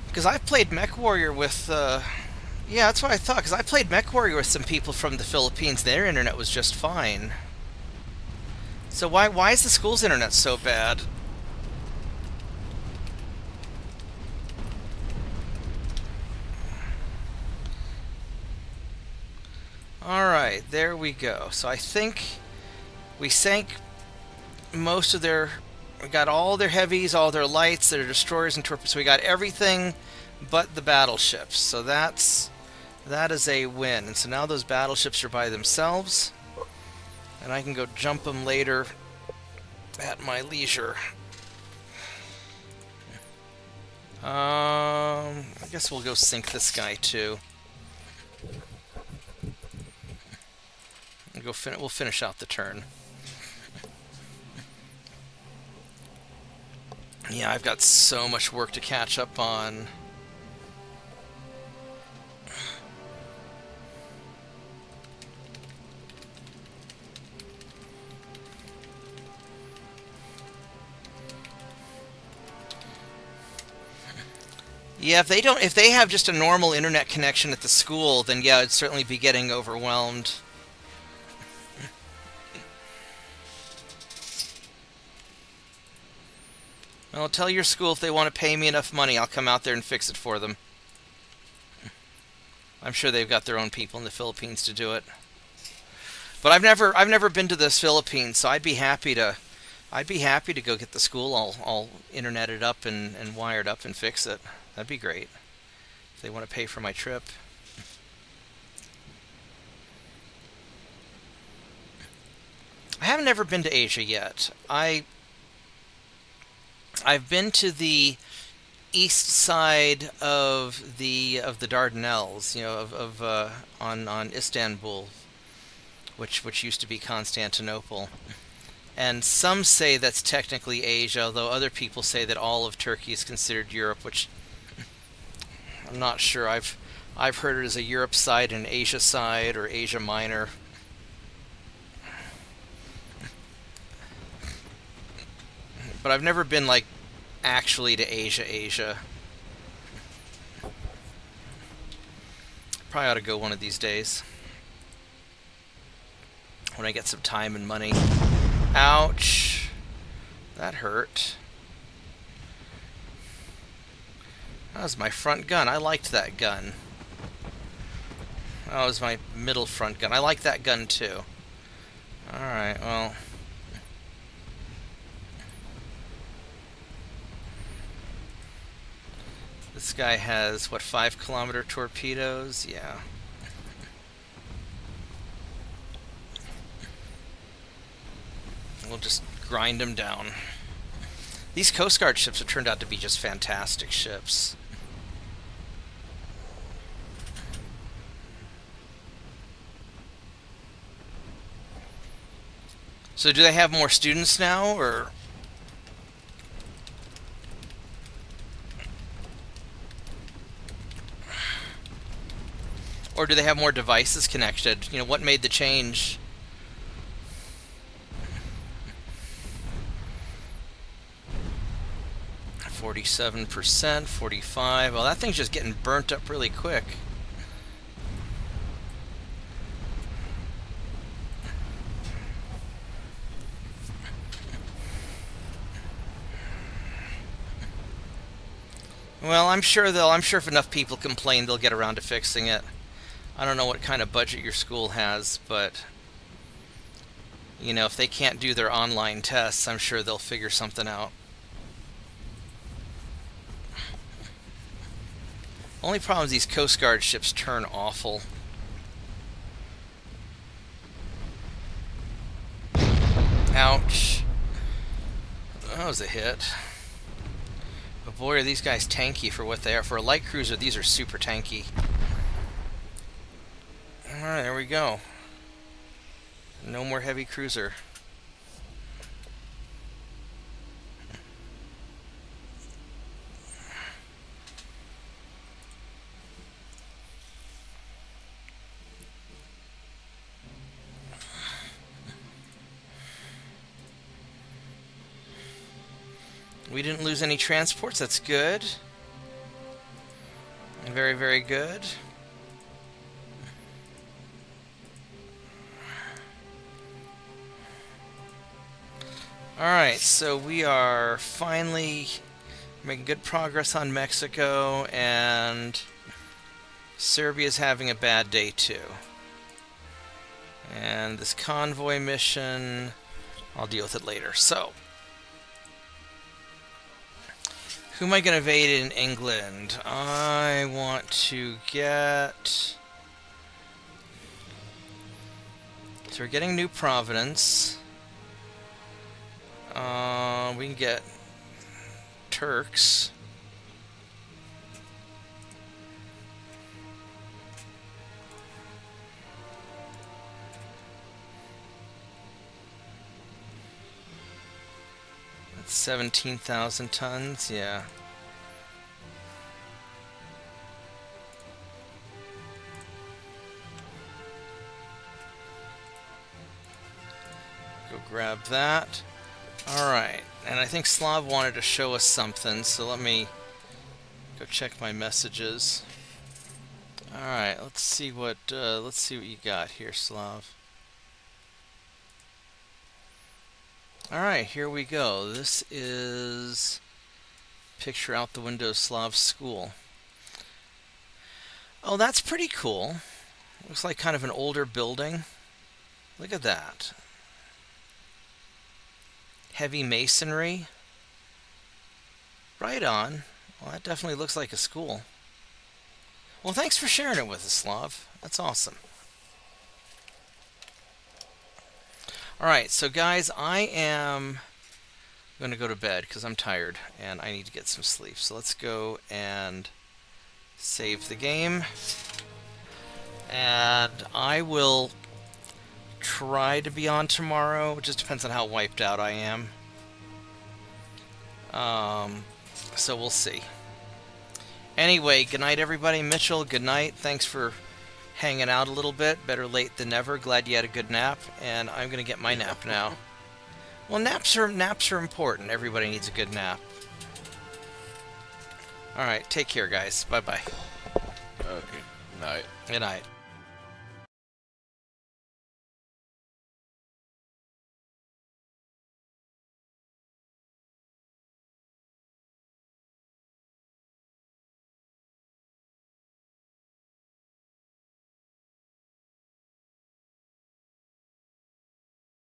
Because I've played Mech Warrior with, yeah, that's what I thought. Because I played Mech Warrior with some people from the Philippines. Their internet was just fine. So why is the school's internet so bad? Alright, there we go. So I think we sank most of their... We got all their heavies, all their lights, their destroyers and torpedoes. So we got everything but the battleships. So that is a win. And so now those battleships are by themselves. And I can go jump them later at my leisure. I guess we'll go sink this guy too. We'll finish out the turn. Yeah, I've got so much work to catch up on. Yeah, if they have just a normal internet connection at the school, then yeah, I'd certainly be getting overwhelmed. Well, tell your school if they want to pay me enough money, I'll come out there and fix it for them. I'm sure they've got their own people in the Philippines to do it. But I've never been to the Philippines, so I'd be happy to go get the school all interneted up and wired up and fix it. That'd be great. If they want to pay for my trip. I haven't ever been to Asia yet. I've been to the east side of the Dardanelles, you know, on Istanbul, which used to be Constantinople. And some say that's technically Asia, although other people say that all of Turkey is considered Europe, which I'm not sure. I've heard it as a Europe side and Asia side, or Asia Minor. But I've never been, like, actually to Asia. Probably ought to go one of these days. When I get some time and money. Ouch. That hurt. That was my front gun. I liked that gun. That was my middle front gun. I like that gun, too. Alright, well... This guy has, what, 5-kilometer torpedoes? Yeah. We'll just grind them down. These Coast Guard ships have turned out to be just fantastic ships. So do they have more students now, or... Or do they have more devices connected? You know, what made the change? 47%, 45. Well, that thing's just getting burnt up really quick. Well, I'm sure if enough people complain, they'll get around to fixing it. I don't know what kind of budget your school has, but you know, if they can't do their online tests, I'm sure they'll figure something out. Only problem is these Coast Guard ships turn awful. Ouch. That was a hit. But boy, are these guys tanky for what they are. For a light cruiser, these are super tanky. Alright, there we go. No more heavy cruiser. We didn't lose any transports, that's good. Very, very good. Alright, so we are finally making good progress on Mexico, and Serbia's having a bad day too. And this convoy mission, I'll deal with it later. So, who am I going to invade in England? I want to get... So we're getting New Providence. We can get Turks. That's 17,000 tons, yeah. Go grab that. Alright, and I think Slav wanted to show us something, so let me go check my messages. Alright, let's see what you got here, Slav. Alright, here we go. This is picture out the window, Slav school. Oh, that's pretty cool. Looks like kind of an older building. Look at that. Heavy masonry. Right on. Well, that definitely looks like a school. Well, thanks for sharing it with us, Slav. That's awesome. Alright, so guys, I am going to go to bed because I'm tired and I need to get some sleep. So let's go and save the game. And I will try to be on tomorrow. It just depends on how wiped out I am. So we'll see. Anyway, good night everybody. Mitchell, good night. Thanks for hanging out a little bit. Better late than never. Glad you had a good nap. And I'm going to get my nap now. Well, naps are important. Everybody needs a good nap. Alright, take care guys. Bye-bye. Okay. Night. Good night.